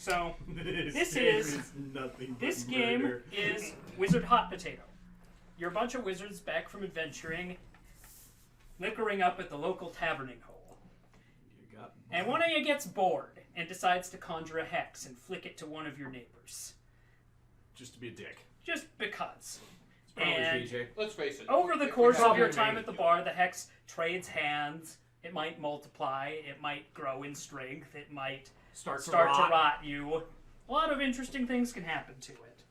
So this game is Wizard Hot Potato. You're a bunch of wizards back from adventuring, liquoring up at the local taverning hole. And one of you gets bored and decides to conjure a hex and flick it to one of your neighbors. Just to be a dick. Just because. And let's face it. Over the course of your time at the bar, the hex trades hands. It might multiply. It might grow in strength. It might start to rot you. A lot of interesting things can happen to it.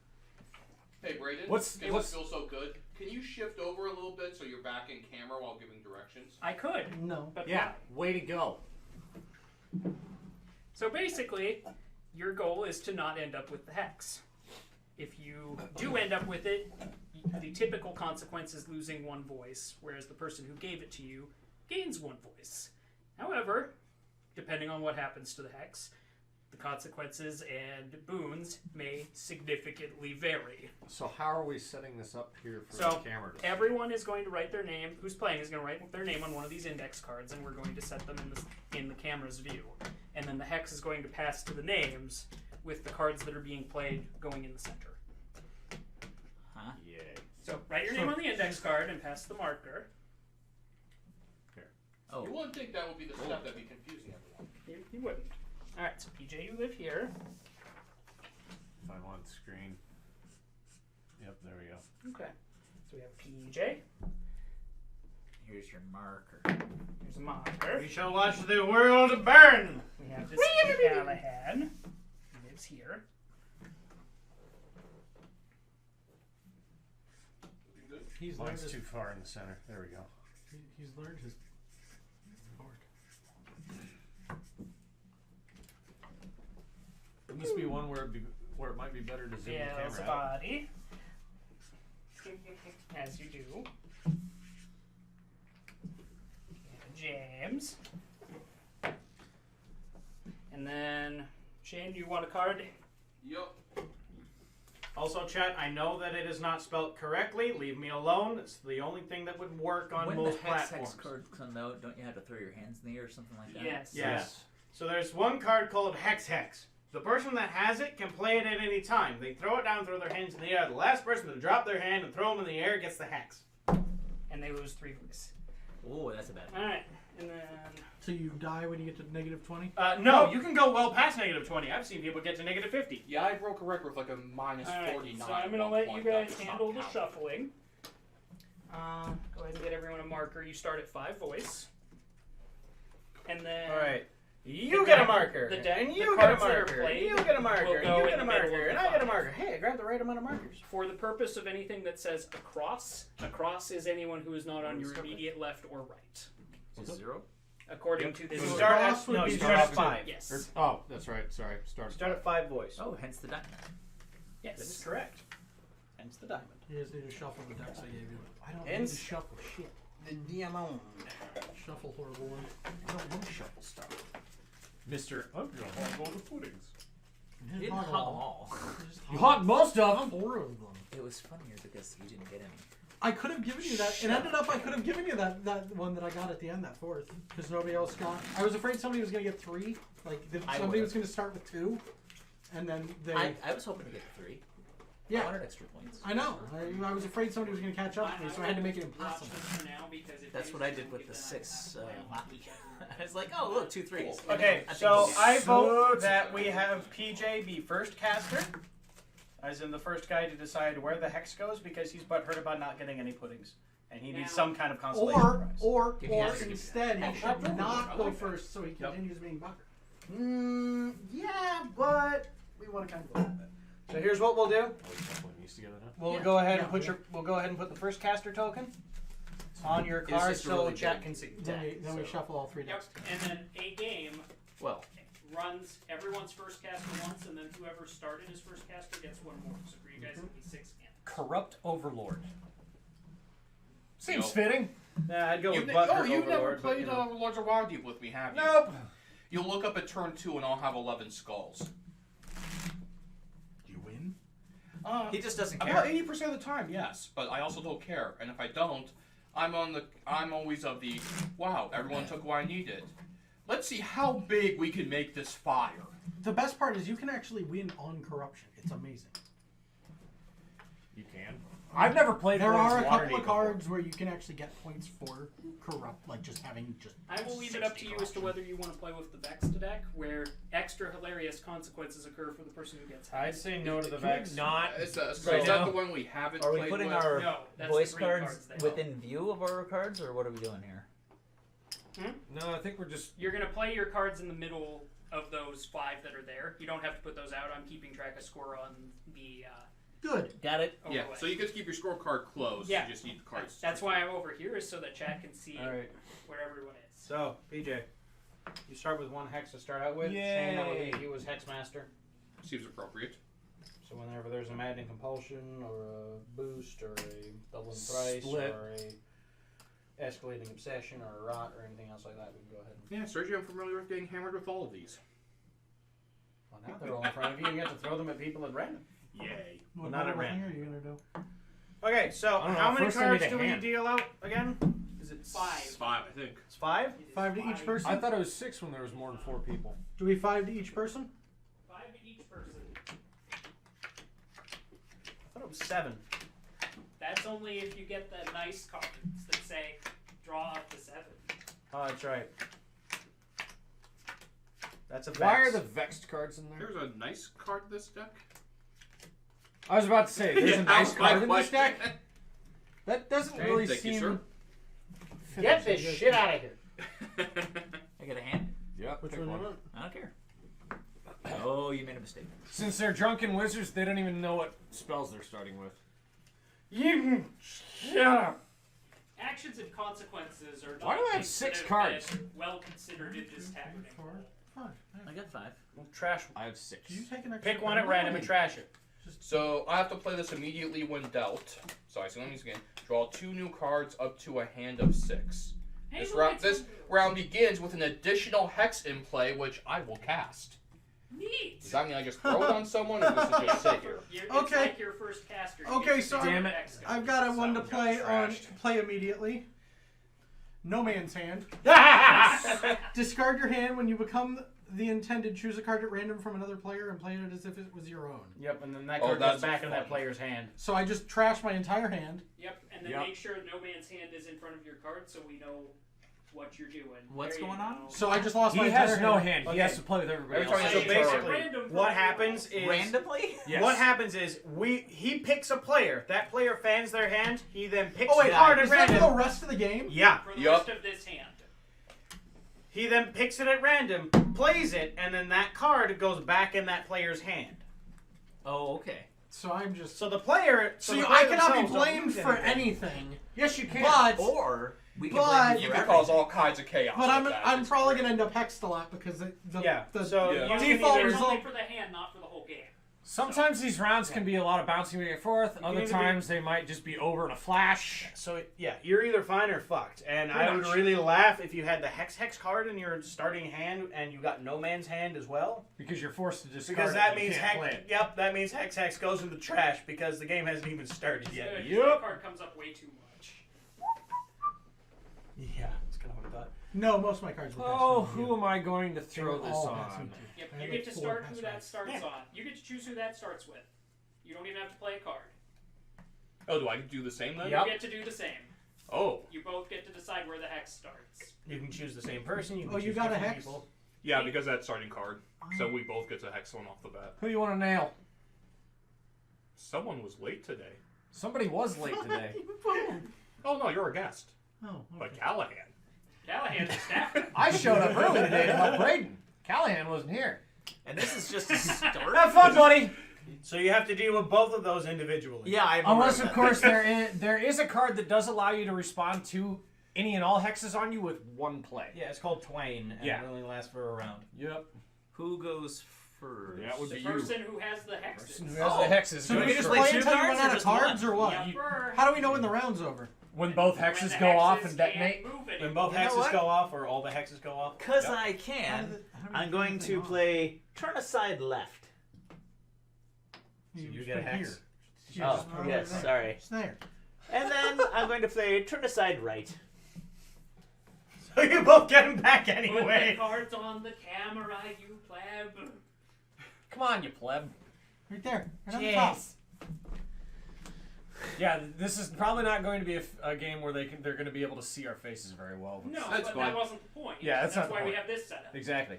Hey, Brayden, it feels so good. Can you shift over a little bit so you're back in camera while giving directions? I could. No. But yeah, way to go. So basically, your goal is to not end up with the hex. If you do end up with it, the typical consequence is losing one voice, whereas the person who gave it to you gains one voice. However, depending on what happens to the hex, the consequences and boons may significantly vary. So how are we setting this up here for the camera? Everyone is going to write their name, who's playing is going to write their name on one of these index cards, and we're going to set them in the camera's view. And then the hex is going to pass to the names with the cards that are being played going in the center. Huh? Yay. So write your name on the index card and pass the marker. Here. Oh. You wouldn't think that would be the step that'd be confusing everyone. You wouldn't. Alright, so PJ, you live here. If I'm on screen. Yep, there we go. Okay. So we have PJ. Here's your marker. Here's a marker. We shall watch the world burn! We have this Galahad. He lives here. He's learned Mine's his, too far in the center. There we go. he's learned his part. There must be one where it might be better to zoom the Bill's camera out. body. As you do. James. And then, Shane, do you want a card? Yup. Also, chat, I know that it is not spelled correctly. Leave me alone. It's the only thing that would work on most When the Hex platforms. Hex cards come out, don't you have to throw your hands in the air or something like that? Yes. Yes. So there's one card called Hex Hex. The person that has it can play it at any time. They throw it down, throw their hands in the air. The last person to drop their hand and throw them in the air gets the hex. And they lose 3 voice. Oh, that's a bad one. Alright, and then... So you die when you get to negative 20? No, you can go well past negative 20. I've seen people get to negative 50. Yeah, I broke a record with like a minus Alright, 49. so I'm going to let you guys handle the shuffling. Go ahead and get everyone a marker. You start at 5 voice. And then... Alright. You get a marker. And you get a marker. You get a marker. And you get a marker. And I get a marker. Hey, I grabbed the right amount of markers. For the purpose of anything that says across is anyone who is not on your immediate left or right. So 0? According to this. You start Cross would at, no, be you start at 2. 5. Yes. Oh, that's right. Sorry. Start at 5 voice. Oh, hence the diamond. Yes. That is correct. Hence the diamond. You just need to shuffle the decks I gave you. I don't Hence- need to shuffle shit. The alone. Shuffle horrible one. I don't want to shuffle stuff. Mr. I'm going to hog all the puddings. You You didn't didn't hog hog them them all. You hogged most of them. 4 of them. It was funnier because you didn't get any. I could have given you that. It ended up I could have given you that one that I got at the end, that 4th, because nobody else got. I was afraid somebody was going to get 3. Like somebody was going to start with 2, and then they. I was hoping to get 3. Yeah. I wanted extra points. I know. I was afraid somebody was going to catch up to me, so I had to make it impossible. That's what I did with the 6 hockey. I was like, oh, look, 2 3s. Okay, so I vote that we have PJ be first caster, as in the first guy to decide where the hex goes, because he's butthurt about not getting any puddings, and he needs some kind of consolation prize. Or has to instead, he should not go first, so he continues being butthurt. Yeah, but we want to kind of go with it. So here's what we'll do. We'll go ahead and put we'll go ahead and put the first caster token on your card so really chat big can see. Then we shuffle all 3 Yep. decks. And then a game Well, runs everyone's first caster once, and then whoever started his first caster gets 1 more. So for you guys, it'll be 6 again. Corrupt Overlord. Seems fitting. Yeah, I'd go with You've Butthurt never Overlord. played Lords of Waterdeep with me, have you? Nope. You'll look up at turn 2 and I'll have 11 skulls. Do you win? he just doesn't About care. 80% of the time, yes, but I also don't care. And if I don't, I'm always of the wow. Everyone took what I needed. Let's see how big we can make this fire. The best part is you can actually win on corruption. It's amazing. You can. I've never played. There are a couple Waterdeep of cards where you can actually get points for corrupt, like just having just. I will leave it up to you as to whether you want to play with the Vexed deck, where extra hilarious consequences occur for the person who gets I'd hexed. say no to the Can we Vex. not. So Right is that now? the one we haven't Are we played putting with? our No, that's voice the green cards they have. within view of our cards, or what are we doing here? No, I think we're just. You're going to play your cards in the middle of those 5 that are there. You don't have to put those out. I'm keeping track of score on the Good. Got it. overlay. Yeah, so you can keep your scorecard closed. Yeah. You just need the cards. That's why I'm over here, is so that chat can see All right. where everyone is. So, PJ, you start with 1 hex to start out with. Yay. Shane, that would leave you as Hexmaster. Seems appropriate. So whenever there's a Maddening Compulsion, or a boost, or a Doubling Thrice, Split. or a Escalating Obsession, or a Rot, or anything else like that, we can go ahead and... Yeah, Sergio, I'm familiar with getting hammered with all of these. Well, now they're all in front of you. You get to throw them at people at random. Yay. What Not at thing random. are you gonna do? Okay, so I don't know, how many first I cards need a do we hand. deal out again? Is it 5. 5, I think. It's 5? It is 5 to each person. I thought it was 6 when there was more than 4 people. Do we 5 to each person? 5 to each person. I thought it was 7. That's only if you get the nice cards that say draw up to 7. Oh, that's right. That's a Why are Vex. the Vexed cards in there? There's a nice card in this deck. I was about to say, there's a nice That was my card in this question. deck. That doesn't Okay, really thank you, seem. sir. Get this shit out of here. I get a hand. Yep. Which pick one one. you want? I don't care. Oh, you made a mistake. Since they're drunken wizards, they don't even know what spells they're starting with. You can shut up. Actions and consequences are not Why do I have things 6 that have cards? been well considered in this tabernacle. 4, 5. I got 5. Well, trash. I have 6. Did you take an extra? Pick one at random and trash it. So I have to play this immediately when dealt. So I see these again. Draw 2 new cards up to a hand of 6. Hey, This round begins with an additional hex in play, which I will cast. Neat. Does that mean I just throw it on someone, or does it just sit here? It's Okay. like your first caster. You Okay, get so to Damn pick it. X I've got a one to Someone got play on. trashed. Play immediately. No Man's Hand. Discard your hand when you become the intended. Choose a card at random from another player and play it as if it was your own. Yep, and then that Oh, card that's goes back in fun. that player's hand. So I just trash my entire hand. Yep, and then Yep. make sure no man's hand is in front of your card, so we know what you're doing. What's There you going go. on? So I just lost He my entire has no hand. hand. He Okay. has to play with everybody Every else. time So you basically, Random for what everyone happens else. is Randomly? Yes. what happens is he picks a player. That player fans their hand. He then picks Oh wait, a card at is that for the random. rest of the game? Yeah. For the Yup. rest of this hand. He then picks it at random, plays it, and then that card goes back in that player's hand. Oh, okay. So I'm just. So the player. So the you, player I cannot be themselves don't blamed lose for anything. anything. Yes, you can. But Or we can But- blame You you can for cause everything. all kinds of chaos. but with that. I'm It's probably great. gonna end up hexed a lot because the Yeah. the So Yeah. you can default either- It's only result. for the hand, not for the whole game. Sometimes these rounds can be a lot of bouncing back and forth. can Other either be- times they might just be over in a flash. So yeah, you're either fine or fucked. And Pretty I would much. really laugh if you had the Hex card in your starting hand and you got no man's hand as well. Because you're forced to discard Because it that and you means can't play it. Yep, that means Hex goes in the trash because the game hasn't even started It's yet. good, 'cause Yup. that card comes up way too much. Yeah, that's kind of what I thought. No, most of my cards were Oh, hexed. who am I going to throw They were this all hexed on? too. Yep, I you had get like to 4 start hex who that cards. starts Yeah. on. You get to choose who that starts with. You don't even have to play a card. Oh, do I do the same then? Yep. You get to do the same. Oh, You both get to decide where the hex starts. You can choose the same person. You can Oh, you choose got a different hex? people. yeah, because that's starting card. So we both get to hex one off the bat. Who you want to nail? Someone was late today. Somebody was late today. Oh no, you're a guest. Oh, But okay. Callahan. Callahan's the staff. I showed up early today to help Braden. Callahan wasn't here. And this is just a start. Have fun, buddy. So you have to deal with both of those individually. Yeah, I'm Unless, aware of that. course, there is a card that does allow you to respond to any and all hexes on you with one play. Yeah, it's called Twain, and Yeah. it only lasts for a round. Yep. Who goes first? That would The be person who has the hexes. Who has the hexes? So goes we just first. play play two until you cards run or out of just cards, one? or what? Yep. How do we know when the round's over? When both When hexes the go off hexes and detonate. can't move When anymore. both You know hexes what? go off, or all the hexes go off. Because Yep. I How can, do we I'm turn going anything to off? play turn aside left. So you just get a put hex. here. Oh, just put it yes, there. sorry. It's there. And then I'm going to play turn aside right. So you both get him back Put the anyway. cards on the camera, you pleb. Come on, you pleb. Right there. Right on the top. Yeah, this is probably not going to be a game where they're going to be able to see our faces very well. No, That's but fine. that wasn't the point. Yeah, that's not the why we point. have this setup. Exactly.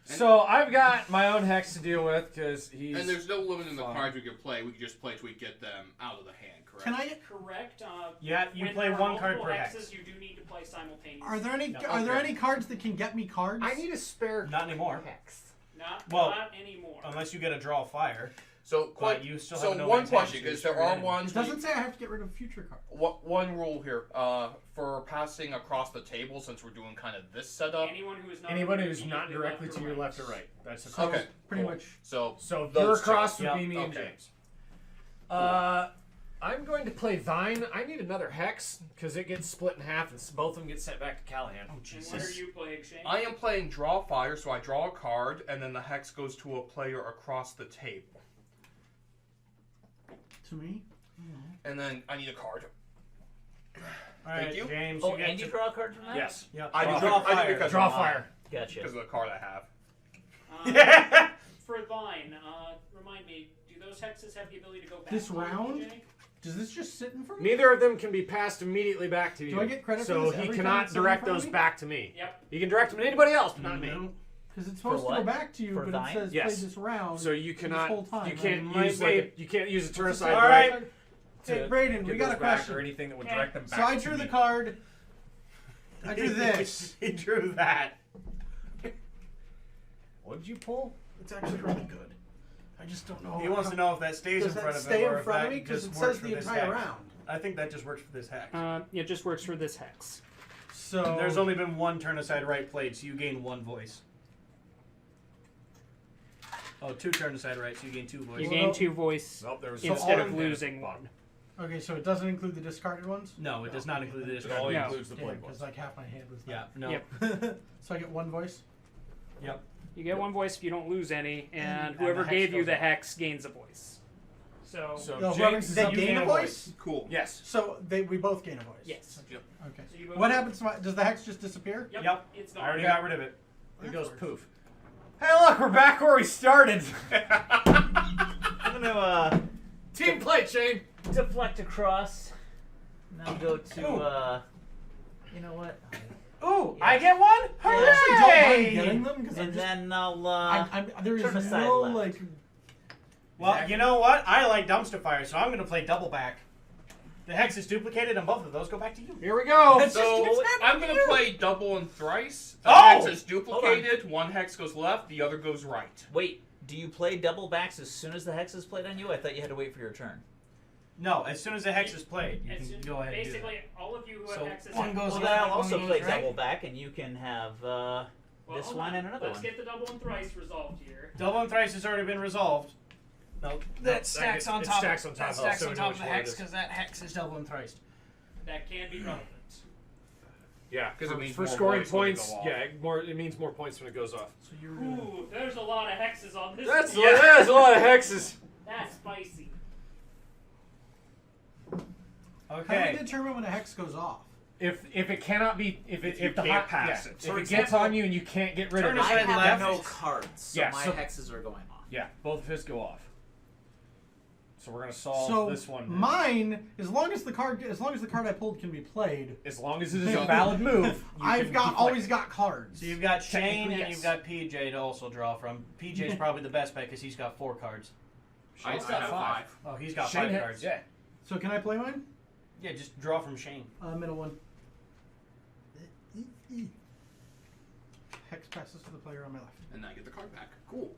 So I've got my own hex to deal with because he's. And there's no limit in the fine. cards we can play. We can just play till we get them out of the hand, correct? Can I get? Correct. Yeah, you when play there are one card multiple per hex. hexes, you do need to play simultaneously. Are there any? No, Are there okay. any cards that can get me cards? I need a spare. Not anymore. Hex. Not anymore. Unless you get a draw fire. So, But you still so have no one man's question, hand, so because you're there are screwed ones. It doesn't say I have to get rid of future cards. One rule here for passing across the table, since we're doing kind of this setup. Anyone who is not Anybody immediately who's not directly to your left or right. That's the Okay, Pretty cool. much. So So those your two. cross would Yep, be me and okay. James. I'm going to play Vine. I need another hex because it gets split in half and both of them get sent back to Callahan. Oh And what are you playing, Shane? I am playing draw fire, so I draw a card, and then the hex goes to a player across the table. To me. And then I need a card. All right, Thank you. James. Oh, get and you to- draw a card from that? Yes. Yep. I draw, do draw because- I do fire. because Draw of mine. fire. Gotcha. Because of the card I have. Yeah. For Vine, remind me, do those hexes have the ability to go back? This to you, round? PJ? Does this just sit in front of me? Neither of them can be passed immediately back to you. Do I get credit for so this he every time cannot it's in direct front of those me? back to me. Yep. He can direct them to anybody else, but not me. Because it's supposed to go what? back to you, For but Vine? it says Yes. play this round. So you cannot. This whole time, you can't right? use you can't use a turn What's the aside same right card? to Hey, Brayden, we give got those a back question. or anything that would Okay. direct them back. So I to drew the me. card. I drew this. He drew that. What did you pull? It's actually really good. I just don't know. He wants to know if that stays Does in front that of stay him or in if front that of me? Because just it works says for the this entire hex. round. I think that just works for this hex. It just works for this hex. So There's only been one turn aside right played, so you gain one voice. Oh, two turn aside right, so you gain two voice. You Well, gain no. 2 voice Nope, there was instead all of of losing 1. Okay, so it doesn't include the discarded ones. No, it does not include the It discard. only No. includes the play Because like half my hand was. Yeah, no. Yep. So I get one voice. Yep. You get 1 voice if you don't lose any, and And whoever the hex gave you goes the off. hex gains a voice. So, So No, James is they up to gain gain a voice? Cool. Yes. So we both gain a voice. yes. Okay. So you both What happens to my? Does the hex just disappear? Yep. It's gone. I already got rid of it. It That goes works. poof. Hey, look, we're back where we started. I'm gonna Team play, Shane. deflect across. Now go to you know what? Ooh, Yeah. I get one. I actually don't mind Hooray! getting them because And then I'll I'm there is turn aside no left. like. Well, you know what? I like dumpster fire, so I'm going to play double back. The hex is duplicated, and both of those go back to you. Here we go. So I'm gonna play double and thrice. The Oh! hex is duplicated. One hex goes left, the other goes right. Wait, do you play double backs as soon as the hex is played on you? I thought you had to wait for your turn. No, as soon as the hex is played, you As can soon- go ahead and do basically, all of you who have So hexes one have- goes Well, left, then I'll one also goes play right. double back, and you can have Well, this hold one on. and another Let's one. get the double and thrice resolved here. that. Double and thrice has already been resolved. No, That stacks on it top. stacks on top. That stacks so on we top know of the which one it hex is. because that hex is double and thrice. That can be relevant. Yeah, 'Cause it means for more scoring points when they points. go off. Yeah, more. It means more points when it goes off. So you're. Ooh, there's a lot of hexes on this. That's one. that's a lot of hexes. That's spicy. How do Okay. we determine when a hex goes off? If it cannot be if you the can't hot pass yeah, it. if For it gets example, on you and you can't get rid of turn it. aside I have left. no cards, so Yeah, my so- hexes are going off. Yeah, both of his go off. So we're gonna solve So this one. mine, as long as the card I pulled can be played, As long as it is So- a valid move, you I've can got deflect always it. got cards. So you've got Shane Technically, and yes. you've got PJ to also draw from. PJ's probably the best bet because he's got 4 cards. I Shane's have 5. Oh, he's got Shane 5 hits. cards. Yeah. So can I play mine? Yeah, just draw from Shane. Middle one. Hex passes to the player on my left. And I get the card back. Cool.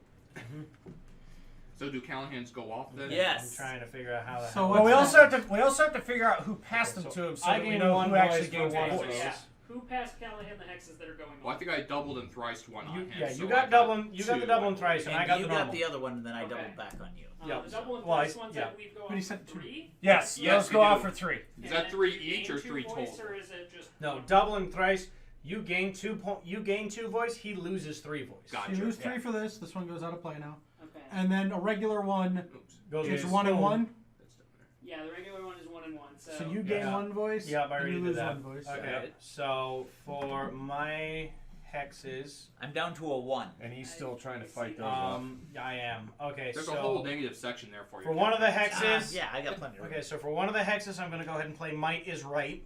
So do Callahan's go off then? Yes. I'm trying to figure out how that. So happens. what's Well, that? we also have to figure out who passed Okay, them so to him, so I that we gain know one who actually voice gains for one one voice. voice. Yeah. Who passed Callahan the hexes that are going on? Well, I think I doubled and thrice one on him. Yeah, so you I got double. You got the two. double and thrice, and I got you the got normal. the other one, and then I Okay. doubled back on you. Yeah. The double and Well, thrice ones yeah. I believe go But he on said two. 3. Yes, Yes, those we go do. off for 3. Is that 3 you each or gain 3 two total? voice, or is it just No, one? double and thrice. You gain 2 You gain 2 voice. He loses 3 voice. Gotcha. You lose 3 yeah. for this. This one goes out of play now. Okay. And then a regular one Oops. Goes is with 1 and stone. 1. That's down there. Yeah, the regular one is 1 and 1. So you gain Yeah. one voice. Yep, I and already you did lose that. one voice. Okay, Alright. so for my hexes, I'm down to a 1. And he's still trying to fight those off. I am. Okay, There's so a whole negative section there for you. for one of the hexes, Yeah, I got plenty of room. okay, so for one of the hexes, I'm gonna go ahead and play Might is Right,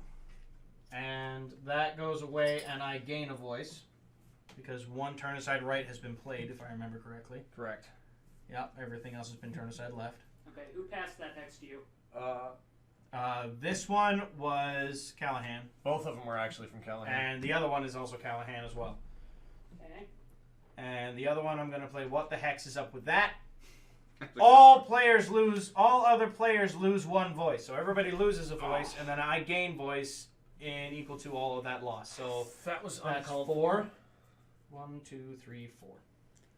and that goes away, and I gain a voice because one turn aside right has been played, if I remember correctly. Correct. Yep, everything else has been turn aside left. Okay, who passed that hex to you? This one was Callahan, Both of them were actually from Callahan. and the other one is also Callahan as well. Okay. And the other one, I'm gonna play What the Hex is Up with That. All other players lose one voice. So everybody loses a voice, and then I gain voice in equal to all of that loss. So that was that's uncalled 4. 1, 2, 3, 4.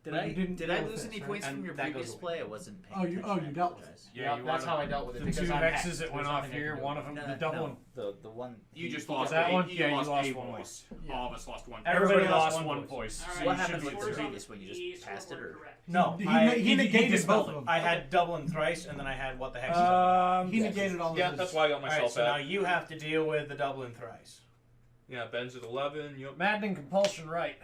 Did But I you didn't did I deal with lose this, any right? points And from your that previous goes away. play? I wasn't paying Oh, you attention. dealt with it. apologize. Yeah, you that's wanted- how I dealt with it. The because two I'm hexes hexed. that went There's off nothing I here, can do. one of them, No, the double no, one. the one. You just Oh, lost that one? You Yeah, you lost lost a one voice. All of us lost one. Everybody lost lost one one voice. All So right, What you happened should with lose the two. previous one? You He just passed it, scored or correct. No, He negated dispelled both of them. I had double and thrice, and then I had What the Hex is Up. He negated all of Yeah, his. that's why I got All right, myself so now out. you have to deal with the double and thrice. Yeah, Ben's at 11. Yep. Maddening compulsion right.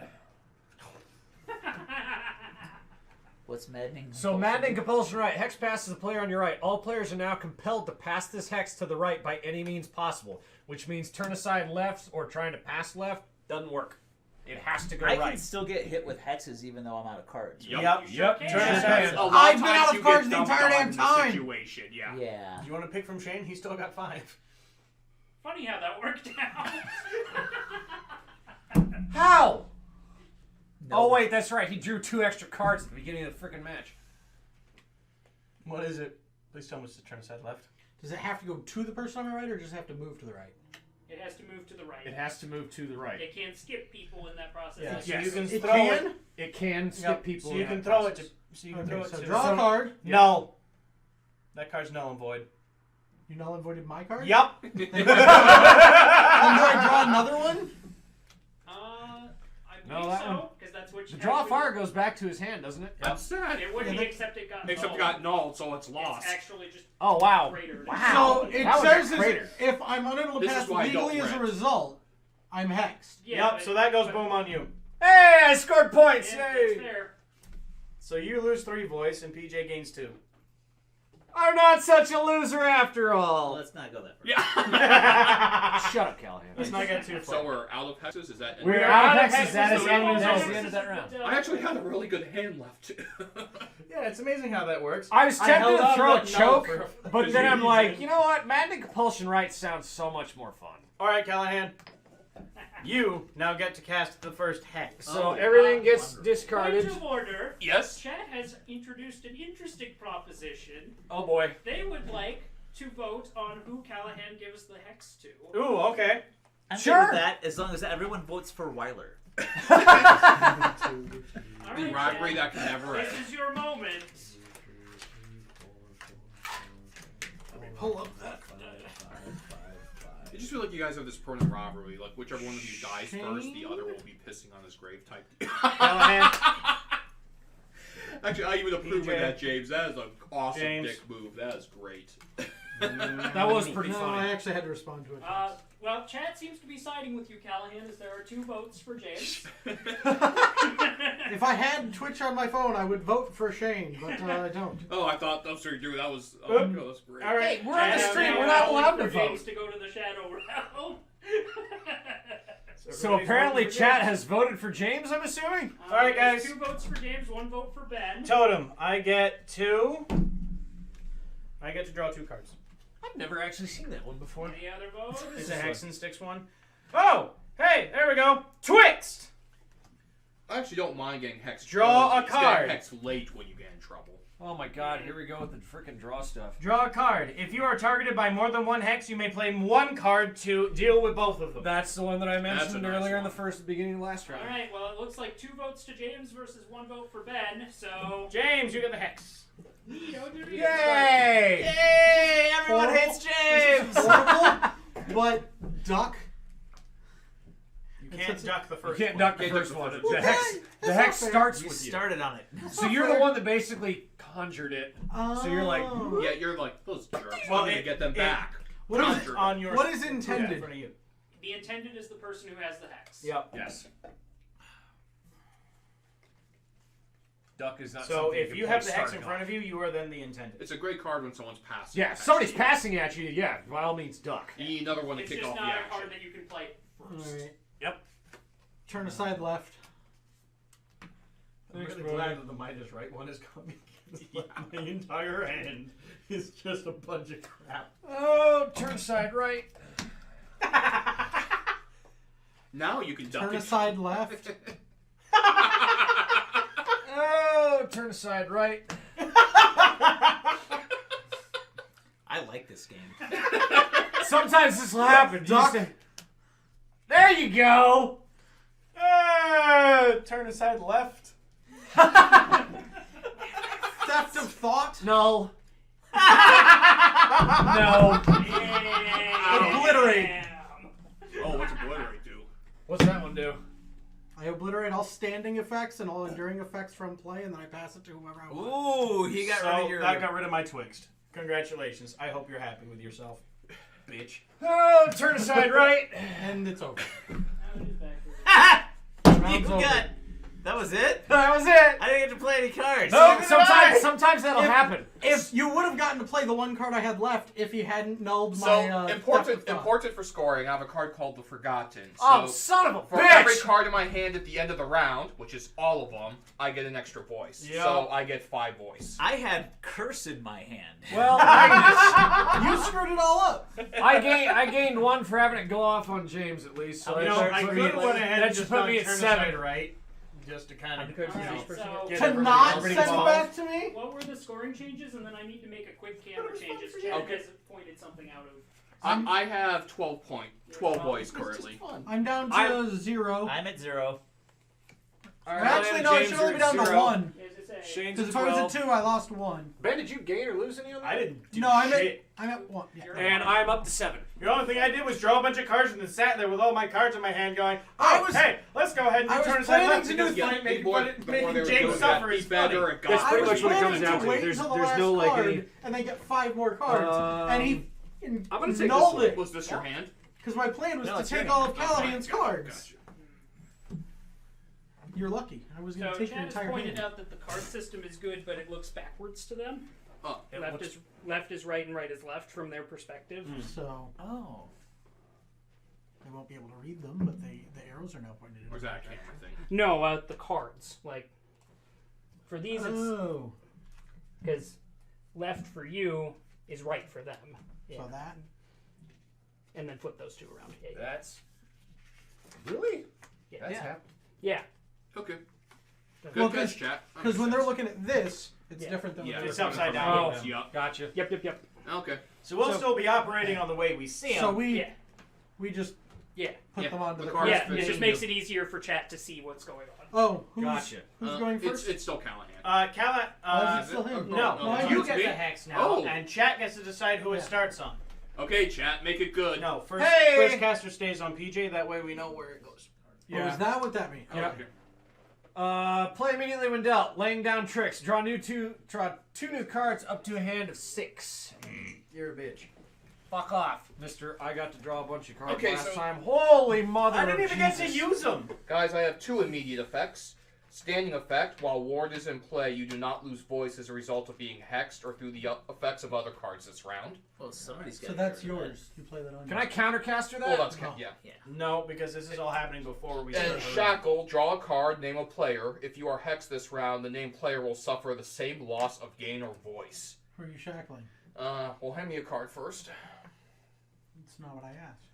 what's maddening? So maddening compulsion right. Hex passes the player on your right. All players are now compelled to pass this hex to the right by any means possible, which means turn aside left or trying to pass left doesn't work. It has to go I right. can still get hit with hexes even though I'm out of cards. Yep. Yep. You sure Yep. can. Turn Yeah. aside. A lot I've been times out of you cards get the dumped entire on damn in this time. Situation, yeah. Yeah. Do you want to pick from Shane? He's still got 5. Funny how that worked out. How? No. Oh wait, that's right. He drew 2 extra cards at the beginning of the freaking match. What is it? Please tell me it's the turn aside left. Does it have to go to the person on the right, or just have to move to the right? It has to move to the right. It has to move to the right. It can't skip people in that process. Yeah, It's so Yes. you can It throw can? it. It can skip Yep, people. So you in can that throw it process. to. So you can throw Okay, it so to. draw a card. No. That card's null and void. You null and voided my card? Yup. Then do I draw another one? I No, believe that so, because that's what you The draw have to- fire goes back to his hand, doesn't it? That's sad. It would Yeah, be, that- except it got Except it nulled. got nulled, so it's lost. It's actually just Oh wow! cratered. Wow! So it That was a says is crater. if I'm unable to This is pass why I don't legally as a rent. result, I'm hexed. Yeah, Yup. but- So that goes but- boom on you. Hey, I scored points! Yeah, Yay! that's fair. So you lose 3 voice, and PJ gains 2. I'm not such a loser after all. Let's not go that far. Yeah. Shut up, Callahan. Let's not get too So far. we're out of hexes? Is that We're it? out of Hexes, hexes. That is so the end we result. won't The end hexes, of that round. but, I actually had a really good hand left, too. Yeah, it's amazing how that works. I was tempted held to up throw a that no choke, for- but then I'm reason. like, you know what? Maddening compulsion right sounds so much more fun. All right, Callahan. You now get to cast the first hex. So everything gets wonderful. discarded. Point of order. Yes. Chat has introduced an interesting proposition. Oh boy. They would like to vote on who Callahan gives the hex to. Ooh, okay. I'm Sure. good with that as long as everyone votes for Weiler. All The right, rivalry Chat, that can never end. this is your moment. Pull up that. I just feel like you guys have this permanent rivalry. Like, whichever one of you dies first, the other will be pissing on his grave type. Callahan. Actually, I even approve PJ. of that, James. That is an awesome James. dick move. That is great. That was pretty No, I funny. actually had to respond to it. Well, Chat seems to be siding with you, Callahan, as there are 2 votes for James. If I had Twitch on my phone, I would vote for Shane, but I don't. Oh, I thought that's what you were doing. That was. Oh, my God, that's great. All right. Hey, we're on the Chat stream. is We're now not allowed calling to for James vote. to go to the shadow realm. So apparently, chat has voted for James. I'm assuming. All right, there's guys. 2 votes for James, 1 vote for Ben. Totem. I get 2. I get to draw 2 cards. I've never actually seen that one before. Any other votes? It's a hex and sticks 1. Oh, hey, there we go. Twixt. I actually don't mind getting hexed. Draw early. a It's card. getting hexed late when you get in trouble. Oh my God! Here we go with the freaking draw stuff. Draw a card. If you are targeted by more than 1 hex, you may play 1 card to deal with both of them. That's the one that I That's a mentioned nice earlier in the one. beginning of the last round. All right, well, it looks like 2 votes to James versus 1 vote for Ben, so... James, you get the hex. Yay! Yay! Everyone hates James! Horrible, but duck. You can't duck the You first can't one. duck the Can't first duck one. the The first hex, the hex starts You with you. started on it. So you're the one that basically conjured it. So you're like, Oh. Yeah, you're like those jerks. Well, I'm gonna get them back. What is Conjure. On your What is in intended? front of you. The intended is the person who has the hex. Yep. Yes. Duck is not. So something if can you play have the hex in starting front off. of you, you are then the intended. It's a great card when someone's passing. Yeah, if somebody's passing at you. Yeah, by all means, duck. You need another one to It's kick just off the not a action. card that you can play first. Alright. Yep. Turn aside left. I'm Thanks, really brother. glad that the Midas right one is coming. My entire hand is just a bunch of crap. Oh, turn side right. Now you can duck Turn it. aside left. Oh, turn side right. I like this game. Sometimes this will happen. Duck. There you go. Turn aside left. Theft of thought. No. No. Obliterate. Oh, what's obliterate do? What's that one do? I obliterate all standing effects and all enduring effects from play, and then I pass it to whoever I want. Ooh, he got rid of your. That got rid of my Twixt. Congratulations. I hope you're happy with yourself, bitch. Oh, turn aside right. And it's over. You Round's over. got. That was it? That was it. I didn't get to play any cards. No, sometimes that'll happen. If you would have gotten to play the one card I had left if he hadn't nulled So my important, theft of thought. important for scoring. I have a card called the Forgotten. So Oh, son of a for bitch! every card in my hand at the end of the round, which is all of them, I get an extra voice. Yep. So I get 5 voice. I had curse in my hand. Well, You screwed it all up. I gained 1 for having it go off on James at least. So You know, I could have went ahead that and should just put done me at turn 7. aside right, just to kind of Alright, so get To everybody not else send it involved. back to me? what were the scoring changes? And then I need to make a quick camera changes. for Chad you. has pointed something out of. I have 12 voice currently. I'm down to I'm- 0. I'm at 0. Alright, Actually, no, I James, should only be you're down at to 0. 1. As I say, Shane's Because at if I was 12. at 2, I lost 1. Ben, did you gain or lose any on that? I didn't do No, I'm shit. at 1. Yeah. And I'm up to 7. The only thing I did was draw a bunch of cards and then sat there with all my cards in my hand going, I oh, was- hey, let's go ahead and I do was turn aside planning left to because do making before they were James doing suffer that, is be better funny. at That's God. pretty I was much what it comes planning down to to. wait There's until the no last like card any. and then get 5 more cards. And he I'm gonna take this nulled one. it. Was this your hand? Because my plan was No, to it's take your all hand. of Caladian's Gotcha, cards. gotcha. You're lucky. I was going so to take your Chad has entire pointed hand. out that the card system is good, but it looks backwards to them. Oh, Left is right and right is left from their perspective. So Oh. they won't be able to read them, but the arrows are now pointed in. where's that camera thing? No, the cards. Like for these, it's Oh. because left for you is right for them. Yeah. So that. And then flip those 2 around. Yeah. That's really. Yeah. That's Yeah. happened. Yeah. Okay. Good Well, catch, chat. Because when they're looking at this, it's Yeah. different than Yeah, when It's they're upside looking down. Oh. Yup. Gotcha. Yep. Okay. So we'll So- still be operating on the way we see at. them. So we Yeah. just Yeah. put Yeah, them onto the the cards card. Yeah. It fit just in. makes it easier for chat to see what's going on. Oh, who's Gotcha. going first? It's still Callahan. Calla, Why is is it still it? him? Oh, no, no, you it's get me. the hex now, Oh. and chat gets to decide who it Yeah. starts on. Okay, chat, make it good. No, first Hey! first caster stays on PJ. That way we know where it goes. Oh, is that what that means? Yeah. Okay. Play immediately when dealt. Laying down tricks. Draw two new cards up to a hand of 6. You're a bitch. Fuck off, Mister. I got to draw a bunch of cards Okay, last so- time. Holy mother! I didn't of even get to Jesus. use them. Guys, I have 2 immediate effects. Standing effect, while ward is in play, you do not lose voice as a result of being hexed or through the effects of other cards this round. Well, somebody's got. So that's yours. You play that on. Can I countercaster that? Well, that's No. yeah. No, because this is all happening before we start. And shackle, draw a card, name a player. If you are hexed this round, the named player will suffer the same loss of gain or voice. Who are you shackling? Well, hand me a card first. That's not what I asked.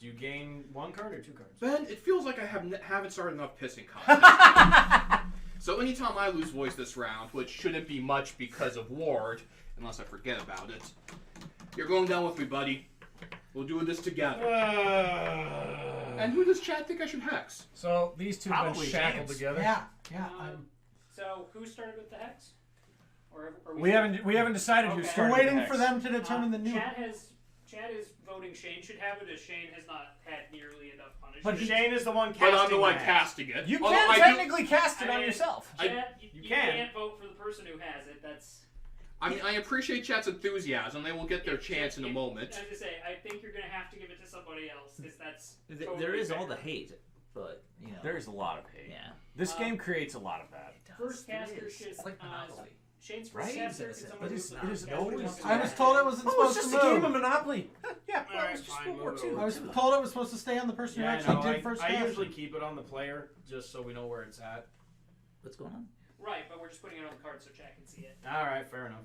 Do you gain 1 card or 2 cards? Ben, it feels like I haven't started enough pissing contests. So anytime I lose voice this round, which shouldn't be much because of ward, unless I forget about it, you're going down with me, buddy. We'll do this together. And who does chat think I should hex? So these two have been Probably shackled James. together. Yeah. So who started with the hex? Or are We haven't decided who Okay. started. We're waiting the for hex. them to determine the new. Chad is voting Shane should have it, as Shane has not had nearly enough punishment. But Shane is the one casting. But I'm the one the hex. casting it. You Although can technically cast it I on mean, yourself. Chad, you can. can't vote for the person who has it. That's I mean, I appreciate chat's enthusiasm. They will get their chance in a moment. I just say, I think you're gonna have to give it to somebody else, because that's totally There is fair. all the hate, but you know. There's a lot of hate. Yeah. This game creates a lot of that. First caster should. It's like Monopoly. Shane's first Right? caster. It Can someone is- move it is the always- caster? I was told it wasn't Oh, it's supposed just to a move. game of Monopoly. Yeah, All right, it's just fine, World War move II. it I was over. told it was supposed to stay on the person who Yeah, actually no, did first I cast. usually keep it on the player just so we know where it's at. What's going on? Right, but we're just putting it on the card so chat can see it. All right, fair enough.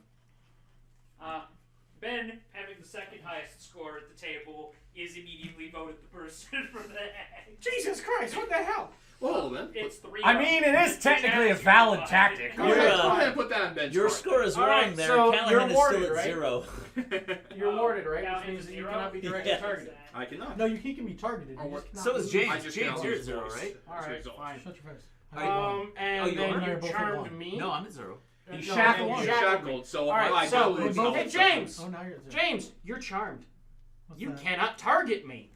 Ben, having the second highest score at the table, is immediately voted the person for the hex. Jesus Christ, what the hell? Well, then. It's 3. I mean, it is technically a valid tactic. Go You're, ahead, uh, go ahead and put that on bench. Your for it. score is All wrong right, there. so Callahan you're is warded, still at right? 0. You're warded, right? Callahan Which means is that you 0? cannot be directly Yeah. targeted. I cannot. No, he can be targeted. Oh, You what- just cannot So is move. James. I just James, cannot you're at lose 0, voice right? as All a right, result. fine. Shut your face. And Oh, then you are? you No, you're both at charmed one. me. No, I'm at 0. He No, shackled and you. you You're shackled me. shackled, so All right, I so do lose. both- hey James, Oh, now you're at 0. James, you're charmed. What's You that? cannot target me.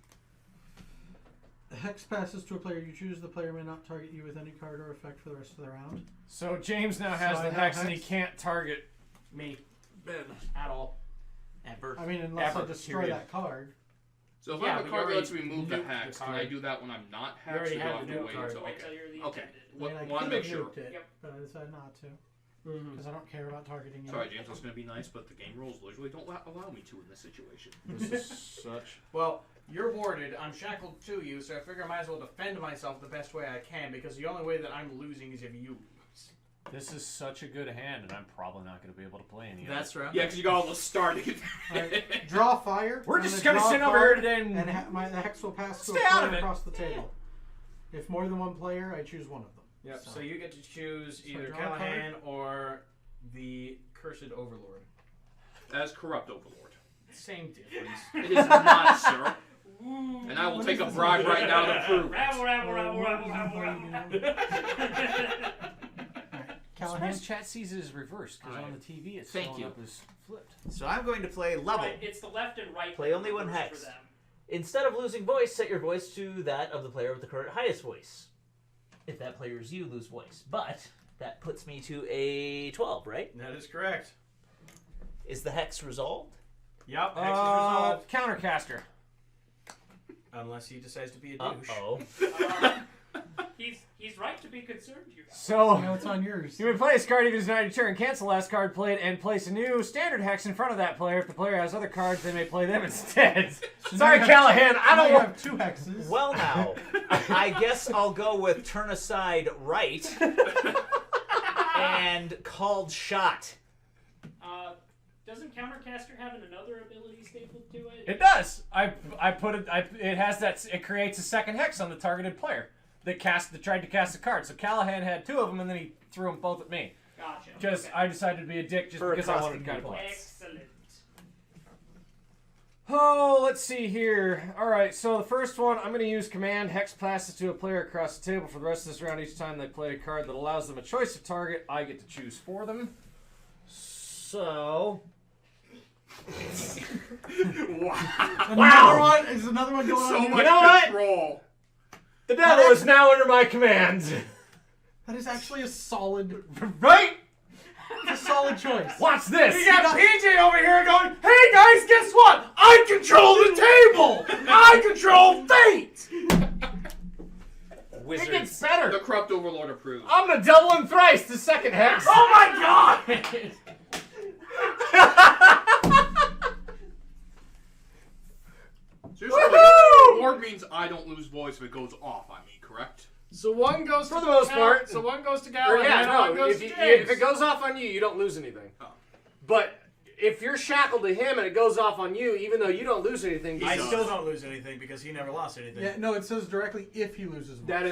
The hex passes to a player you choose. The player may not target you with any card or effect for the rest of the round. So James now has So I the have hex and he hex. can't target Me Ben. at all. Ever. I mean, unless I Ever, destroy period. that card. So if Yeah, I have a but card you that lets me already move the nuked the hex, can I card. do that when I'm not You already hexed? Or do I had have the to nuke wait card. until? Wait Okay. till you're the Okay. intended. I mean, I Want to could make have sure. nuked it, Yep. but I decided not to because I don't care about targeting you. Sorry, James, I was going to be nice, but the game rules literally don't allow me to in this situation. This is such. Well, you're warded. I'm shackled to you, so I figure I might as well defend myself the best way I can because the only way that I'm losing is if you lose. This is such a good hand, and I'm probably not going to be able to play any of it. That's right. Yeah, because you got all the starting. Alright, draw fire. We're I'm just gonna going to draw sit a over here card, today and and. the hex will pass to Stay a out player of it. across the table. If more than one player, I choose one of them. Yep. So you get to choose either draw a card. Callahan or the Cursed Overlord. As corrupt overlord. Same difference. It is not, sir. Ooh. And I will What take is a this? bribe right now to prove it. Rabble, rabble, rabble, rabble, rabble, rabble. Callahan. Surprised chat sees it as reversed because on the TV it's Thank showing you. up as flipped. So I'm going to play level. Right, it's the left and right. Play that only one reverse hex. for them. Instead of losing voice, set your voice to that of the player with the current highest voice. If that player is you, lose voice. But that puts me to a 12, right? That is correct. Is the hex resolved? Yep. Hex is resolved. Countercaster. Unless he decides to be a douche. Uh-oh. He's right to be concerned, you guys. So Now it's on yours. you may play this card even as an turn, cancel last card played, and place a new standard hex in front of that player. If the player has other cards, they may play them instead. Sorry, now you have Callahan, I Now don't you want. have 2 hexes. Well now, I guess I'll go with turn aside right and called shot. Doesn't Countercaster have another ability stapled to it? It does. I put it. It has that. It creates a second hex on the targeted player that tried to cast a card. So Callahan had 2 of them, and then he threw them both at me Gotcha. because okay. I decided to be a dick just For because I wanted to costing kind of you play. Excellent. Oh, let's see here. All right, so the first one, I'm going to use command. Hex passes to a player across the table for the rest of this round. Each time they play a card that allows them a choice of target, I get to choose for them. So, Another one? Is another one going So on? much know what? control. the devil is now under my command. That is actually a solid, Right? it's a solid choice. Watch this. You got PJ over here going, hey guys, guess what? I control the table! I control fate! It Wizards. gets better. The corrupt overlord approves. I'm going to double and thrice the second hex. Oh my god! Seriously, Woohoo! Lord means I don't lose voice if it goes off on me, correct? So one goes For to the most part. So one goes to Or, Callahan, yeah, and no, one goes if, to you, James. if it goes off on you, you don't lose anything. Oh. But if you're shackled to him and it goes off on you, even though you don't lose anything, I does. still don't lose anything because he never lost anything. Yeah, no, it says directly if he loses one. that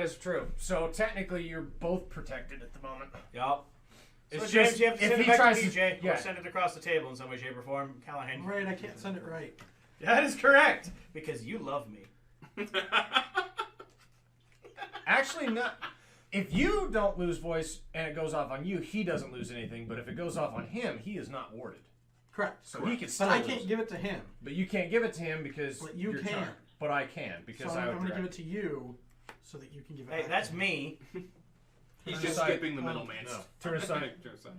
is true. So technically, you're both protected at the moment. Yup. So It's James, just you have to if send he it back tries to to- PJ yeah. or send it across the table in some way, shape, or form. Callahan. Right, I can't send it right. That is correct. Because you love me. Actually, not. If you don't lose voice and it goes off on you, he doesn't lose anything. But if it goes off on him, he is not warded. Correct. So he can still But I lose. can't give it to him. But you can't give it to him because But you you're can. charmed. But I can because So I I'm would going to give it direct. to you so that you can give it Hey, back that's to him. me. He's Turn just aside- skipping the middleman. No. Turn aside.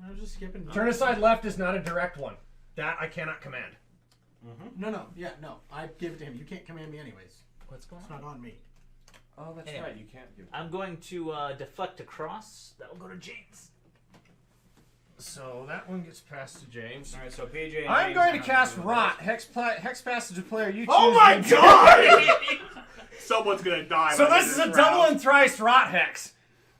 I was just skipping. Turn aside left is not a direct one. That I cannot command. No. Yeah, no. I give it to him. You can't command me anyways. What's going It's on? not on me. Oh, that's Anyway. right. You can't give. I'm going to deflect across. That will go to James. So that one gets passed to James. All right, so PJ. And I'm James going are to not cast doing Rot. Hex passage to player you choose. Oh my then- god! Someone's gonna die. So by this is the a end of double round. and thrice Rot Hex.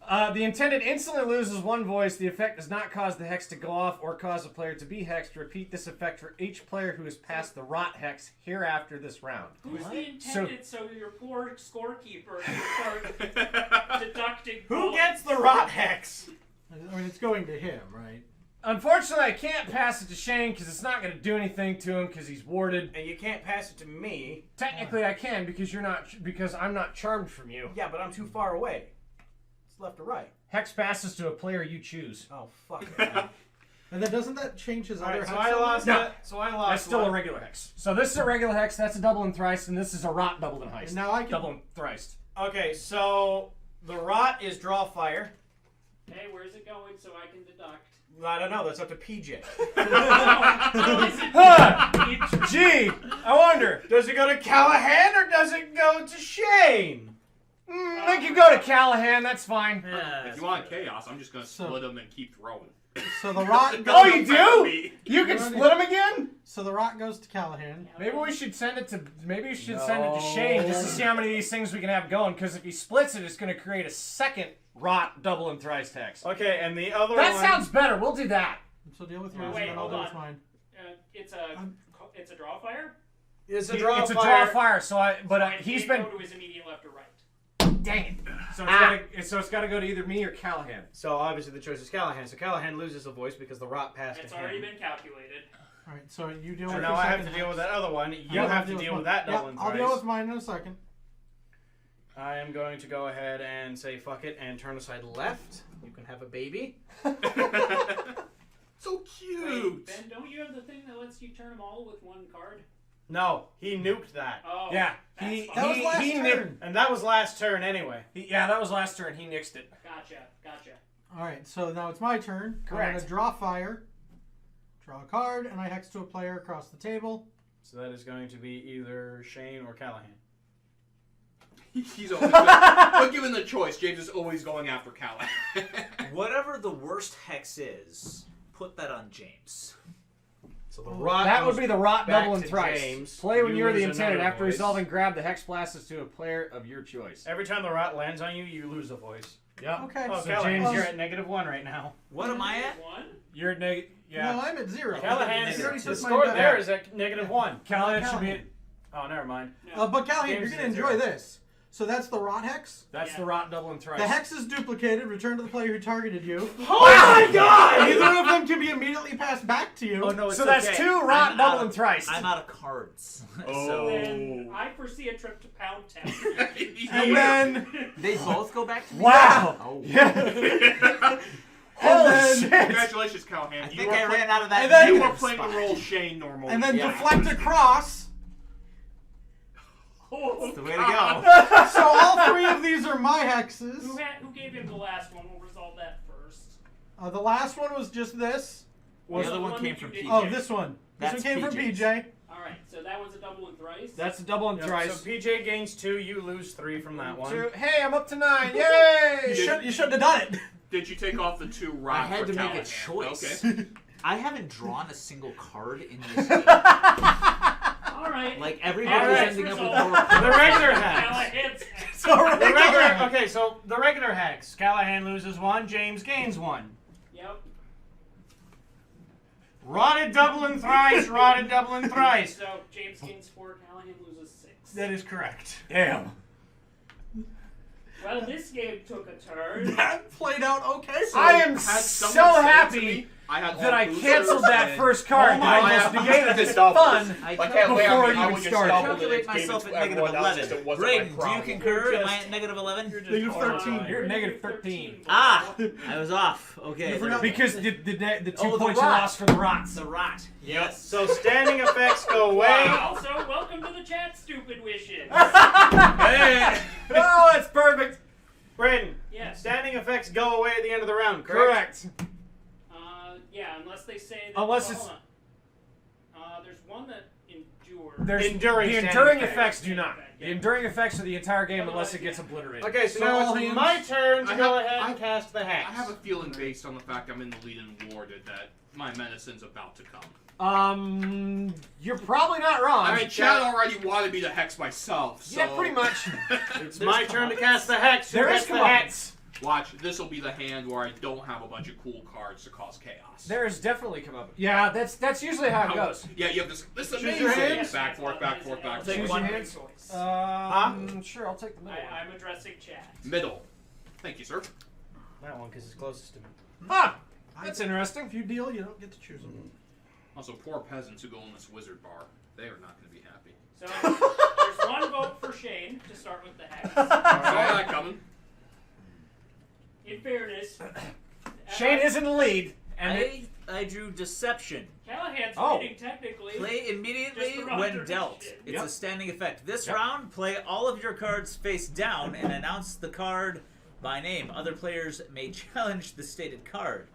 The intended instantly loses one voice. The effect does not cause the hex to go off or cause a player to be hexed. Repeat this effect for each player who has passed the Rot Hex hereafter this round. Who's the intended? So your poor scorekeeper can start deducting. Who gets the Rot Hex? I mean, it's going to him, right? Unfortunately, I can't pass it to Shane because it's not going to do anything to him because he's warded. And you can't pass it to me. Technically, I can because I'm not charmed from you. Yeah, but I'm too far away. It's left or right. Hex passes to a player you choose. Oh fuck. And then doesn't that change his All other right, so hex I on lost there? that. So I lost. That's still one. a regular hex. So this is a regular hex. That's a double and thrice, and this is a Rot double and heist. And now I can. Double and thrice. Okay, so the Rot is draw fire. Hey, where's it going so I can deduct? I don't know. That's up to PJ. Gee, I wonder. Does it go to Callahan or does it go to Shane? Make you go to Callahan. That's fine. If you want chaos, I'm just gonna split them and keep throwing. So the rot. Oh, you do? Me. You can split them again? So the rot goes to Callahan. Maybe we should send it to. Maybe we should send it to Shane just to see how many of these things we can have going. Because if he splits it, it's going to create a second Rot double and thrice hex. Okay, and the other That one. sounds better. We'll do that. So deal with Oh, yours wait, and then I'll hold deal with on. mine. It's a draw fire. It's a It's draw a fire. draw fire. So And he's it been. go to his immediate left or right. Dang it. So it's got to go to either me or Callahan. So obviously the choice is Callahan. So Callahan loses a voice because the Rot passed It's to him. already been calculated. All right, so you deal So with now your I have second to deal with hex. that other one. You I'll have to deal with that double Yeah, and I'll thrice. deal with mine in a second. I am going to go ahead and say fuck it and turn aside left. You can have a baby. So Wait, cute. Ben, don't you have the thing that lets you turn them all with one card? No, he nuked that. Oh, Yeah. that's He, fine. That was last he turn. And that was last turn anyway. Yeah, that was last turn. He nixed it. Gotcha. All right, so now it's my turn. I'm Correct. going to draw fire, draw a card, and I hex to a player across the table. So that is going to be either Shane or Callahan. He's always but given the choice, James is always going after Callahan. Whatever the worst hex is, put that on James. So the Rot That goes would be the Rot back double and to thrice. James. Play when You you're the lose intended. another After voice. resolving, grab the hex blasts to a player of your choice. Every time the Rot lands on you, you lose a voice. Yep. Okay. Oh, So Callahan, James, you're at -1 right now. What am I at? One. You're at negative. Yeah. No, I'm at 0. Callahan, You already the took mine score back. there is at -1. Callahan should be. Callahan. Oh, never mind. But Callahan, James you're going is to at enjoy 0. this. So that's the rot hex. That's Yeah. the Rot double and thrice. The hex is duplicated. Return to the player who targeted you. Oh my god! Neither of them can be immediately passed back to you. Oh no, it's So that's okay. 2 Rot I'm double out and thrice. I'm out of cards. Oh. Then I foresee a trip to Pound Town. And then, They both go back to me? Wow. Oh. Yeah. Holy then- shit. Congratulations, Callahan. I You think were I ran out of that And then- You were negative playing the spot. role Shane normally. and then Yeah. deflect across. That's the way to go. So all 3 of these are my hexes. Who gave him the last one? We'll resolve that first. The last one was just this. The other the one one came that you from did- PJ. Oh, this one. This That's one came from PJ's. PJ. All right, so that one's a double and thrice. That's a double and Yep, thrice. so PJ gains 2, you lose 3 from that one. 2. Hey, I'm up to 9. Yay! You shouldn't have done it. Did you take off the 2 Rot I had for to make a Callahan? choice. Okay. I haven't drawn a single card in this game. All right. Like everybody's All right, ending up with resolved. more The regular hex. Callahan's The regular, okay, so the regular hex. Callahan loses 1, James gains 1. Yep. Rotted double and thrice, rotted double and thrice. So James gains 4, Callahan loses 6. That is correct. Damn. Well, this game took a turn. That played out okay. I am Had so someone say it to happy me, I had that all I boosters canceled that and- first card. Oh my and almost God. negated This the doubles. fun. I Like, can't wait, Before I it even would just started. double calculate it, gave it myself to at negative everyone else 11. 'cause it wasn't my Braden, do you problem. concur? Am I at negative 11? Negative 13. You're at negative 13. Ah! I was off. Okay. You forgot- Because the 2 Oh, the points you rot. lost for the rots. The rot. Yes. So standing effects go away. Also, welcome to the chat, stupid wishes. Hey! Oh, that's perfect. Braden, Yes. standing effects go away at the end of the round, correct? Yeah, unless they say that. Unless hold it's- on. There's one that endures. There's Enduring the standing enduring effects. effects do not. Yeah. The enduring effects are the entire game unless Otherwise, it gets yeah. obliterated. Okay, so So now all it's hands- my turn to I go have- ahead I- and cast the hex. I have a feeling based on the fact I'm in the lead and warded that my medicine's about to come. You're probably not wrong. I mean, Chad already wanted me to hex myself, so... Yeah, pretty much. It's my turn to cast the hex. Who There is gets the hex? Watch, this will be the hand where I don't have a bunch of cool cards to cause chaos. There's definitely come up. Yeah, that's usually how it goes. Yeah, you have this. This is Choose your amazing. hands. Back, forth, back, forth, back, Take forth. one. Choice. Sure, I'll take the middle one. I'm addressing chat. Middle. Thank you, sir. That one, because it's closest to me. Ah, that's interesting. If you deal, you don't get to choose them. Also, poor peasants who go in this wizard bar. They are not going to be happy. So there's one vote for Shane to start with the hex. Saw that coming. In fairness, Shane is in the lead, and I drew Deception. Callahan's Oh. leading technically. Play immediately Just around when their dealt. shit. It's Yep. a standing effect. This Yep. round, play all of your cards face down and announce the card by name. Other players may challenge the stated card.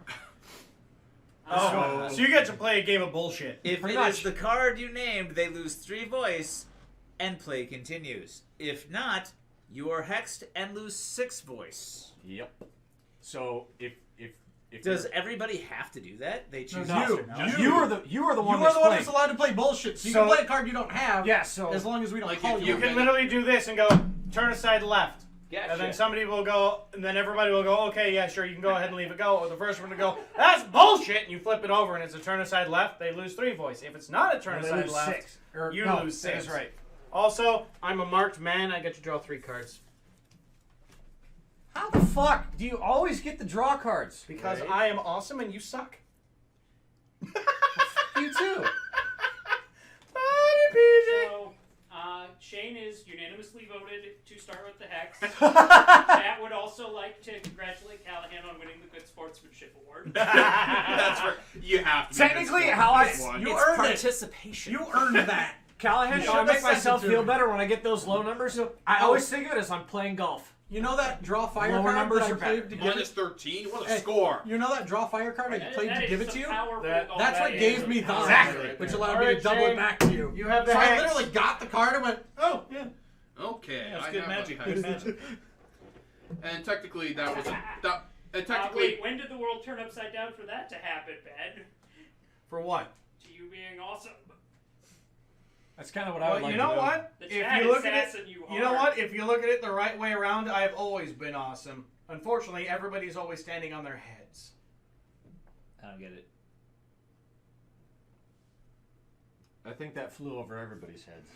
Oh, so you get to play a game of bullshit. If Pretty it is much. the card you named, they lose 3 voice, and play continues. If not, you are hexed and lose 6 voice. Yep. So if Does everybody have to do that? They choose No, yes or no? you are the one. You are the that's one playing. that's allowed to play bullshit. So you So- can play a card you don't have. Yeah. So As long as we don't Like, call if you. You can literally do this and go, turn aside left. Gotcha. And then somebody will go, and then everybody will go, okay, yeah, sure, you can go ahead and leave it go. Or the first one to go, that's bullshit, and you flip it over, and it's a turn aside left, they lose 3 voice. If it's not a turn they aside lose left, 6. Or, you no, lose that 6. is right. Also, I'm a marked man, I get to draw 3 cards. How the fuck do you always get the draw cards? Because I am awesome and you suck. You too. Bye, PJ. So, Shane is unanimously voted to start with the hex. Chat would also like to congratulate Callahan on winning the Good Sportsmanship Award. That's right. You have to. be Technically, this how I- one. You It's earned it. participation. You earned that. Callahan, You how I should've make sent it myself to feel me. better when I get those low numbers? I always think of it as I'm playing golf. You know that draw fire Lower card numbers that I are better. played to give it? Minus 13. What a Hey, score! You know that draw fire card I played That to is give it some to you? powerful That- golf. That's That what is gave some me the powerful Exactly. golf. which allowed me Alright, to double Shane, it back to you. You have the So I hex. literally got the card and went, oh, yeah. Okay, That's I good have magic. a Good hex. magic. And technically, that was a. That, and Wait, technically, when did the world turn upside down for that to happen, Ben? For what? To you being awesome. That's kind of what I would Well, like you to know know. what? The If chat you is look at it, sassing you you know hard. what? If you look at it the right way around, I've always been awesome. Unfortunately, everybody's always standing on their heads. I don't get it. I think that flew over everybody's heads.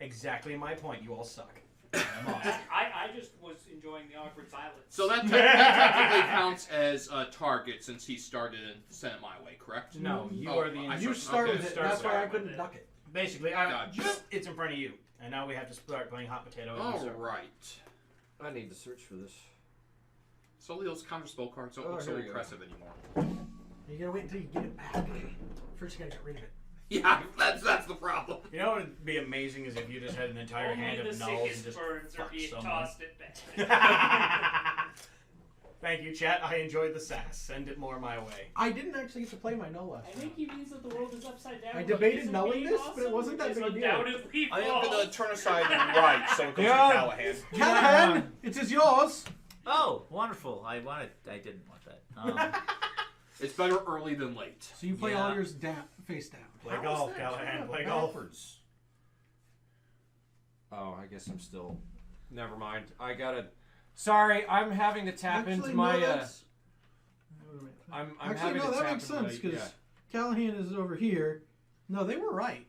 Exactly my point. You all suck. I just was enjoying the awkward silence. so that technically counts as a target since he started and sent it my way, correct? No, you Oh, are the. I You started- started okay, it. started That's why I started couldn't with it. duck it. Basically, Gotcha. it's in front of you, and now we have to start playing hot potato. All So- right. I need to search for this. So those counterspell cards don't Oh, look so here we go. impressive anymore. You gotta wait until you get it back. First, you gotta get rid of it. Yeah, that's the problem. You know what would be amazing is if you just had an entire Only hand the of nulls and sickest just burns are fuck being someone. tossed it back. Thank you, chat. I enjoyed the sass. Send it more my way. I didn't actually get to play my null last I time. think he means that the world is upside down. I but debated isn't knowing being this, but it awesome, wasn't that which is big a deal. undoubtedly I am false. gonna turn aside right so it goes Yeah. to Callahan. Callahan, it is yours. Oh, wonderful. I didn't want that. It's better early than late. So you play Yeah. all yours down, face down. Play How is golf, that Callahan. Play backwards? golf. Oh, I guess I'm still. Never mind. I gotta. Sorry, I'm having to tap into my. that's... I'm Actually, having no, to that tap makes into my- sense because yeah. Callahan is over here. No, they were right.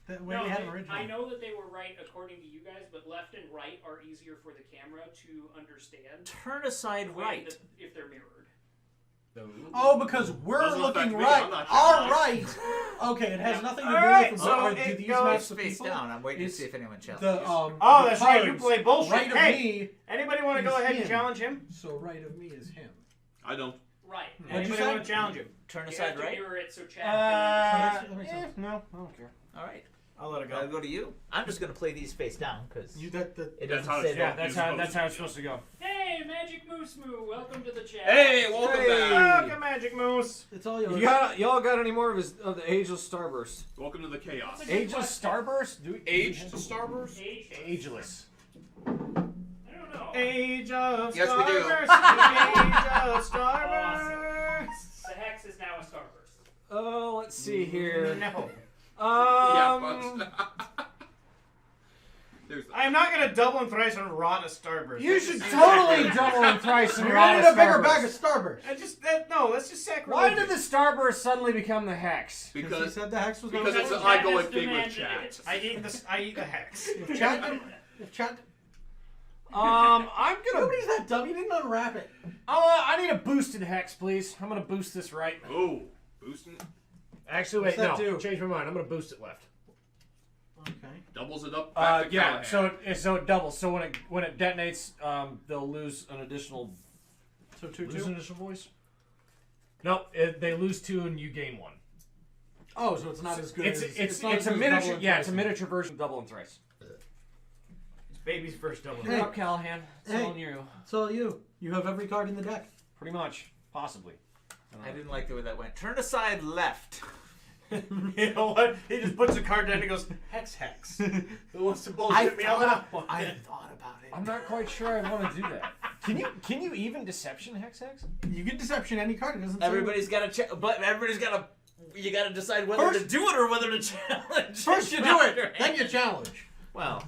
That way No, they had them originally. I know that they were right according to you guys, but left and right are easier for the camera to understand. Turn aside when right. if they're mirrored. Oh, because we're Doesn't looking affect me, right. I'm not All sure. right. Okay, it has nothing to do Alright, with so the, it do these goes match the Face people. down. I'm waiting to It's see if anyone challenges. The Oh, the that's right. You cards play bullshit. right of Hey, me. anybody want to go is ahead and him. challenge him? So right of me is him. I don't. Right. What'd you Anybody say? want to challenge him? Turn You aside have to right. mirror it so Chad that makes No, I don't care. All right. I'll let it I'll go. go to you. I'm just gonna play these face down because You that it That's doesn't how say it's that. That's how it's supposed to go. Hey, Magic Moose Moo, welcome to the chat. Hey, welcome back. Look at Magic Moose. it's all yours. Y'all got any more of the Ageless Starburst? Welcome to the chaos. That's a good Ageless question. Starburst? Aged Starburst? Ageless. I don't know. Age of Yes, we do. Starburst. Age of Starburst. The Hex is now a Starburst. Oh, let's see here. No. Yeah, but there's I am not going to double and thrice and rot a Starburst. You That should just totally seems double and thrice and You rot needed a bigger Starburst. bag of Starburst. No, that's just Why sacrilegious. did the Starburst suddenly become the Hex? Because he because said the hex was going because to it's go. an Chat ongoing has thing with demanded chat. it. I eat the Hex. If chat. I'm gonna. Nobody's that dumb. You didn't unwrap it. I need a boosted Hex, please. I'm gonna boost this right. Oh, boosting Actually, What's wait, that no. do? Change my mind. I'm gonna boost it left. Okay. doubles it up. Back to Yeah. Callahan. So it doubles. So when it detonates, they'll lose an additional. So Lose an additional voice. No, they lose 2 and you gain 1. Oh, so it's not as good It's as it's not it's as a good as miniature. double and Yeah, it's a thrice. miniature version of double and thrice. It's baby's first double. Hey. Up, Callahan. It's Hey. all on you. It's all you. You have every card in the deck. Pretty much, possibly. I didn't like the way that went. Turn aside left. You know what? He just puts a card down and he goes, Hex Hex. Who wants to bullshit me on that one? I thought about it. I'm not quite sure I want to do that. Can you even deception Hex Hex? You can deception any card. It doesn't say Everybody's got to check, but everybody's got to. You got to decide whether to First- do it or whether to challenge. First you do it, then you challenge. Well,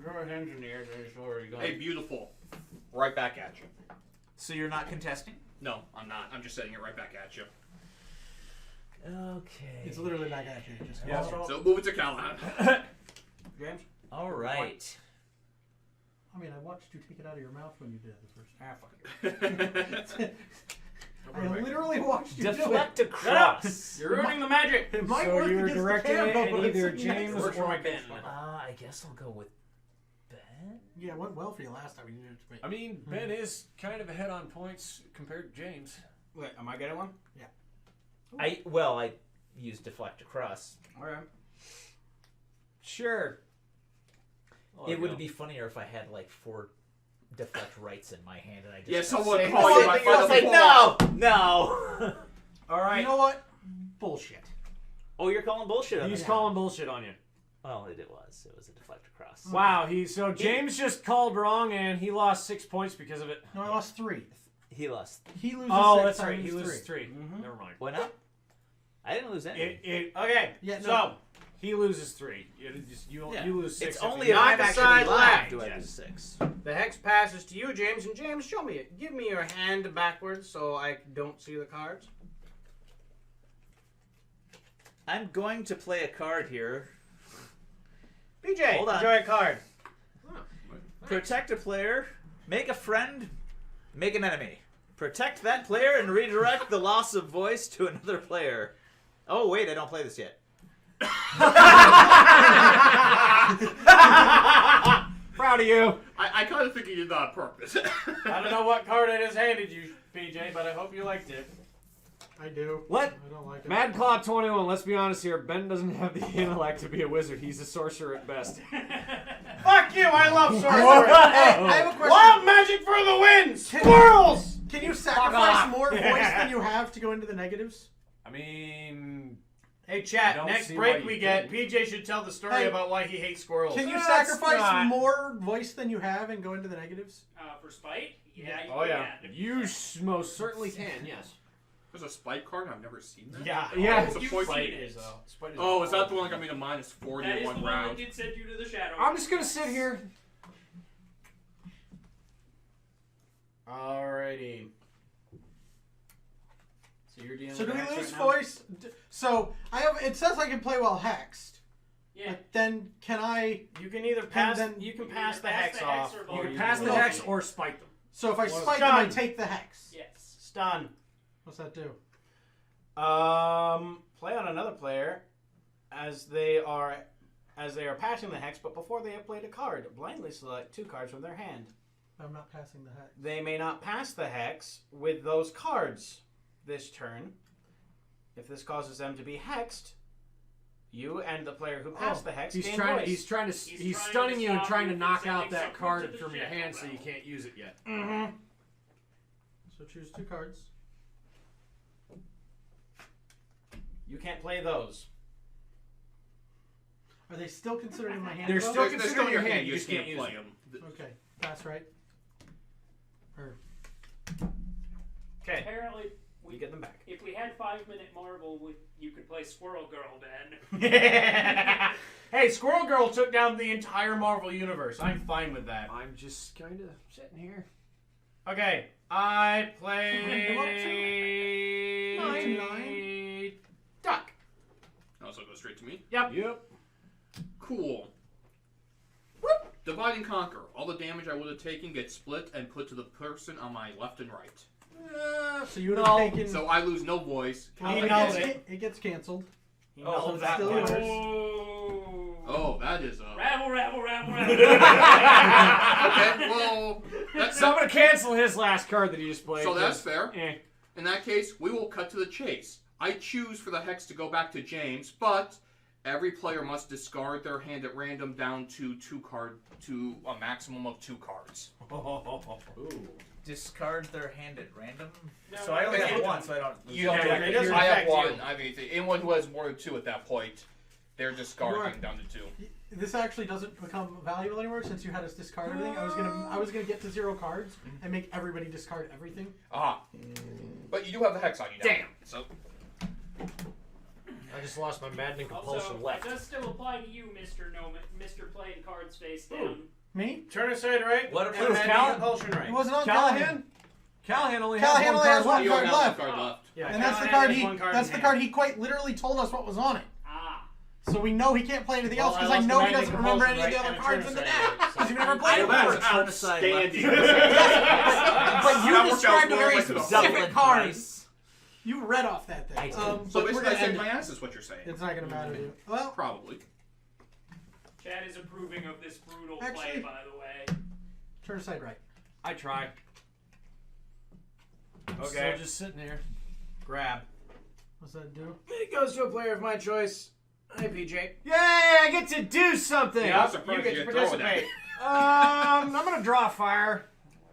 You're an engineer, so you Hey, beautiful. Right back at you. so you're not contesting? No, I'm not. I'm just setting it right back at you. Okay. It's literally back at you. Just Yeah. So move it to Callahan. James? All right. I mean, I watched you take it out of your mouth when you did it the first Ah, fuck it. time. I literally watched you Deflect do it. across. You're ruining the magic. It might So work you're against the directing it camera, at but it's either next. James Works for my or Ben. case. I guess I'll go with Ben. Yeah, it went well for you last time. You did it to me. I mean, Ben is kind of ahead on points compared to James. Wait, am I getting one? I used deflect across. Alright. Sure. It would be funnier if I had like 4 deflect rights in my hand and I just. Yeah, someone Say- call you Oh, my I I was like, father. no. Alright. You know what? Bullshit. Oh, you're calling bullshit on He's me. calling bullshit on you. Well, it was. It was a deflect across. Wow. So James just called wrong and he lost 6 points because of it. No, I lost 3. He lost. He loses Oh, 6. that's I right. He lose loses 3. 3. Never mind. What not? I didn't lose any. Okay, Yeah, no. so, He loses 3. You lose 6. It's if only he- if I'm Knock actually aside live left. do I Yes. lose 6. the hex passes to you, James, and James, show me it. Give me your hand backwards so I don't see the cards. I'm going to play a card here. BJ, Hold on. enjoy a card. Protect a player, make a friend, make an enemy. Protect that player and redirect the loss of voice to another player. Oh, wait, I don't play this yet. Proud of you. I kind of think he did that on purpose. I don't know what card I just handed you, BJ, but I hope you liked it. I do. What? I don't like it. Mad Claw 21, let's be honest here. Ben doesn't have the intellect to be a wizard. He's a sorcerer at best. Fuck you, I love sorcery. Hey, I have a question. Wild magic for the win! Squirrels! Can you sacrifice more voice than you have to go into the negatives? I mean, Hey, I chat, don't next see break why we you get, couldn't. PJ should tell the story Hey. about why he hates squirrels. Can you That's sacrifice not- more voice than you have and go into the negatives? For spite? Yeah, you Oh, yeah. can. you most certainly can, yes. There's a spike card. I've never seen that. Yeah. Yeah. It's a You've point. seen Spite it. is, Spite is Oh, is that the one that got me to minus 40 That in is the one one that round? did send you to the shadow. I'm just going to sit here. Alrighty. So you're dealing So do with we Hex lose right now? voice? So I have. It says I can play while hexed. Yeah. But then can I? You can either pass. then- you can You pass either the pass hex the hex off. or You Oh, can you pass the will. hex or spike them. So if I Well, spike them, I done. take the hex. Yes. Stun. What's that do? Play on another player, as they are passing the hex, but before they have played a card, blindly select 2 cards from their hand. I'm not passing the hex. They may not pass the hex with those cards this turn. If this causes them to be hexed, You and the player who passed the hex He's gain trying. voice. He's trying stunning to you and stop trying you to from knock out sending that something card to the from your shadow hand so you realm. can't use it yet. So choose 2 cards. You can't play those. Are they still considered in my hand? They're though? still They're considered in your hand. You just can't can't play use them. Okay, pass right. Or Okay, Apparently, we get them back. if we had 5-minute Marvel, you could play Squirrel Girl then. Hey, Squirrel Girl took down the entire Marvel universe. I'm fine with that. I'm just kind of sitting here. Okay, I play 9. Duck. Oh, so it goes straight to me? Yep. Cool. Divide and conquer. All the damage I would have taken gets split and put to the person on my left and right. so you would have taken. So I lose no voice. well, He it, knows gets, it. it gets canceled. He so knows it's that still much. yours. Oh, that is a... Rabble, rabble, rabble, rabble. Okay, well... So I'm gonna cancel his last card that he just played. So that's 'cause- fair. Eh. In that case, we will cut to the chase. I choose for the hex to go back to James, but every player must discard their hand at random down to to a maximum of 2 cards. Discard their hand at random. No, So I only no, have no. 1, so I don't. You Yeah, don't it do doesn't I have affect 1. you. I mean, anyone who has more than 2 at that point, they're discarding Right. down to 2. This actually doesn't become valuable anymore since you had us discard everything. I was gonna get to 0 cards and make everybody discard everything. Ah. But you do have the hex on you now. Damn. So, I just lost my maddening compulsion Also, left. it does still apply to you, Mr. Playing Cards Face Down. Me? Turn aside right. What and if it was then Cal- compulsion It right. wasn't on Callahan? Callahan only has Callahan 1 only has card one you left. only card have left. 1 card left. Yeah, And that's the Callahan card has he. one card That's in the hand. card he quite literally told us what was on it. Ah. So we know he can't play anything Well, else because I I lost know the he doesn't magnetic remember any of the compulsion, other right, cards and in the a deck turn aside. because he never played it That's before. outstanding. But you That worked out described a more very like the specific Double card. price. You read off that thing. I did. So but we're basically, I gonna saved end my it. ass is what you're saying. It's not gonna matter to you. Well, Probably. Chad is approving of this brutal play, Actually- by the way. turn aside right. I try. Okay. So just sitting here. Grab. What's that do? It goes to a player of my choice. Hi, PJ. Yay! I get to do something. Yeah. Yep, surprised you get you to throw it at me. participate. I'm gonna draw fire.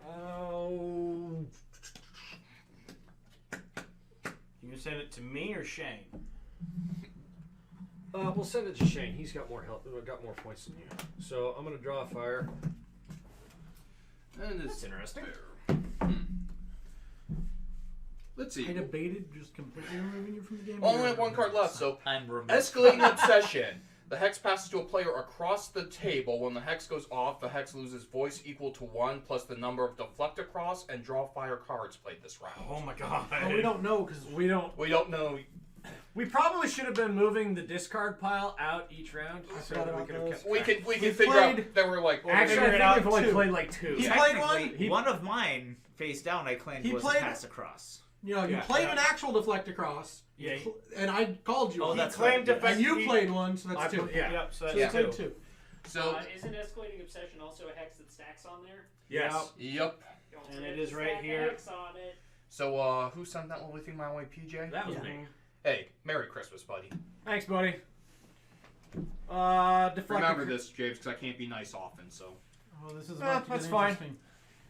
Oh. You send it to me or Shane? We'll send it to Shane. He's got more help. Got more points than you. So I'm gonna draw fire. And it's That's interesting. fair. Let's see. I debated just completely removing you from the game. Only have 1 card left, so I'm removed. escalating obsession. The hex passes to a player across the table. When the hex goes off, the hex loses voice equal to 1 plus the number of deflect across and draw fire cards played this round. Oh my god. Well, we don't know because We don't. We don't know. We probably should have been moving the discard pile out each round. I So forgot that we about could have those. kept We track. can figure out. played- They were like. Actually, figure I it think out we've only too. played like 2. He played Technically, one? one of mine face down. I claimed He was played- a pass across. you know you Yeah. played an actual deflect across. Yeah. And I called you. Oh, on that's it. claimed right, defect. And you played one, so that's I 2. put- yeah. Yep, so So that's it's two. 2. So. Isn't Escalating Obsession also a hex that stacks on there? Yes. Yep. Don't And forget it to is right stack a here. Hex on it. So who sent that lovely thing my way, PJ? That was Yeah. me. Hey, Merry Christmas, buddy. Thanks, buddy. Deflect. Remember this, James, because I can't be nice often. So. Oh, this is about to that's get fine. interesting.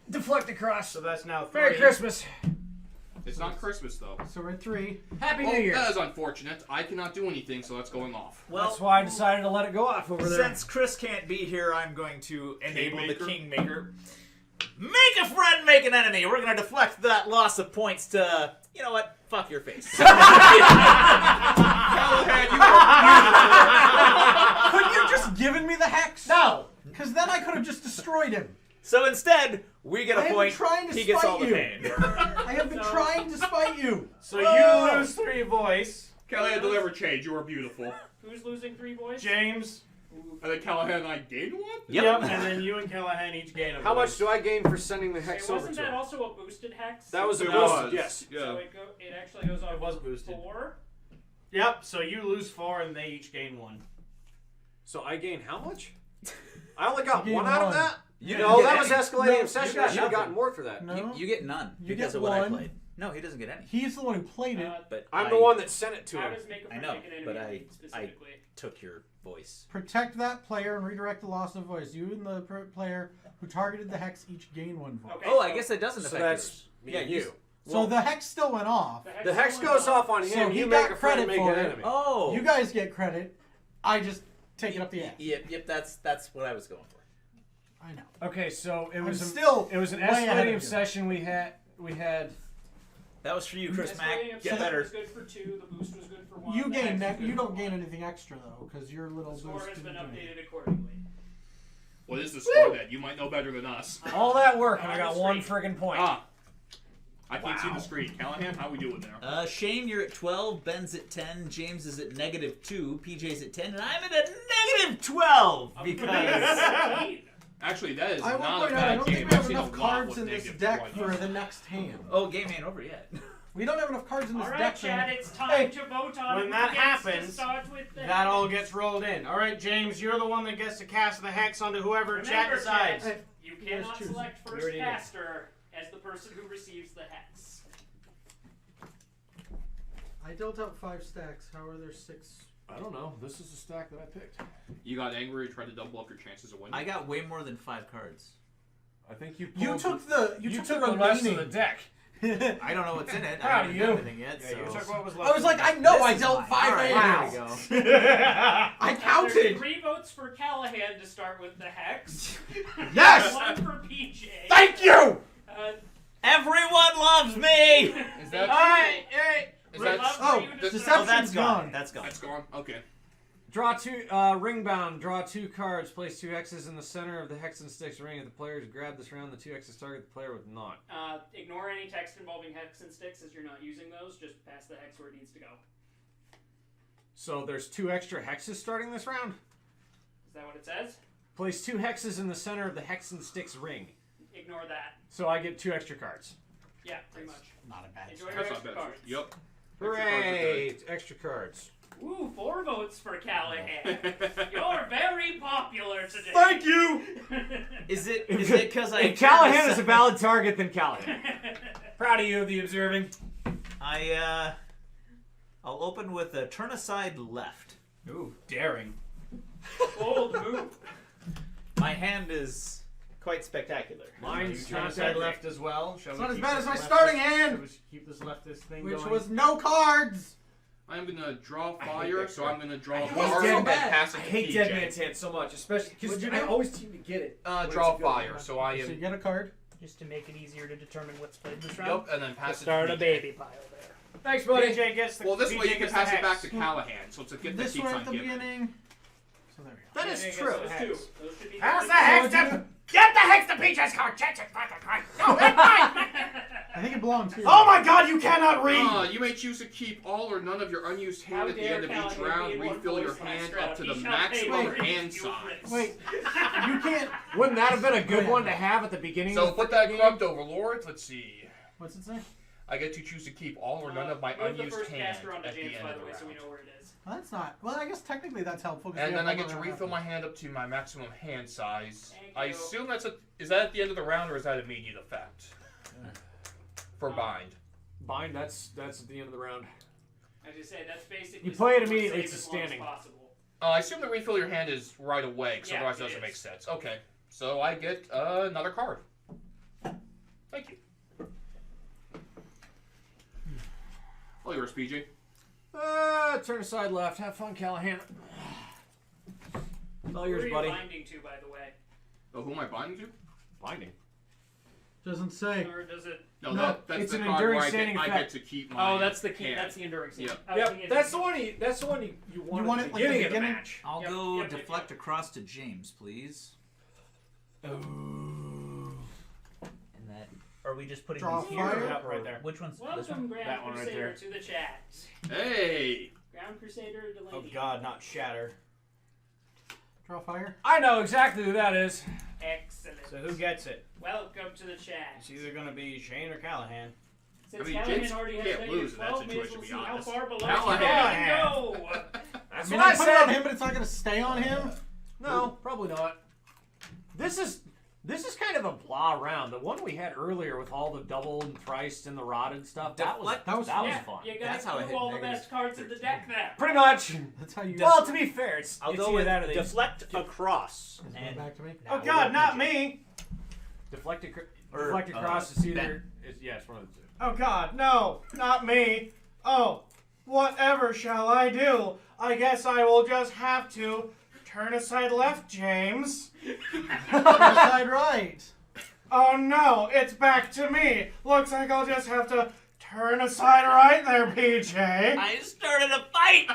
Deflect across. So that's now 3. Merry Christmas. It's not Christmas though. So we're at 3. Happy Oh, New Year. that is unfortunate. I cannot do anything, so that's going off. Well, That's why I decided to let it go off over there. since Chris can't be here, I'm going to enable the Kingmaker? Kingmaker. Make a friend, make an enemy. We're going to deflect that loss of points to, you know what? Fuck your face. Couldn't you just given me the hex? No. Because then I could have just destroyed him. So instead, we get I a have point. been trying to He gets spite all the you. pain. I have been trying to spite you. So you lose 3 voice. Callahan deliver change. You are beautiful. Who's losing 3 voice? James. And then Callahan and I gained 1? Yep. And then you and Callahan each gain a How much voice. do I gain for sending the Hey, hex over wasn't to that him? also a boosted hex? That was a It boost. was. Yes. So it actually goes on It was boosted. 4. Yep, so you lose 4 and they each gain 1. So I gain how much? I only got You gain 1 out of one. that? You No, get that was any- escalating No, obsession. you I got should have nothing. gotten more for that. No. You get none You because get of what I 1. played. No, he doesn't get any. He's the one who played it. But I'm the one that sent it to How him. does make a I friend know, make an enemy but mean specifically? took your voice. Protect that player and redirect the loss of voice. You and the player who targeted the hex each gain one voice. Okay, Oh, so I guess that doesn't So affect that's yours. me Yeah, and you. So the hex still went off. The hex still goes went off on him. So he you got make a friend credit make for an it. enemy. Oh. You guys get credit. I just take it up the ass. Yep. That's what I was going for. I know. Okay, so it I'm was still it was an way ahead of escalating you. obsession we had. That was for you, Chris Mack. Escalating Get obsession better. was good for 2. The boost was good for 1. You the gain hex was you good don't for gain 1. anything extra though, because your little The score boost has been didn't do anything. updated accordingly. What is the score then? You might know better than us. All that work and I On got the one screen. friggin' point. I can't see the screen. Callahan, how we doing there? Shane, you're at 12. Ben's at 10. James is at -2. PJ's at 10, and I'm at a -12 because. Actually, that is I will not a point out, I bad don't game. think we have I've seen a enough lot cards with in this negative deck 20. for the next hand. Oh, game ain't over yet. We don't have enough cards in this Alright, deck. Chad, for- it's time Hey, to vote on when who that gets to happens, start with the That all hex. gets rolled in. All right, James, you're the one that gets to cast the hex onto whoever Remember, chat decides. Chad, you cannot choose. select We first already did. caster as the person who receives the hex. I dealt out 5 stacks. How are there 6? I don't know. This is the stack that I picked. You got angry, tried to double up your chances of winning. I got way more than 5 cards. I think you You pulled took the you took took the the rest of remaining. the deck. I don't know what's in it. Proud I of haven't you. done anything yet, Yeah, so. you took what was left. I was like, I know This I is dealt mine. 5 All right, hands. there we go. I There's counted. 3 votes for Callahan to start with the hex. Yes. 1 for PJ. Thank you. Everyone loves me! Is that Alright, hey. Is We'd that love for oh, you to this- Oh, start. that's gone. gone. That's gone. that's gone? Okay. Draw 2 ring bound. Draw 2 cards. Place 2 X's in the center of the hex and sticks ring. If the players grab this round, the 2 X's target the player with not. Ignore any text involving hex and sticks as you're not using those. Just pass the hex where it needs to go. So there's 2 extra hexes starting this round. Is that what it says? Place 2 hexes in the center of the hex and sticks ring. Ignore that. So I get 2 extra cards. Yeah, pretty much. Not a bad Enjoy start. your That's extra not bad. cards. Yep. Hooray! Extra cards. Ooh, 4 votes for Callahan. You're very popular today. Thank you! Is it because I. If Callahan is a valid target, then Callahan. Proud of you, the observing. I'll open with a turn aside left. Ooh, daring. Bold move. My hand is quite spectacular. Mine's You turn turn aside side left as well. Shall It's we not as keep bad this as my leftist- starting hand! Shall we keep this leftist thing Which going? was no cards. I'm gonna draw I hate fire, that so card. I'm gonna draw I hate fire dead and man. pass I it to hate PJ. Dead Man's Hand so much, especially because What'd you I do? always seem to get it. when it's Draw a good fire, one. so I So you am. get a card. Just to make it easier to determine what's played this round. Yep, and then pass it Start to a PJ. baby pile there. Thanks, buddy. PJ gets the Well, this PJ way you can gets pass the it back hex. to Callahan, so it's a gift that This keeps way on at the giving. beginning. So there we go. That Yeah, is I guess true. the Those hex. 2. Those should be Pass the good. hex to... Get the hex to PJ's card. Check it. No, it's mine. I think it belongs here. Oh my god, you cannot read! You may choose to keep all or none of your unused How hand at the dare end of each Callahan round. be one Refill your voice last hand round. up to He the shall maximum pay hand for size. Wait, you can't. Wouldn't that have been a good one to have at the beginning So of the put that game? corrupt overlord. Let's see. What's it say? I get to choose to keep all or none of my Move the unused first hand caster onto at the James, end by of the the way, so we round. know where it is. Well, that's not. Well, I guess technically that's helpful. 'cause And we then have I get one to more refill round. my hand up to my maximum hand size. Thank I you. assume that's is that at the end of the round or is that immediate effect? For bind. Bind, that's at the end of the round. As you say, that's basically. You play it something immediately, save it's a as long as standing. possible. I assume the refill your hand is right away, because Yeah, otherwise it it doesn't is. make sense. Okay, so I get another card. Thank you. All yours, PJ. Turn aside left. Have fun, Callahan. It's all Who yours, are you buddy. binding to, by the way? Oh, who am I binding to? Binding. Doesn't say. Or does it? No, No, that's it's the an card enduring where standing I get effect. to keep my Oh, that's the key. hand. That's the enduring scene. Yep. Yep, that's the one. That's the one you want, want at it the like the beginning of the beginning? match. I'll Yep, go yep, deflect yep. across to James, please. Oh. And that. Are we just putting Draw these fire? here? Yep, right there. Which one's this Welcome, one? Ground That one right Crusader, there. to the chat. Hey! Ground Crusader Oh Delaney. god, not shatter. Draw fire. I know exactly who that is. Excellent. So who gets it? Welcome to the chat. It's either gonna be Shane or Callahan. Since I mean, Callahan James already has can't negative lose in that 12, may as situation, well to see be how honest. far below Callahan. you can go. That's I mean, what I I put it on said. him, but it's not going to stay on him. No, probably not. This This is kind of a blah round. The one we had earlier with all the double and thrice and the rotted stuff. That was That was Yeah, fun. you That's how I gotta hit do all the negative best cards in the deck there. Pretty much. That's how you. Well, to be fair, it's I'll it's go either with that or they deflect across. Is it And back to me. Oh God, not me! deflect Or, across is either. bend. Yeah, it's one of the two. Oh God, no, not me. Oh, whatever shall I do? I guess I will just have to turn aside left, James. Side right. Oh no, it's back to me. Looks like I'll just have to turn aside right there, PJ. I started a fight.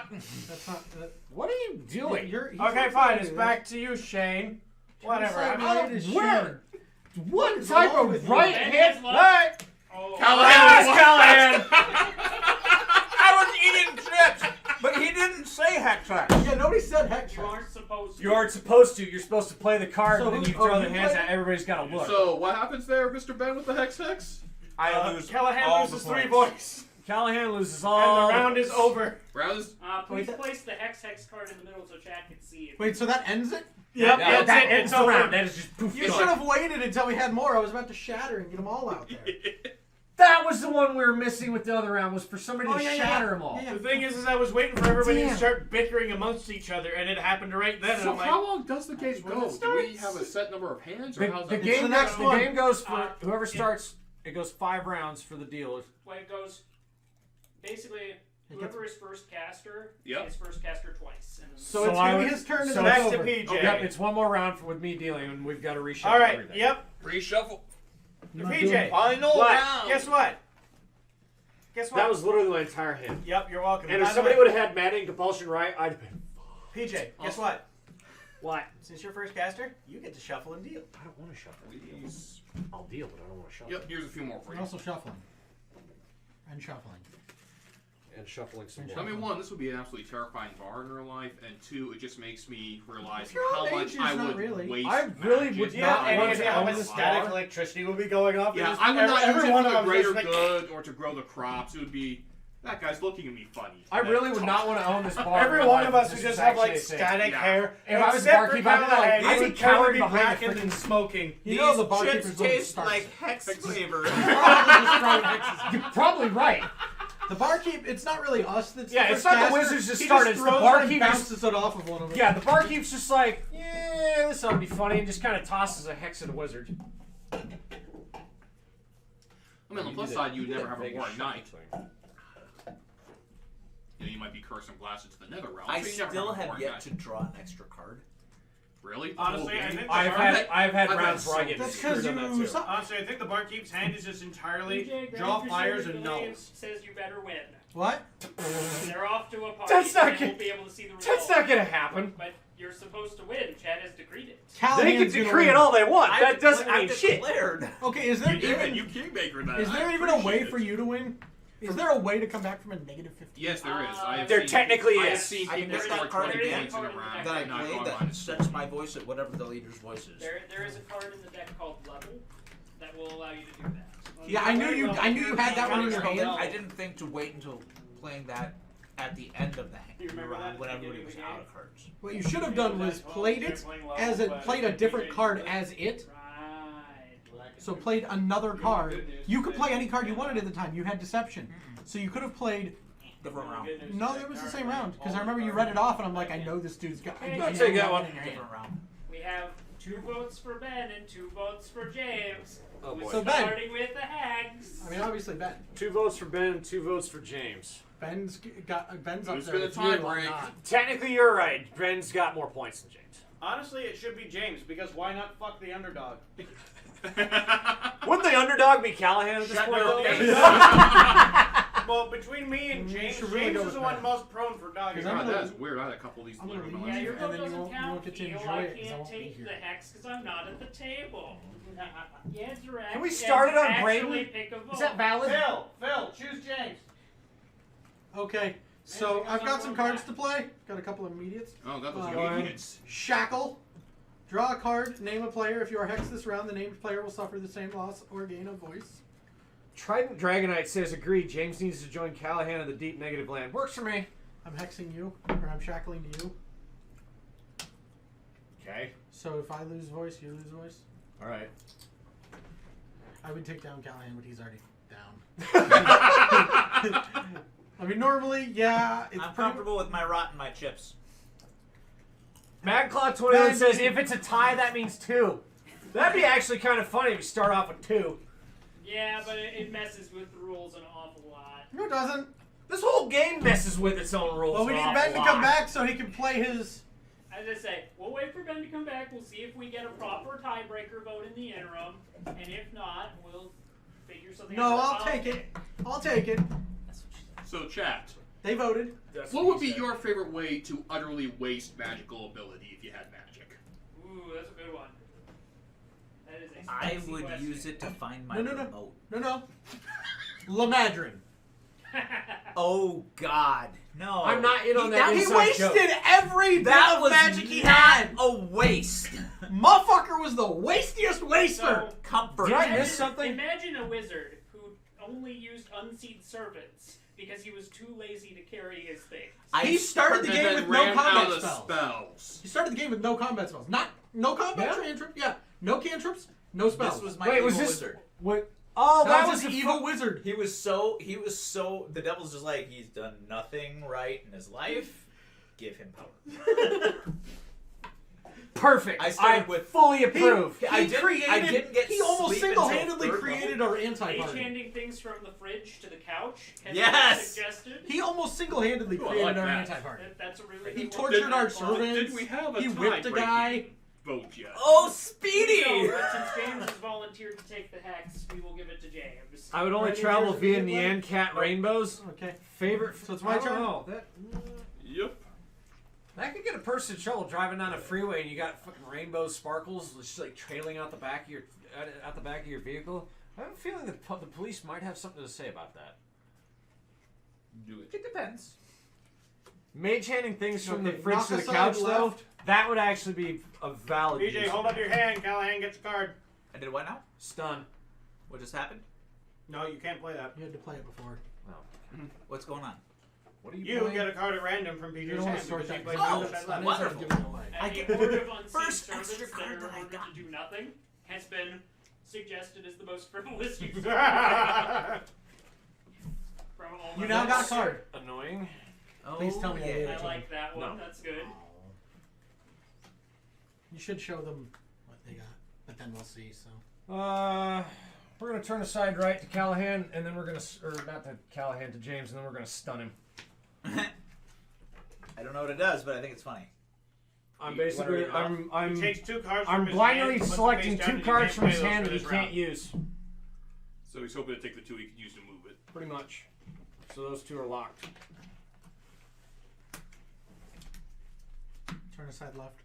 That's not. What are you doing? He's Okay, not fine, gonna it's do back to you, Shane. Whatever. Side I'm- right is Where? Shane. What is type wrong of with you? right Ben hand? has left. Oh, Callahan! I was eating chips, but he didn't say hex hex. Yeah, nobody said hex. You aren't supposed to. You aren't supposed to. You're supposed to play the card, So and then who- you throw oh, the you hands play- out. Everybody's got to look. So what happens there, Mr. Ben, with the Hex Hex? I lose Callahan all loses the 3 points. voice. Callahan loses And all. the round is over. Round is Please place the Hex Hex card in the middle so chat can see it. Wait, so that ends it? Yep, Yeah, that's that it. ends It's the over. round. That is just poof. You Go should on. have waited until we had more. I was about to shatter and get them all out there. That was the one we were missing with the other round. Was for somebody to shatter them all. The thing is I was waiting for everybody to Damn. start bickering amongst each other, and it happened right then. And So I'm like, how long does the game That's when go? it Do we starts. have a set number of hands, or The, how's the that? game the next the one. game goes for whoever it- starts. It goes 5 rounds for the deal. Well, it goes basically whoever is first caster Yep. is first caster twice. And So, So it's I gonna be would- his turn so and back then to over. PJ. Yep, it's one more round with me dealing, and we've got to reshuffle all right, everything. yep. Reshuffle. I'm not PJ. doing it. Final What? round. Guess what? Guess what? That was literally my entire hand. Yep, you're welcome. And By if the somebody way, would have had Manning compulsion right, I'd have been. PJ, guess what? What? Since you're first caster, you get to shuffle and deal. I don't want to shuffle. Please. I'll deal, but I don't want to shuffle. Yep, here's a few more for And you. also shuffling. And shuffling. And shuffling some And more. I mean, 1, this would be an absolutely terrifying bar in real life, and 2, it just makes me realize If you're how on much ages, I not would really. waste. I really magic. would Yeah, not and want if to you have own a this static bar. electricity will be going off. Yeah, Just I would not use every it one for of the them greater just like, good or to grow the crops. It would be, that guy's looking at me funny. I really would not want to own this bar. Every in real one life of us if who this just was have like actually a thing. static Yeah. hair. If I was except barkeep, for I'd be like, Callahan, I'd be he's cowering totally behind the blackened and freaking- smoking. You know the These barkeeper's chips going to taste start. like hex flavor. You're probably right. The barkeep, it's not really us that's Yeah, the it's first not the caster. wizards that He started, just it's the throws it barkeep and just- bounces it off of one of them. Yeah, the barkeep's just like, yeah, this ought to be funny, and just kind of tosses a hex at a wizard. I mean, on the plus side, you would never have a war night. You know, you might be cursing glasses to the nether realm. I so you never still have a have war yet night. to draw an extra card. Really? Honestly, The whole I game? think I've had I've rounds had where I so get That's screwed because on that you too. suck. Honestly, I think the barkeep's hand is just entirely PJ, draw Grand fires Crusader and Williams nulls. says you better win. What? They're off to a party. That's not and good. won't be able to see the result. That's not gonna happen. But you're supposed to win. Chad has decreed it. They can Callahan's gonna decree win. it all they want. I That doesn't I mean shit. declared. Okay, is there Even you kingmaker that. is there I even a way appreciate for it. you to win? Is there a way to come back from a negative 15? Yes, there is. I have There seen, technically I have is. seen I people can score get that card 20 again. points in a round. That I and not played go on that minus sets my voice at whatever the leader's voice is. There is a card in the deck called Level that will allow you to do that. Yeah, I knew you had that one in your hand. I didn't think to wait until playing that at the end of You the remember round that when at the everybody was beginning of out the of cards. What you should have done was played it as it played a different card as it. Right. So played another card. You could play any card you wanted at the time. You had deception. So you could have played. Different round. No, it was the same round. Because I remember you read it off, and I'm like, I know this dude's got. I know I'll take he's that got one. it in your hand. Different round. We have 2 votes for Ben and 2 votes for James. Oh, boy. Who's So Ben. starting with the Hags. I mean, obviously Ben. 2 votes for Ben, 2 votes for James. Ben's up Who's there. gonna with you, tie I'm break? not. Technically, you're right. Ben's got more points than James. Honestly, it should be James because why not fuck the underdog? Wouldn't the underdog be Callahan at this Shut point? your though? face. Well, between me and You James, should really James go is with the one that. most prone for dogging. Because I'm God, gonna- that is weird. I had a couple of these I'm gonna delivered leave by Yeah, you, your myself. vote and then you doesn't won't count. get to Feel enjoy I it 'cause I can't won't be take here. the hex because I'm not at the table. Yeah, it's right. Can we start it on Actually Brayden? pick a vote. Is that valid? Phil, choose James. Okay, so I've got some cards to play. Got a couple of immediates. Oh, that was Uh, your idiots. Shackle. Draw a card, name a player. If you are hexed this round, the named player will suffer the same loss or gain a voice. Trident Dragonite says, agreed, James needs to join Callahan in the deep negative land. Works for me. I'm hexing you, or I'm shackling you. Okay. So if I lose voice, you lose voice. All right. I would take down Callahan, but he's already down. I mean, normally, yeah. It's I'm pretty- comfortable with my rot and my chips. MadClaw21 says if it's a tie, that means 2. That'd be actually kind of funny if you start off with 2. Yeah, but it messes with the rules an awful lot. No, it doesn't. This whole game messes with its own rules. Well, we an need awful Ben to lot. come back so he can play his. As I say, we'll wait for Ben to come back. We'll see if we get a proper tiebreaker vote in the interim, and if not, we'll figure something out. No, I'll take it. I'll take it. So, chat. They voted. That's What he would be said. your favorite way to utterly waste magical ability if you had magic? Ooh, that's a good one. That is a I spicy would question. use it to find my No. remote. No. Lamadrin. Oh God, no! I'm not in on that He inside wasted joke. every bit That of was magic he not had. a waste. Motherfucker was the wastiest waster. So, Comfort. Did I imagine- miss something? Imagine a wizard who only used unseed servants because he was too lazy to carry his things. He started the And game then with no ran combat out of spells. spells. He started the game with no combat spells. No combat cantrips. Yeah, no cantrips, no spells. This was my Wait, evil was this wizard. what? Oh, that that was was an the evil wizard. He was so. The devil's just like, he's done nothing right in his life. Give him power. Perfect. I started I with- fully approve. I didn't get He almost sleep single-handedly until third created our anti-party. Age-handing things from the fridge to the couch has Yes! been suggested. He almost single-handedly Ooh, I created like our that. anti-party. That's a really He good tortured one. our Did servants. Did we have a He whipped a tie-breaking guy. vote yet? Oh, No, Speedy! but since James has volunteered to take the hex, we will give it to James. I would only Right, travel here's via the Nyan Cat rainbows. Okay. Favorite. So it's my I don't turn? know. That could get a person in trouble driving down a freeway and you got fucking rainbow sparkles just like trailing out the back of your vehicle. I have a feeling that the police might have something to say about that. Do it. It depends. Mage handing things from the Okay, fridge knock to the aside couch, though, left. that would actually be a valid PJ, use. hold up your hand. Callahan gets a card. I did what now? Stun. What just happened? No, you can't play that. You had to play it before. What's going on? What are you You playing? get a card at random from You PJ's don't want hand to sort because that. he played Oh, Mountain Side Left. wonderful. Give it away. I A get horde the of unseen first servants extra that card are that I ordered got. to do nothing has been suggested as the most frivolous use of from all You the now got a books. card. Annoying. Oh, Please tell me I yeah. did I it. like that one. No. That's good. You should show them what they got, but then we'll see. So. We're gonna turn aside right to Callahan, and then we're gonna, or not to Callahan, to James, and then we're gonna stun him. I don't know what it does, but I think it's funny. I'm You basically, wanna read I'm He takes 2 cards I'm from his blindly hand, puts them selecting face down, 2 and you cards can't from his play those hand for that he this can't round. use. So he's hoping to take the 2 he can use to move it. Pretty much. So those 2 are locked. Turn aside left.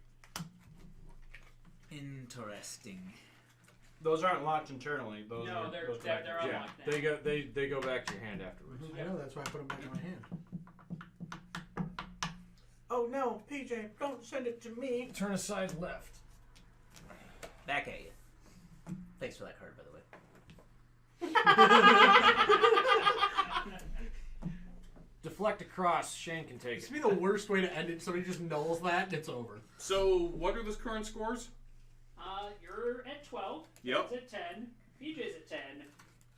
Interesting. Those aren't locked internally. Those No, are they're those go back to they're the Yeah, unlocked now. they go back to your hand afterwards. I know, that's why I put them back in my hand. Oh no, PJ, don't send it to me. Turn aside left. Back at you. Thanks for that card, by the way. Deflect across. Shane can take This it. would be the worst way to end it. Somebody just nulls that and it's over. So, what are the current scores? You're at 12. Yep. Ben's at 10. PJ's at 10.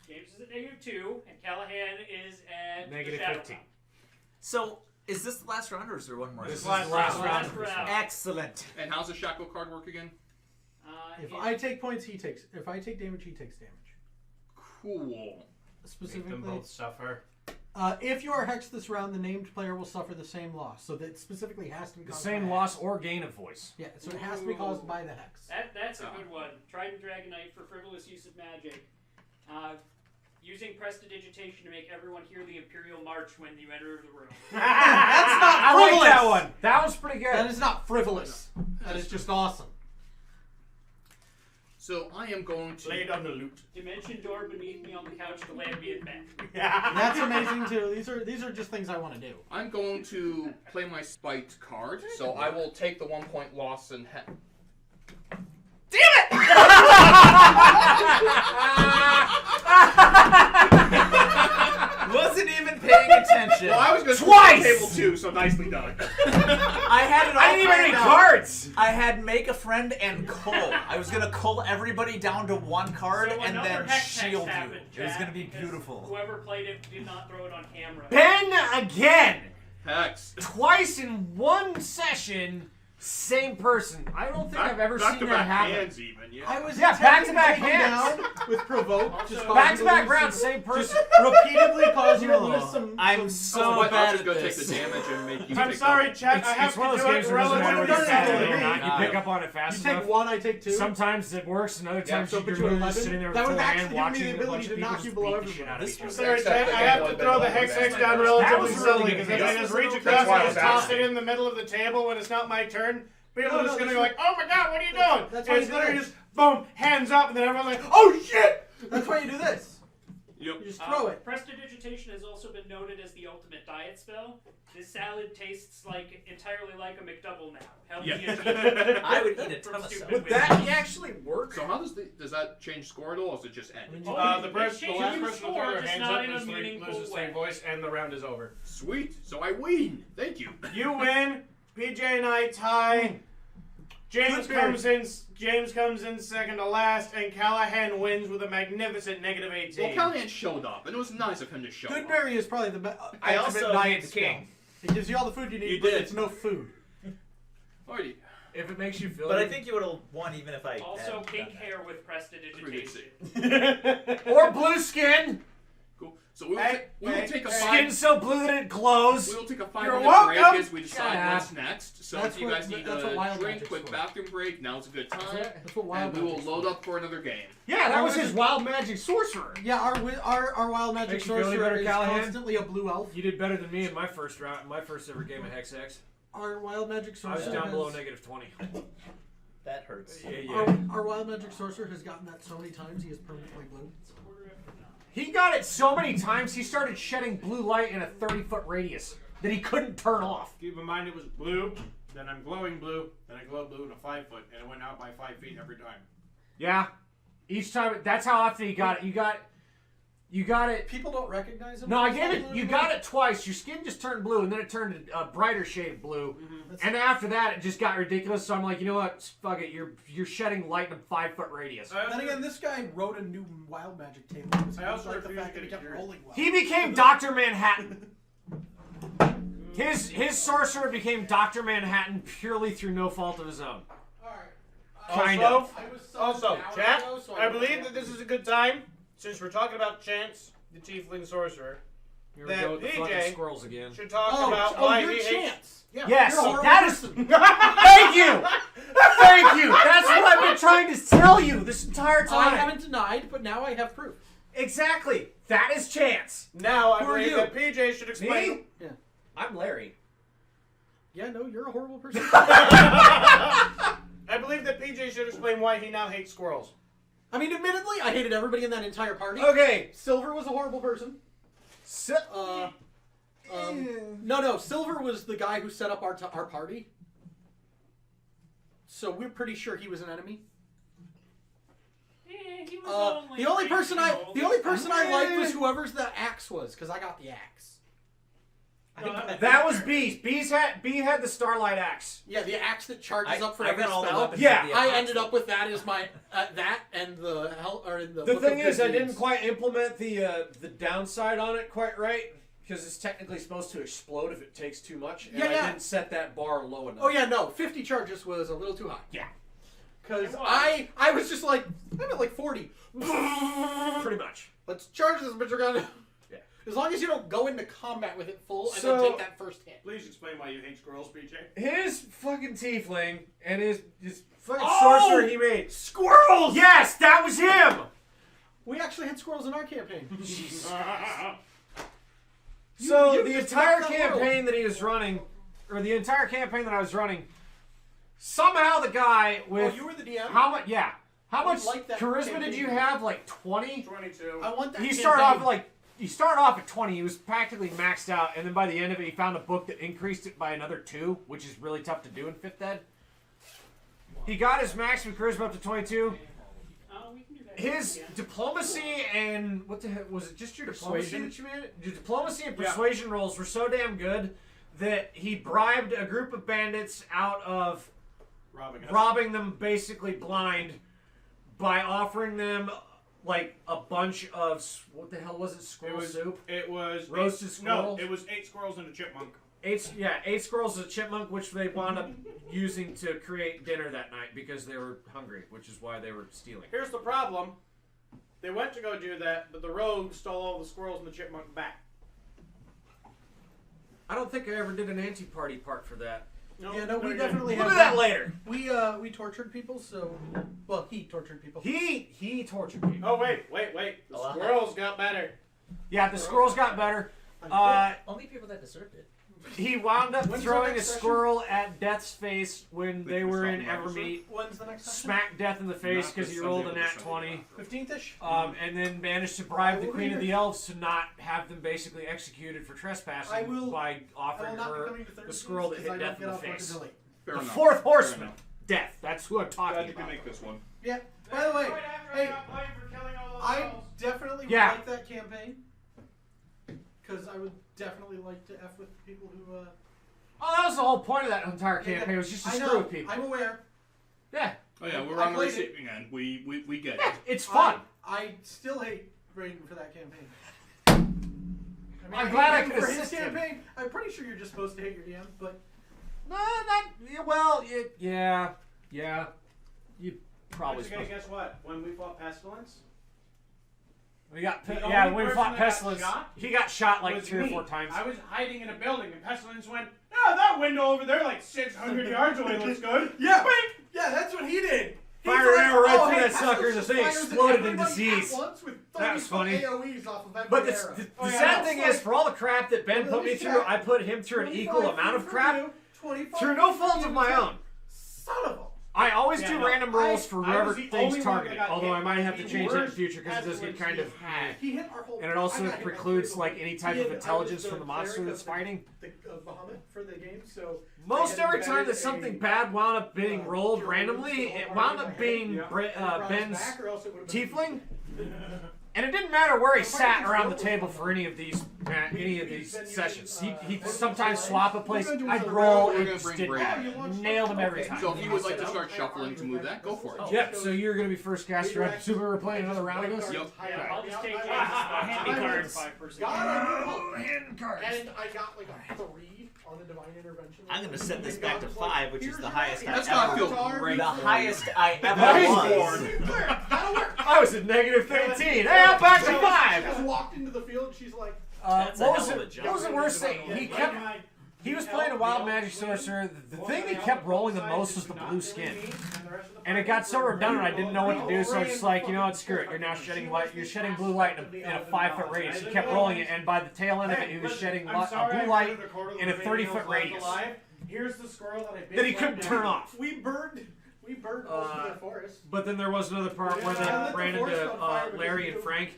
James is at -2, and Callahan is at Negative the Shadow 15. Realm. So, is this the last round, or is there one more? This is last the last round. round. Last of this round. one. Excellent. And how's the shackle card work again? If It- I take points, he takes. If I take damage, he takes damage. Cool. Make them Specifically, both suffer. if you are hexed this round, the named player will suffer the same loss. So that specifically has to be The caused same by loss hex. or gain of voice. Yeah, so it has to be caused by the hex. That's a good one. Trident Dragonite for frivolous use of magic. Using prestidigitation to make everyone hear the Imperial March when you enter the room. That's not I like frivolous. that one. That was pretty good. That is not frivolous. That is just awesome. So, I am going to... Lay down the loot. Dimension door beneath me on the couch to land me in bed. That's amazing too. These are just things I want to do. I'm going to play my spite card, so I will take the 1 point loss and Wasn't even even paying attention. Well, I was going to Twice! table 2, so nicely done. I had it all I didn't even have planned any out. cards. I had make a friend and cull. I was gonna cull everybody down to 1 card So and another then Hex shield you. happened, It was Chad, gonna be because beautiful. Whoever played it did not throw it on camera. Ben again. Hex. Twice in one session, same person. I don't think I've ever seen that happen. hands even, yeah. I was Yeah, attempting back-to-back to take him hands. down with provoke. Also, Just cause Back-to-back you to lose rounds, some- same person. Just repeatedly cause you to lose some. I'm some- so What, bad I'll just at go this. take the damage and make you I'm take sorry, double. Chet. I have It's one of to those do games it where it doesn't matter relatively what you relatively say or slowly. not. You pick up on it fast You take enough. 1, I take 2. Sometimes it works, and other times so you're put you at really just 11. sitting there with That full would hand actually give me watching the a ability bunch to of people knock just you beat below the shit out of This each was other. Sorry, Chet. I have to throw the Hex Hex down relatively slowly because if I just reach across and just toss it in the middle of the table when it's not my turn, people are just gonna go like, "Oh my god, what are you doing?" That's And why it's you do literally this. just boom, hands up, and then everyone's like, "Oh shit!" That's why you do this. Yep. You just throw it. Prestidigitation has also been noted as the ultimate diet spell. This salad tastes like entirely like a McDouble now. Healthy Yeah. and I would eat a from ton of stupid salad. Would that actually work? So how does that change score at all, or does it just end? The It last changes person to the throw score, their just hands not up in a loses meaningful three way. voice, and the round is over. Sweet. So I win. Thank you. You win. PJ and I tie. James comes in second to last, and Callahan wins with a magnificent -18. Well, Callahan showed up, and it was nice of him to show up. Goodberry is probably the I ultimate also diet made the spell. king. It gives you all the food you need, You but did. it's no food. Alrighty. If it makes you feel But I good. think you would have won even if I Also, hadn't pink done that. hair with prestidigitation. Or blue skin. Cool. So we will, Hey, we will hey, take a hey. Skin so blue that it glows. We will take a You're 5-minute break welcome. as we decide Shut what's up. next. So That's if you what- guys need that's what a Wild drink, Magic's quick for. bathroom break, now's a good time. That's what Wild And we will Magic's load up for another game. Yeah, that was his wild magic sorcerer. Yeah, our wild magic Makes you feel any sorcerer better, is Callahan? constantly a blue elf. You did better than me in my first round, my first ever game of Hex Hex. Our wild magic I was sorcerer down below has, -20. That hurts. Yeah. our wild magic sorcerer has gotten that so many times he is permanently blue. He got it so many times he started shedding blue light in a 30-foot radius that he couldn't turn off. Keep in mind it was blue, then I'm glowing blue, then I glow blue in a 5-foot, and it went out by 5 feet every time. Yeah. Each time, that's how often he got it. You got it. People don't recognize him. No, I as gave that it. blue You blue. got it twice. Your skin just turned blue, and then it turned a brighter shade of blue. That's- And after that, it just got ridiculous. So I'm like, you know what? Fuck it. You're shedding light in a 5-foot radius. Then again, this guy wrote a new wild magic table. Because he I also like the refuse fact to that he get kept cured. rolling well. He became Dr. Manhattan. His sorcerer became Dr. Manhattan purely through no fault of his own. Kind Also, of. I was summoned Also, an hour chat, ago, so I don't believe know. that this is a good time, since we're talking about Chance, the Tiefling Sorcerer, Here we that go with the fucking PJ squirrels again. should talk about Oh, why you're he hates... Chance. Yeah, Yes, you're a horrible that is. person. Thank you. Thank you. That's what I've been trying to tell you this entire I time. haven't denied, but now I have proof. Exactly. That is Chance. Now, I Who are believe you? that PJ should explain... Me? I'm Larry. Yeah, no, you're a horrible person. I believe that PJ should explain why he now hates squirrels. I mean, admittedly, I hated everybody in that entire party. Okay. Silver was a horrible person. No, Silver was the guy who set up our party. So we're pretty sure he was an enemy. He was The only person I liked was Eh. whoever's the axe was, because I got the axe. That was B's. B had the Starlight Axe. Yeah, the axe that charges up for I every got all the spell. weapons. Yeah, of the I apocalypse. ended up with that as my that and the hell or in the. The Book thing of is, Good I didn't Deeds. quite implement the downside on it quite right because it's technically supposed to explode if it takes too much, and Yeah, I yeah. didn't set that bar low enough. Oh yeah, no, 50 charges was a little too high. Yeah. Because It was. I was just like, I'm at like 40. Pretty much. Let's charge this bitch around. Yeah. As long as you don't go into combat with it full and So- then take that first hit. Please explain why you hate squirrels, PJ. His fucking tiefling and his fucking Oh! sorcerer he made. Squirrels! Yes, that was him. We actually had squirrels in our campaign. So you the just entire left that campaign that he was running, or the entire campaign that I was running, somehow the guy with you were the DM? how much? Yeah, how I much like that charisma did campaign. you have? Like 20. 22. I want that He campaign. started off at like he started off at 20. He was practically maxed out, and then by the end of it, he found a book that increased it by another 2, which is really tough to do in 5th Ed. He got his maximum charisma up to 22. Oh, we can do that. his diplomacy and what the heck was it? Just your diplomacy Persuasion? that you made? Your diplomacy and persuasion rolls were so damn good that he bribed a group of bandits out of robbing them basically blind by offering them like a bunch of what the hell was it? Squirrel soup? It was Roasted squirrels? No, it was 8 squirrels and a chipmunk. 8 squirrels and a chipmunk, which they wound up using to create dinner that night because they were hungry, which is why they were stealing. Here's the problem. They went to go do that, but the rogue stole all the squirrels and the chipmunk back. I don't think I ever did an anti-party part for that. Yeah, no, we definitely We'll have do that later. We tortured people, so well, he tortured people. He tortured people. Oh, wait. The Oh, squirrels got better. Yeah, the squirrels got better. Only people that deserved it. He wound up When's throwing our a next session? squirrel at Death's face when they were in Christopher? Evermeet. When's the next session? Smacked Death in the face Not because this he rolled a Sunday, nat but 20. 15th-ish. And then managed to bribe the Queen of the Elves to not have them basically executed for trespassing I will- by I will offering not be her coming to the Thursdays squirrel that 'cause hit I Death don't in get the off work face. until late. Fair The enough. fourth Fair horseman. enough. Death. That's who I'm talking Glad you about. can make this one. Yeah. By the way, Right after hey, I got blamed for killing all those I elves. definitely would Yeah. like that campaign because I would definitely like to f with people who. Oh, that was the whole point of that entire campaign. Was just to I screw know. with people. I'm aware. Yeah. Oh yeah, we're I on the played it. receiving end. We get Yeah, it. it's fun. I still hate Braden for that campaign. I I'm hate glad I him could for his assist him. campaign. I'm pretty sure you're just supposed to hate your DM, but No, not well. Yeah. You probably. Once again, guess what? When we fought Pestilence, We got The yeah. only When we person fought that got Pestilence, shot he got shot like was 3 or me. 4 times. I was hiding in a building, and Pestilence went, "Oh, that window over there, like 600 yards away, looks good." yeah, Bing! yeah, that's what he did. Fire He's an arrow right oh, through hey, that sucker, and the Pestilence thing fires at exploded in everybody disease. at once with That was 30 funny. AOEs off of every But arrow. the Oh, yeah, sad that's thing like- is, for all the crap that Ben put me through, I put him through an equal amount of crap 25 through no fault of my own. Son of a. I always Yeah, do no, random rolls for I whoever was the things only one targeted. that got Although hit. I might have to The change that in the worst future because it does get kind of. Pestilence He hit our whole. And it I also got hit by precludes 3 like any type of intelligence from the monster that's fighting. The Bahamut for the game, so. Most I had every time that embedded something a, bad wound up being rolled German randomly, so it hard wound in my up head. being Yeah. and it brought us Ben's back, or else it would've been- tiefling. And it didn't matter where he The sat fight around the was table over. for any of these sessions. He'd What sometimes was it? swap a place. We're gonna do I'd some roll We're and gonna just bring did Brad. nailed him every Okay. time. So if you would like to start shuffling to move that, go for it. Yep, so you're going to be first caster. I assume we're playing another round of this? Yep. Yeah, I'll just take I- handy I- cards. Hand cards. And I got like a 3 on the divine intervention. I'm gonna set this And back God to was like, 5, which is "Here's the your highest action." That's gotta feel Avatar. great. The highest I ever Nice. was. That'll work. I was at negative 13. Hey, I'm back to She 5. just walked into the field and she's like, That's a What was hell of a it? jump. What was the worst thing? He was playing a wild magic sorcerer. The thing that kept rolling the most was the blue skin. And it got so redundant I didn't know what to do, so I was just like, you know what, screw it. You're now shedding light. You're shedding blue light in a 5-foot radius. He kept rolling it, and by the tail end of it, he was shedding blue light in a 30-foot radius Here's the squirrel that I that he couldn't turn off. we burned most of the forest. But then there was another part where they Yeah, I lit ran the forest into on fire because Larry you- and Frank.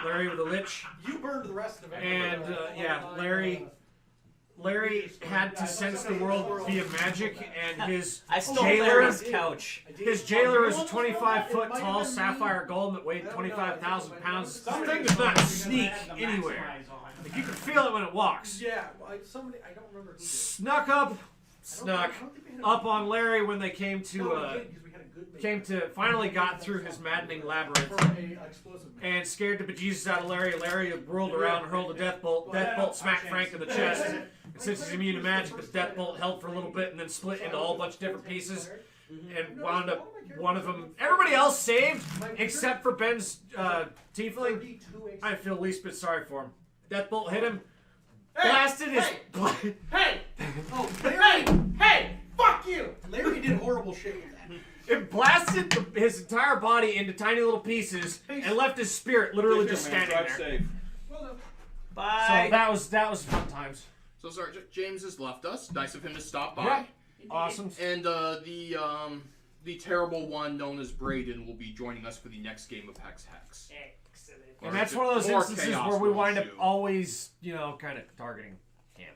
Larry with the lich. You burned the rest of it. And, yeah, Larry had to sense the world via magic, and his I stole jailer, Larry's couch. his jailer was a 25-foot tall sapphire golem that weighed 25,000 pounds. This thing does not sneak anywhere. Like, you can feel it when it walks. Yeah, somebody, I don't remember who did. Snuck up on Larry when they came to finally got through his maddening labyrinth. And scared the bejesus out of Larry. Larry whirled around and hurled a death bolt. Death bolt smacked Frank in the chest. And since he's immune to magic, the death bolt held for a little bit and then split into a whole bunch of different pieces. And wound up one of them. Everybody else saved except for Ben's tiefling. I feel the least bit sorry for him. Death bolt hit him. Blasted his. Hey! Oh, Larry! Hey! Fuck you! Larry did horrible shit with that. It blasted his entire body into tiny little pieces and left his spirit literally just standing Drive there. safe. Well done. Bye. So that was fun times. So Sergeant James has left us. Nice of him to stop by. Yeah. Awesome. And the terrible one known as Braden will be joining us for the next game of Hex Hex. Excellent. And that's one of those More instances chaos where we will wind up ensue. always, kind of targeting him.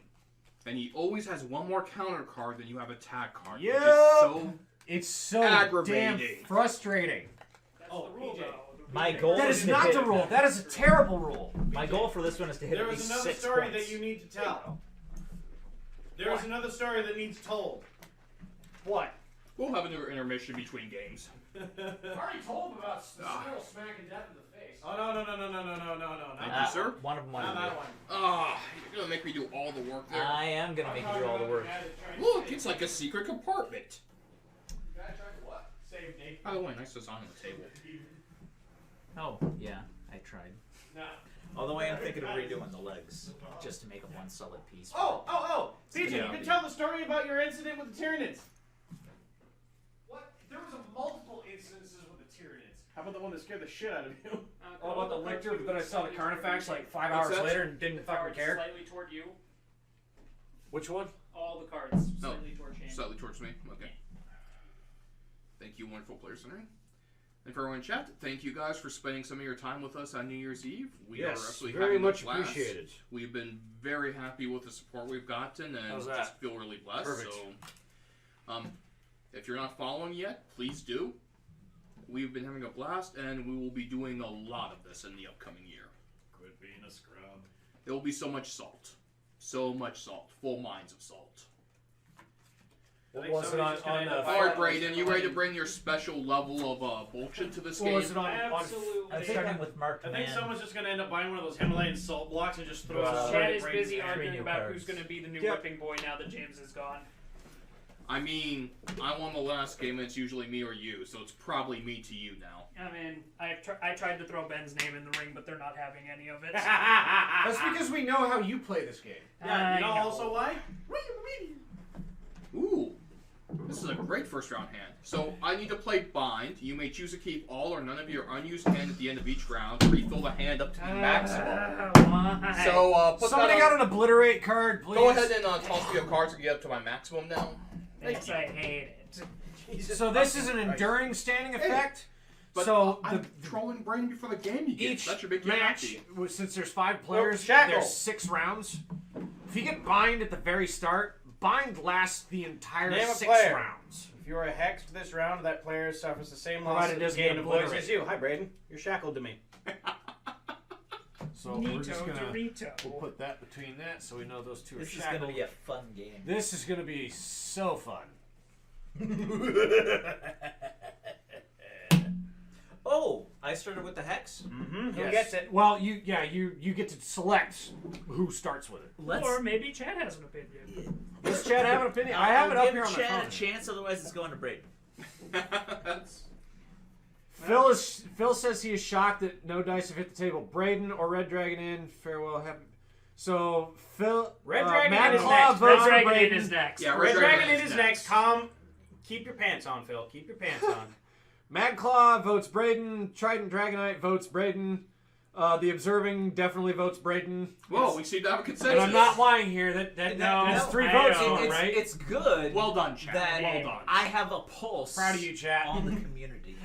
And he always has one more counter card than you have attack card. Yep. Which is so It's so Aggravating. damn frustrating. Oh, the rule, PJ. though. My goal That is is to not hit the rule. That is a terrible rule. My goal for this one is to hit There at was least another 6 story points. that you need to tell. There was another story that needs told. What? We'll have another intermission between games. I already told him about the squirrel smacking death in the face. Oh no. Thank you, sir. One of them Not wanted that to one. Ah, you're gonna make me do all the work there. I am gonna make you do all the work. Look, it's like a secret compartment. Guy tried to what? Saved me. By the way, nice design on the table. Oh, yeah, I tried. No. Although I am thinking of redoing the legs, just to make them one solid piece. Oh. PJ, Yeah. you can tell the story about your incident with the Tyranids. What? There was multiple instances with the Tyranids. How about the one that scared the shit out of you? Oh, about the lictor, but then I saw the Carnifex like 5 What's hours that? later and didn't fucking Cards care. Slightly toward you. Which one? All the cards No. slightly toward Shane. Slightly towards me. Okay. Thank you, wonderful players tonight. And for everyone in chat, thank you guys for spending some of your time with us on New Year's Eve. We are absolutely very having a much blast. appreciated. We've been very happy with the support we've gotten, and How's that? just feel really blessed. Perfect. So, if you're not following yet, please do. We've been having a blast, and we will be doing a lot of this in the upcoming year. Quit being a scrub. There will be so much salt, full mines of salt. What was it on the? All right, Brayden, you ready to bring your special level of bullshit to this What game? was it on? Absolutely. I was checking with Mark I think Man. someone's just gonna end up buying one of those Himalayan salt blocks and just throw it Chad straight is at busy Brayden's arguing new about cards. who's going to be the new Yep. whipping boy now that James is gone. I mean, I won the last game, and it's usually me or you, so it's probably me to you now. I mean, I tried to throw Ben's name in the ring, but they're not having any of it. That's because we know how you play this game. Yeah, you know I know. also why? Ooh, this is a great first round hand. So I need to play bind. You may choose to keep all or none of your unused hand at the end of each round. Refill the hand up to the maximum. Why? So put Somebody that got on. an obliterate card, please. Go ahead and toss me your cards to get up to my maximum now. Thanks, I hate it. So this is an enduring standing effect. But So I'm trolling Brayden before the game begins. each That should make you match, happy. since there's 5 players, shackle. there's 6 rounds. If you get bind at the very start, bind lasts the entire Name a 6 player. rounds. If you are hexed this round, that player suffers the same Provided loss it of doesn't gain get of voice obliterated. as you. Hi, Brayden. You're shackled to me. So we're just Nito gonna Dorito. we'll put that between that so we know those two This are is going shackled. to be a fun game. This is gonna be so fun. Oh, I started with the hex. Mm-hmm. Who Yes. gets it? Well, you get to select who starts with it. Let's. Or maybe Chad has an opinion. Does Chad have an opinion? I have it up give here on my Chad phone. a chance, otherwise it's going to Brayden. That's Phil says he is shocked that no dice have hit the table. Braden or Red Dragon in. Farewell. So Phil. Red Dragon Mad in is Claw next. votes Red for Dragon Braden. is next. Yeah, Red Dragon is in is next. Calm. Keep your pants on, Phil. Keep your pants on. Mad Claw votes Braden. Trident Dragonite votes Braden. The Observing definitely votes Braden. Whoa, we seem to have a consensus. And I'm not lying here. That No, that's 3 I votes know. for him, right? It's good Well done, Chad. that Well done. I have a pulse Proud of you, chat. on the community.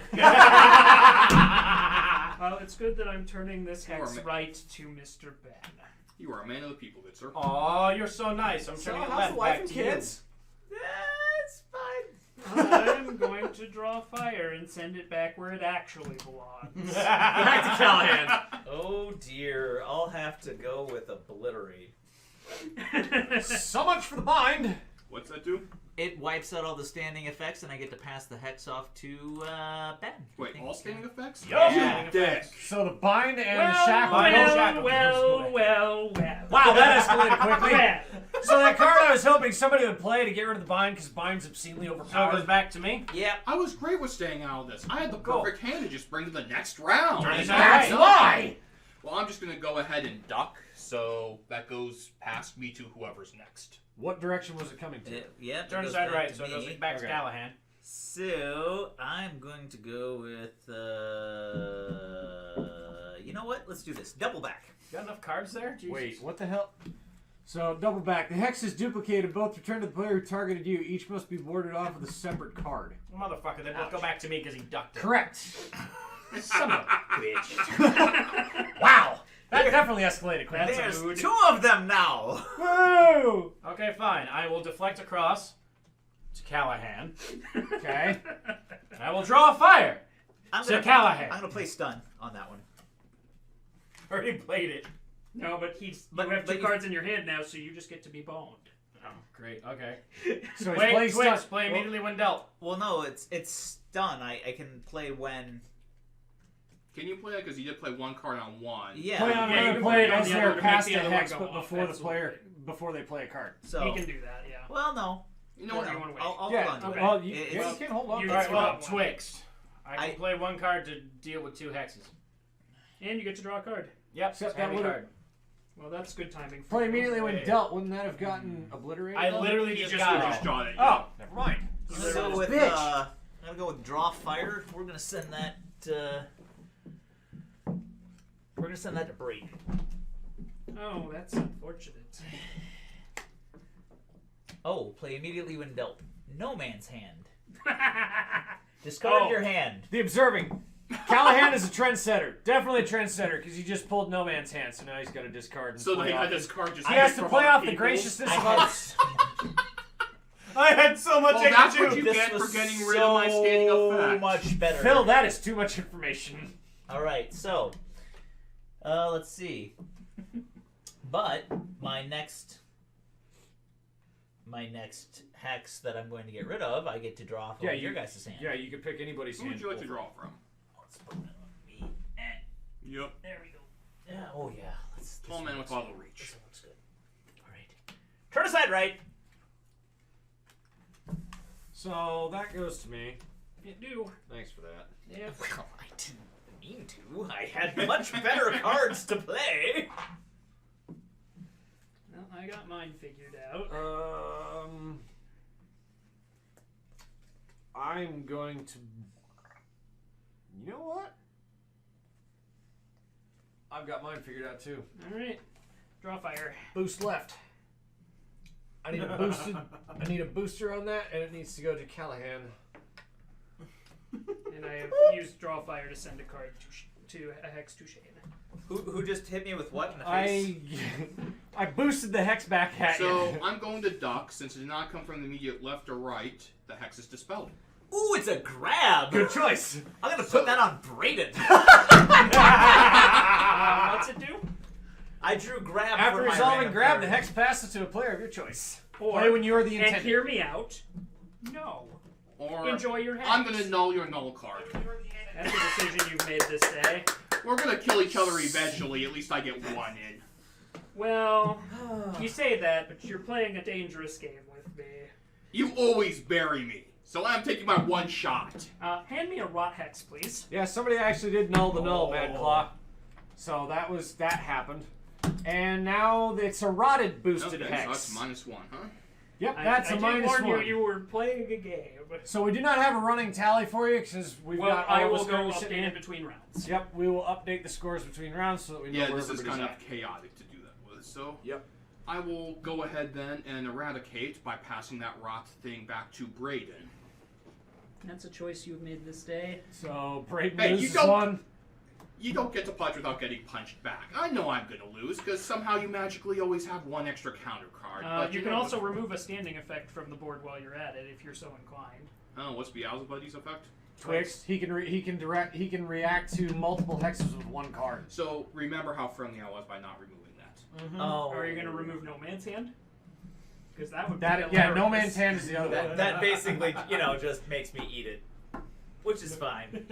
Well, it's good that I'm turning this hex Or ma- right to Mr. Ben. You are a man of the people, good sir. Oh, you're so nice. I'm So turning it how's left the wife back and to kids? It's fine. I'm going to draw fire and send it back where it actually belongs. Back to Callahan. Oh dear, I'll have to go with obliterate. So much for the bind. What's that do? It wipes out all the standing effects, and I get to pass the hex off to Ben. Wait, all standing effects? Yeah. You dick. So the bind and well, shackle. well. Wow, that escalated quickly. Well. So that card I was hoping somebody would play to get rid of the bind because bind's obscenely So it goes overpowered. back to me. Yep. I was great with staying out of this. I had the perfect hand to just bring to the next round. Turns And out That's right. why. Well, I'm just going to go ahead and duck, so that goes past me to whoever's next. What direction was it coming to? Yep. Turn it goes aside back right, to so it me. goes back to Okay. Callahan. So I'm going to go with. You know what? Let's do this. Double back. Got enough cards there? Jesus. Wait, what the hell? So double back. The hex is duplicated. Both return to the player who targeted you. Each must be warded off with a separate card. Motherfucker, they both go back to me because he ducked it. Correct. Son of a bitch. Wow. That definitely escalated quickly. There's 2 of them now. Woo! Okay, fine. I will deflect across to Callahan. Okay. And I will draw a fire. I'm Sir gonna, Callahan. I'm gonna play stun on that one. Already played it. No, but you have two you- cards in your hand now, so you just get to be boned. Oh, great. Okay. So he's Wait, playing Twix, stun. play immediately when dealt. Well, no, it's stun. I can play when. Can you play that? Because you did play one card on one. Yeah. Play on Yeah, you when can play it put it on as the they're other to make past the the other one hex, go but off, before absolutely. before they play a card. So. He can do that, yeah. Well, no. You know what? Or you want to wait? I'll Yeah. hold on to okay. it. Well, you, It's- yeah, you can hold on. you- All right, It's well, not one. Twix. I can I- play one card to deal with 2 hexes. And you get to draw a card. Yep, Except heavy that would've- card. Well, that's good timing. For Play you. immediately when Wait. dealt. Wouldn't that have gotten obliterated? I though? literally You just just got just it. draw it. Oh, never mind. So with Bitch. I'm gonna go with draw fire. We're gonna send that. We're gonna send that to Braden. Oh, that's unfortunate. Oh, play immediately when dealt. No man's hand. Discard Oh. your hand. The observing. Callahan is a trendsetter. Definitely a trendsetter because he just pulled No Man's Hand, so now he's got to discard and So play they off. had this card just. He has to from play other off the people. graciousness I of had others. so I had so much Well, that's extra what you This get was for getting rid of my standing effect. much better. Phil, that is too much information. All right, so let's see. But my next hex that I'm going to get rid of, I get to draw from your guys' hand. Yeah, you could pick anybody's Who hand. would you like to draw from? Let's put it on me. Yep. There we go. Yeah. Oh yeah. Tall man with auto reach. This one looks good. All right. Turn aside right. So that goes to me. You do. Thanks for that. Yeah. Well, I didn't mean to. I had much better cards to play. Well, I got mine figured out. I'm going to. You know what? I've got mine figured out too. All right. Draw fire. Boost left. I need a booster on that, and it needs to go to Callahan. And I have used draw fire to send a card to a hex to Shane. Who just hit me with what in the face? I boosted the hex back at So you. I'm going to duck since it did not come from the immediate left or right. The hex is dispelled. Ooh, it's a grab. Good choice. I'm gonna put that on Braden. What's it do? I drew grab After for my resolving random grab, card. the hex passes to a player of your choice. Or, Play when you are the and intended. hear me out. No. Or Enjoy your hex. I'm going to null your null card. That's a decision you've made this day. We're going to kill each other eventually. At least I get one in. Well, you say that, but you're playing a dangerous game with me. You always bury me. So I'm taking my one shot. Hand me a rot hex, please. Yeah, somebody actually did null the null, Mad Claw. So that happened. And now it's a rotted boosted Okay, hex. so that's -1, huh? Yep, that's I a did warn -1. you were playing a game. So we do not have a running tally for you because we've Well, got all I of will us go currently update sitting it here. between rounds. Yep, we will update the scores between rounds so that we know Yeah, where this is everybody's kind at. of chaotic to do that with. So Yep. I will go ahead then and eradicate by passing that rot thing back to Braden. That's a choice you've made this day. So Braden Hey, you loses don't- one. You don't get to punch without getting punched back. I know I'm going to lose because somehow you magically always have one extra counter card. But You can know also what- remove a standing effect from the board while you're at it if you're so inclined. Oh, what's Beelzebud's effect? Twix. He can react to multiple hexes with one card. So remember how friendly I was by not removing that. Oh. Are you going to remove No Man's Hand? Because that would be That yeah, No hilarious. Man's Hand is the other one. That basically, just makes me eat it, which is fine.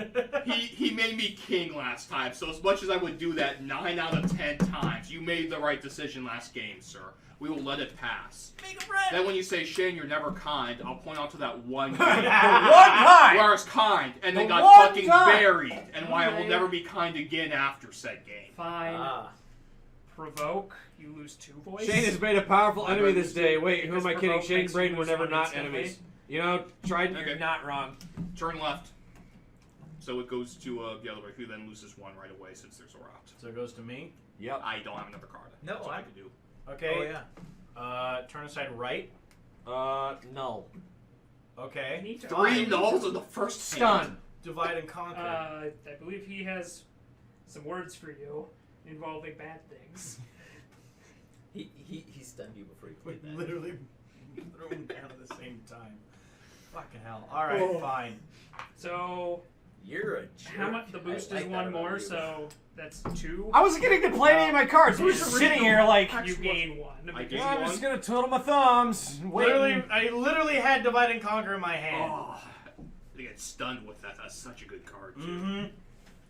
He made me king last time, so as much as I would do that 9 out of 10 times, you made the right decision last game, sir. We will let it pass. Make a friend. Then when you say, Shane, you're never kind, I'll point out to that one The guy one time. where I was kind and then The got one fucking time. buried, and why I will Alright. never be kind again after said game. Fine. Provoke. You lose 2 voice. Shane has made a powerful enemy this day. Wait, who am I Because kidding? provoke Shane makes and Braden you were lose never one not instantly. enemies. You know, Trident, Okay. you're not wrong. Turn left. So it goes to the other way, who then loses 1 right away since there's a route. So it goes to me. Yep. I don't have another card. No, That's all I I- can do. Okay. Oh yeah. Turn aside right. No. I Okay. need to 3 nulls in the first Stun. Divide and conquer. I believe he has some words for you involving bad things. He stunned you before you We played that. literally threw them down at the same time. Fucking hell. Alright, fine. So You're a jerk. How much? The boost I is like one that more, about you. so that's 2. I wasn't getting to play any of my cards. We're just sitting here like, You gain 1. I because gain I'm one. just gonna twiddle my thumbs. I literally had Divide and Conquer in my hand. Oh, they get stunned with that. That's such a good card. Too. Mm-hmm.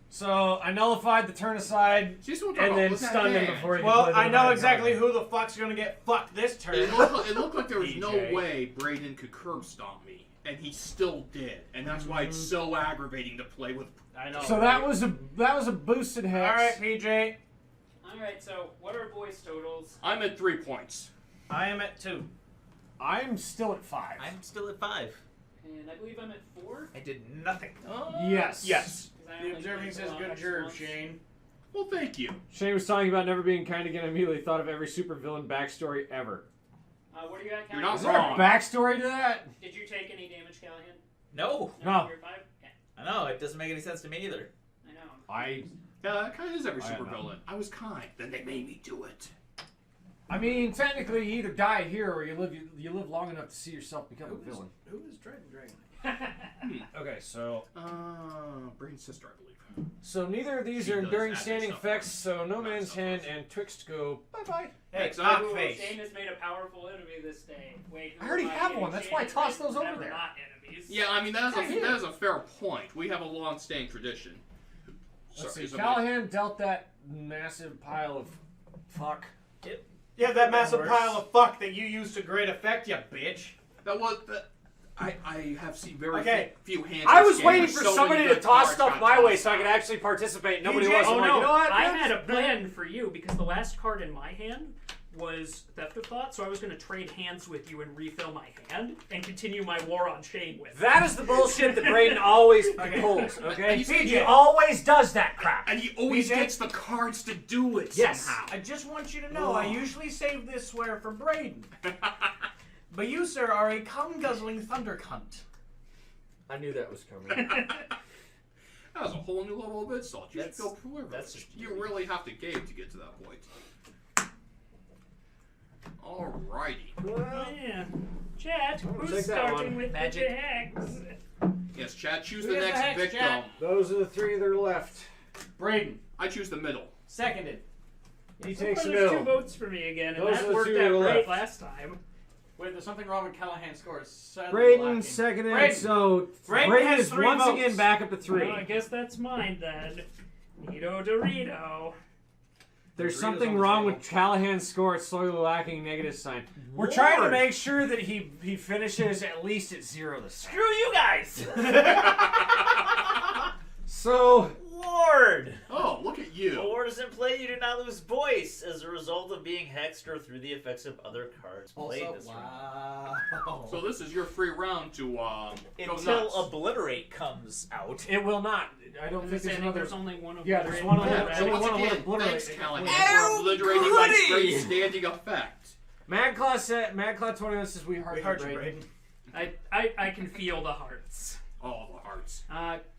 So I nullified the turn aside See, this is what I'm talking and about. then Look at stunned that him hand. before he could Well, play the I know Divine exactly Conquer. who the fuck's gonna get fucked this turn. It looked like there was no PJ. way Braden could curb stomp me, and he still did, and that's why it's so aggravating to play with. I know. So that was a boosted hex. All right, PJ. Alright, so what are voice totals? I'm at 3 points. I am at 2. I'm still at 5. I'm still at 5. And I believe I'm at 4. I did nothing. Yes. Yes. 'Cause I The only observing played says the good Onyx job, once. Shane. Well, thank you. Shane was talking about never being kind again. I immediately thought of every supervillain backstory ever. What are you at, You're Callahan? not Is there a wrong. backstory to that? Did you take any damage, Callahan? No. No. You're 5? Yeah, I know, it doesn't make any sense to me either. I know. Yeah, that kind of is every I don't supervillain. I was kind, then they made me do it. I mean, technically, you either die here or you live long enough to see yourself become a villain. Who is Dragon? Okay, so Braden's sister, I believe. neither of these She are does enduring add standing herself effects. first. So no Not man's herself hand first. and Twixt go bye bye. Hey, Hex, cock Ooh, face. Shane has made a powerful enemy this day. Wait, who I already am have kidding? one, that's Shane why I and tossed Braden those over never there. Not enemies. Yeah, I mean that Yeah, here. is a fair point. We have a long-standing tradition. Let's Sorry, see. Callahan dealt that massive pile of fuck. Yeah, that massive Worse. pile of fuck that you used to great effect, you bitch. That was that. I have seen very Okay. few hands. I in was this waiting game for where so somebody many to good toss cards stuff got my way tossed so I could out. actually participate. Nobody PJ, was. I'm Oh like, no! you know what? I Let's- had a plan for you because the last card in my hand was Theft of Thought, so I was going to trade hands with you and refill my hand and continue my war on Shane with. That is the bullshit that Braden always pulls. Okay, And you see, he always does that crap. And he always PJ? gets the cards to do it Yes. somehow. I just want you to know, I usually save this swear for Braden. But you, sir, are a cum-guzzling thunder cunt. I knew that was coming. That was a whole new level of insult. You should That's- feel privileged. that's just you really have to game to get to that point. Alrighty. Yeah. Chat, who's take that starting one. with Magic. the hex? Yes, Chad, choose Who the gets the next hex, victim. Chad? Those are the three that are left. Braden. I choose the middle. Seconded. He So takes far, the there's 2 middle. votes for me again, and Those are that the worked two that out are great left. last time. Wait, there's something wrong with Callahan's score. It's sadly Braden lacking. seconded. Braden. So Braden Braden has is 3 once votes. again back up to 3. Well, I guess that's mine then. Nito Dorito. There's Doritos something on the wrong table. with Callahan's score. It's slowly lacking negative sign. We're trying to Lord. make sure that he finishes at least at 0 this time. Screw you guys! So Lord! Oh, look at you. War doesn't play, you do not lose voice as a result of being hexed or through the effects of other cards played Also, this round. wow. So this is your free round to go Until nuts. Obliterate comes out. it will not. I don't think Does it say there's I think another. there's only one of Yeah, there's one on Yeah, the- so only once one again, obliterate. thanks, Callahan, Oh, for obliterating my goody! great standing effect. Madclaw 21 says we heart We you, heard you, Braden. Braden. I can feel the hearts. Oh, the hearts.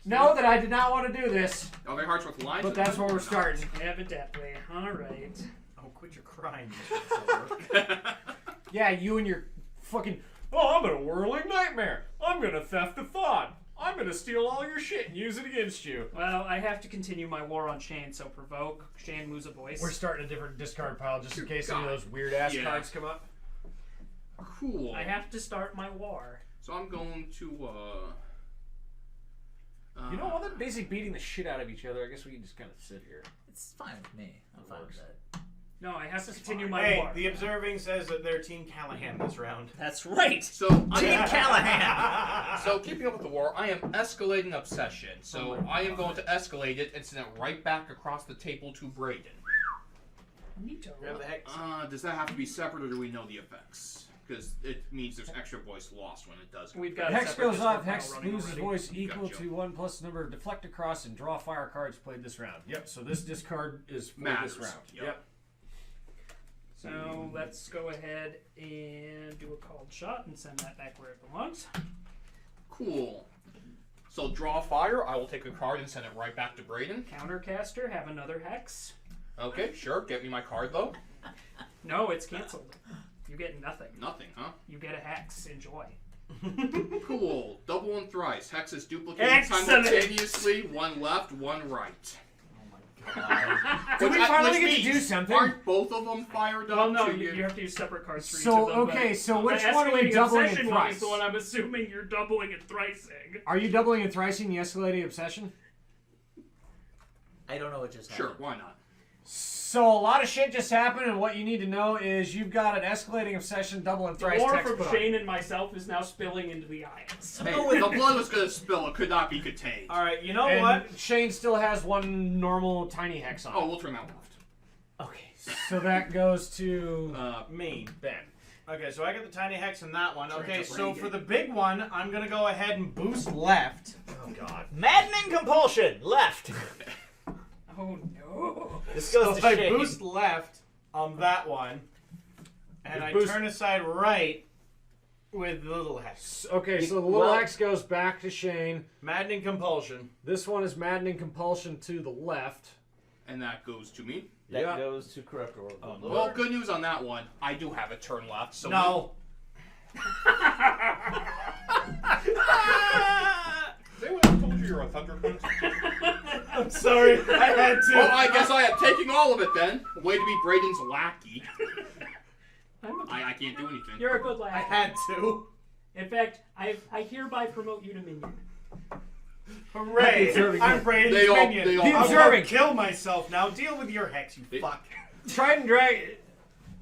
Know that I did not want to do this, Are they hearts with lines? but that's where we're starting. Evidently. Alright. Oh, quit your crying, Mr. Silver. Yeah, you and your fucking. Oh, I'm a whirling nightmare. I'm gonna theft a thought. I'm gonna steal all your shit and use it against you. Well, I have to continue my war on Shane, so provoke. Shane, lose a voice. We're starting a different discard pile just in case God. any of those weird ass Yeah. cards come up. Cool. I have to start my war. So I'm going to You know, other than basically beating the shit out of each other, I guess we can just kind of sit here. It's fine with me. I'm fine with that. No, I have to continue my Hey, war. the observing says that they're Team Callahan this round. That's right! So Team I'm Callahan! So keeping up with the war, I am escalating obsession. So Oh I am going to escalate it and send it right back across the table to Braden. Nito. Grab the hex. Does that have to be separate, or do we know the effects? Because it means there's extra voice lost when it does. We've got a Hex separate goes discard off, pile Hex running loses already. voice equal Gotcha. to 1 plus the number of deflect across and draw fire cards played this round. Yep, so this discard is for Matters. this round. Yep. So let's go ahead and do a called shot and send that back where it belongs. Cool. So draw fire. I will take a card and send it right back to Braden. Countercaster, have another hex. Okay, sure. Get me my card though. No, it's canceled. You get nothing. Nothing, huh? You get a hex. Enjoy. Cool. Double and thrice. Hexes duplicate Excellent. simultaneously. One left, one right. Did we finally get to do something? Aren't both of them fired up? Well, no, to you have to use separate cards for each So, of them. okay, but so which the one are we escalating doubling obsession and one thrice? is the one I'm assuming you're doubling and thricing. Are you doubling and thricing the escalating obsession? I don't know what just Sure, happened. why not? So a lot of shit just happened, and what you need to know is you've got an escalating obsession, double and The thrice war text from put on. Shane and myself is now spilling into the aisles. Hey, the blood was gonna spill. It could not be contained. All right, you know And what? Shane still has one normal tiny hex on. Oh, we'll turn that left. Okay. So that goes to Me. Ben. Okay, so I got the tiny hex in that one. Okay, to so Reagan. for the big one, I'm gonna go ahead and boost left. Oh God. Maddening compulsion. Left. Oh no. This goes So to I Shane. boost left on that one, and You I boost- turn aside right with the little hex. Okay, so the little Well- hex goes back to Shane. Maddening compulsion. This one is maddening compulsion to the left. And that goes to me. That Yeah. goes to corrupt or Well, good news on that one. I do have a turn left. So No. Has anyone ever told you you're a thundercloud? I'm sorry. I had to. Well, I guess I am taking all of it then. Way to be Braden's lackey. I can't do anything. You're a good lad. I had to. In fact, I hereby promote you to minion. Hooray! observing I'm him. Braden's They all- minion. they all- The I'm observing. gonna kill myself now. Deal with your hex, you They- fuck. Trident drag.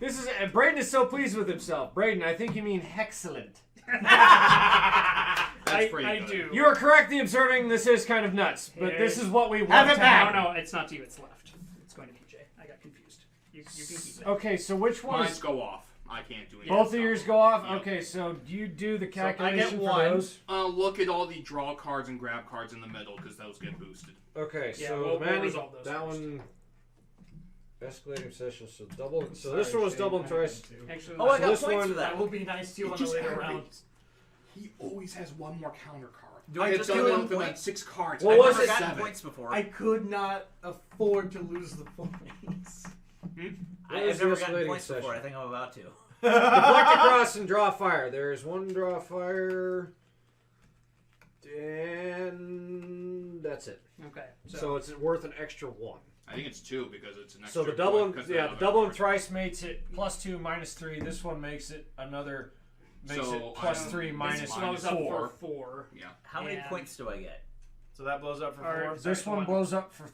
This is Braden is so pleased with himself. Braden, I think you mean hexcellent. That's pretty I good. do. You are correct. The observing this is kind of nuts, but this is what we want Have it to back. No, it's not to you. It's left. It's going to PJ. I got confused. You can keep it. Okay, so which one Mines is go off. I can't do anything. both of yours go off? Yep. Okay, so do you do the I get calculation for one. those? Look at all the draw cards and grab cards in the middle because those get boosted. Okay, Yeah, so we'll Manny, resolve those that first. one escalating session. So double. So Sorry, this one was Shane, double and I thrice. had to. Actually, Oh, I So got this points one- for that. That will be nice to you on the just later aggravates. round. He always has one more counter card. Do I have just done get it one with him point? at 6 cards. What I've was never it? gotten 7 points before. I could not afford to lose the points. What is I've the never gotten escalating points before. session? I think I'm about to. Deflect across and draw fire. There's one draw fire, and that's it. okay. So it's worth an extra 1. I think it's 2 because it's an extra So the double, point and, because yeah, of the the double other and thrice makes it +2 -3. This one makes it another, makes So, it +3 this minus this minus blows up 4. for 4. Yeah. How many And- points do I get? So that blows up for Alright, 4. This one blows up for.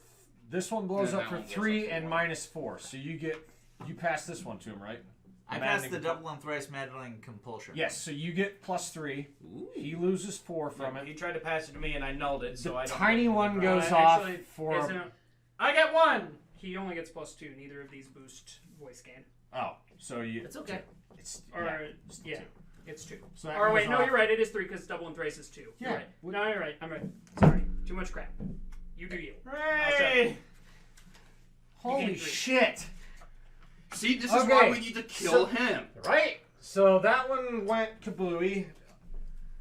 This one blows Yeah, up that for one blows 3 up for and 1. -4. So you pass this one to him, right? I passed the double and thrice maddening compulsion. Yes. So you get +3. Ooh. He loses 4 from it. He tried to pass it to me and I nulled it, so The I don't tiny get one anything. goes Uh, off actually, for. isn't- I get 1! He only gets +2. Neither of these boost voice gain. Oh, so you. It's okay. It's Or yeah. yeah, it's 2. So that Or goes wait, no, off. you're right. It is 3 because double and thrice is 2. Yeah. You're right. No, you're right. I'm right. Sorry. Too much crap. You do you. Hooray! Holy gain 3. shit! See, this is Okay, why we need to kill him. Right? So that one went kablooey.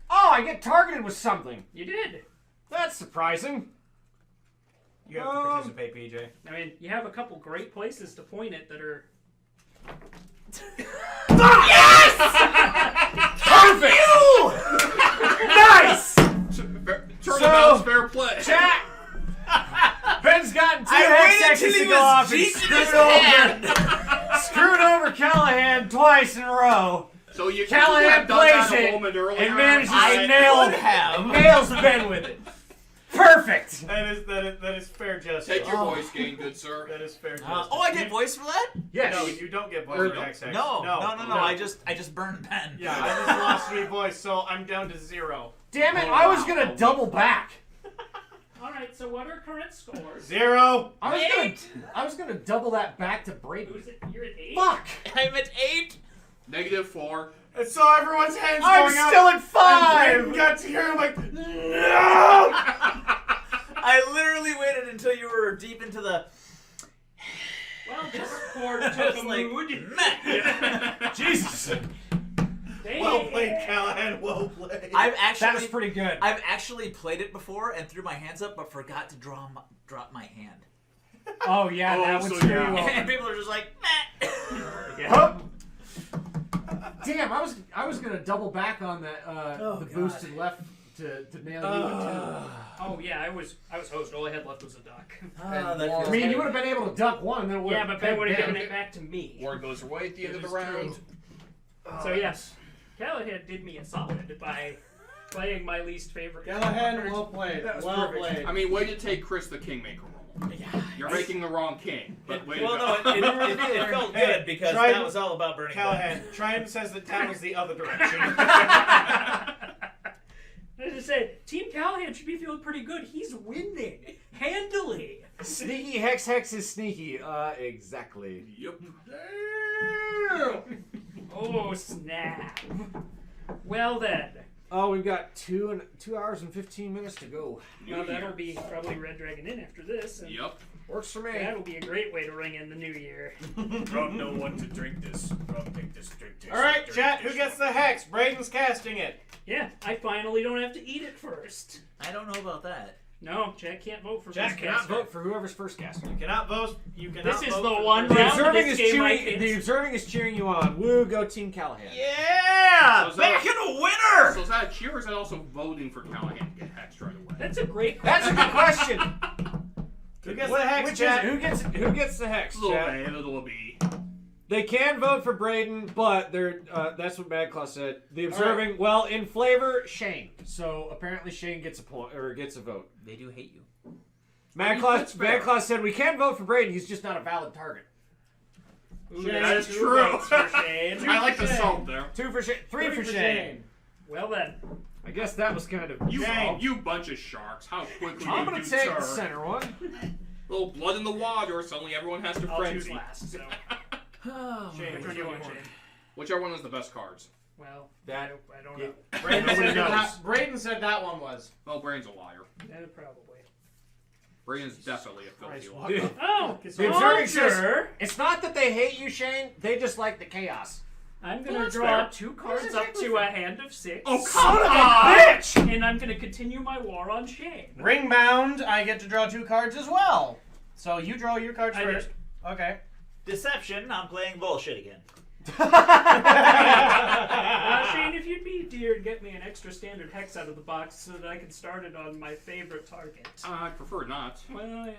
Oh, I get targeted with something. You did. That's surprising. You have to participate, PJ. I mean, you have a couple great places to point it that are. Perfect! Nice! Turnabout's fair play. Chat! Ben's gotten 2 I hex waited X's till to he go was off and deep in screwed his over, hand. screwed over Callahan twice in a row. So you Callahan could have done plays that a it moment earlier. and manages to I nail could have. nails Ben with it. Perfect! That is fair justice. Take your voice gain, good sir. That is fair justice. Oh, I get voice for that? Yes. No, you don't get voice Or for no. hex hex. No. No. I just burned Ben. Yeah, I just lost 3 voice, so I'm down to 0. Damn it, Oh, I was wow. gonna double back. All right. So what are current scores? 0! I was gonna double that back to Brayden. Who's it? You're at 8. Fuck! I'm at 8. -4. I saw everyone's hands I'm going up. still at And 5! got to here, I'm like, no! I literally waited until you were deep into the. Well, Discord took It's a like, mood. meh. Jesus! Well played, Callahan, well played. I've That was actually, pretty good. I've actually played it before and threw my hands up, but forgot to drop my hand. Oh yeah, Oh, that would so screw yeah. you over. And people are just like, meh. Yep. Damn damn! I was gonna double back on that the boosted left to nail you into. Oh yeah, I was host. All I had left was a duck. I mean, you would have been able to duck one, then it would Yeah, but Ben would have given it back to me. Ward goes away at the end of the is round. So yes, Callahan did me a solid by playing my least favorite. Callahan, well played. Well played. I mean, way to take Chris the Kingmaker role. Yeah. You're making the wrong king, but way Well, to go. no, it felt Hey, good because try- that was all about burning. Callahan, Triumph says that that was the other direction. I just say, Team Callahan should be feeling pretty good. He's winning handily. Sneaky Hex Hex is sneaky. Exactly. Yep. Oh snap! Well then, Oh, we've got 2 hours and 15 minutes to go. well that'll be probably Red Dragon in after this. And Yep. Works for me. that'll be a great way to ring in the new year. Don't know what to drink this. Don't take this, drink this. All right, drink chat. this. Who gets the hex? Braden's casting it. Yeah, I finally don't have to eat it first. I don't know about that. No, Jack can't vote for Jack first cannot caster. Vote for whoever's first caster. You cannot vote. You cannot. This is vote the for one first- The round of observing this is game I cheering. hit. The observing is cheering you on. Woo! Go Team Callahan. Yeah! So is that- Back in a winner! So is that a cheer or is that also voting for Callahan to get hexed right away? That's a great That's a good question. Who gets the hex, Which is chat? it? Who gets the hex? Little Chat? A, little B. They can vote for Braden, but they're that's what Bad Claw said. The observing, well, in flavor, Shane. So apparently Shane gets a point or gets a vote. They do hate you. Mad Claw said we can vote for Braden. He's just not a valid target. Ooh, That is two true. votes for Shane. I like the salt there. 2 for Shane. 3 for Shane. Well then, I guess that was kind of. You bunch of sharks. How quickly I'm you gonna do take turn. the center one. Little blood in the water. Suddenly everyone has to I'll choose frenzy. last. So Oh, Shane, which one do you want, Shane? Whichever one has the best cards. Well, That- I don't know. Braden Nobody said, knows. Braden said that one was. Well, Brain's a liar. Probably. Brain's definitely a filthy Christ, liar. Dude, Oh, the observing says sure. it's not that they hate you, Shane. They just like the chaos. I'm Well, gonna that's draw fair. 2 cards up to a hand of 6. Oh, Son come of on! a bitch! And I'm gonna continue my war on Shane. Ringbound, I get to draw 2 cards as well. So you draw your cards I first. Okay. Deception, I'm playing bullshit again. Shane, if you'd be dear and get me an extra standard hex out of the box so that I can start it on my favorite target. I prefer not. Well,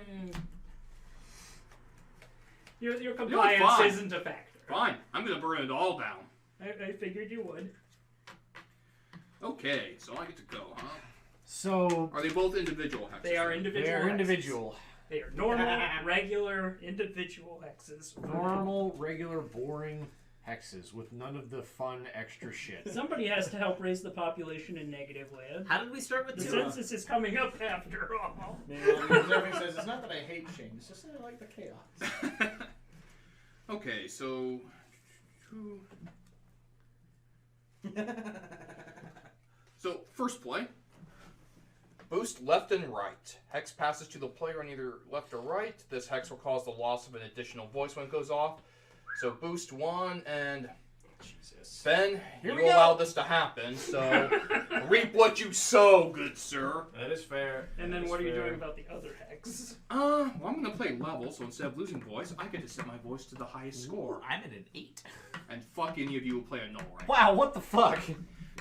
your compliance fine. isn't a factor. Fine. I'm gonna burn it all down. I figured you would. Okay, so I get to go, huh? So Are they both individual hexes? They are individual. they're hexes. individual. They are normal, regular, individual hexes. Normal, regular, boring hexes with none of the fun extra shit. Somebody has to help raise the population in negative land. How did we start with The 2? census is coming up after all. The observing says it's not that I hate Shane, it's just that I like the chaos. Okay, so... So, first play. Boost left and right. Hex passes to the player on either left or right. This hex will cause the loss of an additional voice when it goes off. So boost 1 and... Jesus. Ben, Here you we go. allowed this to happen, so reap what you sow, good sir. That is fair. And then what are you doing about the other hex? Well, I'm going to play level, so instead of losing voice, I get to set my voice to the highest score. I'm at an 8. And fuck any of you who play a null rank. Wow, what the fuck?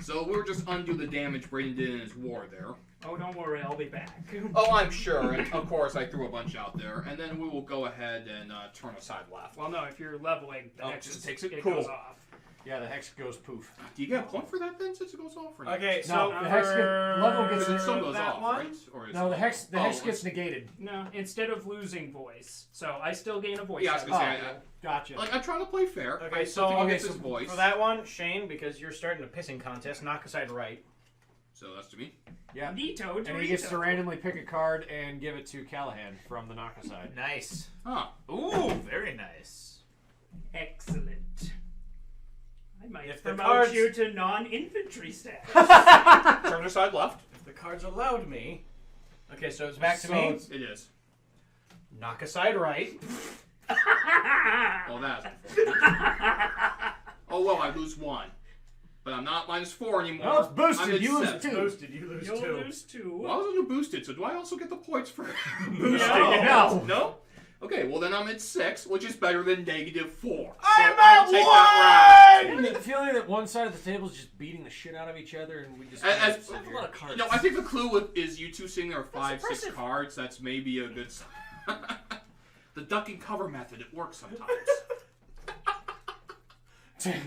So we'll just undo the damage Braden did in his war there. Oh, don't worry, I'll be back. Oh, I'm sure, and of course I threw a bunch out there, and then we will go ahead and turn aside left. Well, no, if you're leveling, the Oh, hex just is- takes it? it Cool. goes off. Yeah, the hex goes poof. Do you get a point for that then, since it goes off? Or not? Okay, so No, the hex level gets Because it still goes that off, one? right? Or is No, the hex Oh, hex it's- gets negated. No, instead of losing voice. So I still gain a voice. Yeah, I was out gonna of say, it. Gotcha. like, I'm trying to play fair. Okay, I still so think he okay, gets so his voice. for that one, Shane, because you're starting a pissing contest, knock aside right. So that's to me. Yeah. Nito, And he gets to randomly pick a card and give it to Callahan from the knock aside. Nice. Huh. Ooh, very nice. Excellent. I might If the promote cards- you to non-infantry status. Turn aside left. If the cards allowed me. Okay, so it's back to So me. it's- It is. Knock aside right. Oh, that's Oh, well, I lose 1. But I'm not -4 anymore. No, it's boosted. I'm at You lose 7. 2. Boosted, you lose You'll 2. lose 2. Well, I was under boosted, so do I also get the points for boosting? No. No? Okay, well then I'm at 6, which is better than -4. I'm so I'll at take that round. I have the feeling that one side of the table is just beating the shit out of each other, and we just. As- I have a lot of cards. No, I think the clue is you two sitting there with That's 5, 6 impressive. cards. That's maybe a good. The duck and cover method. It works sometimes.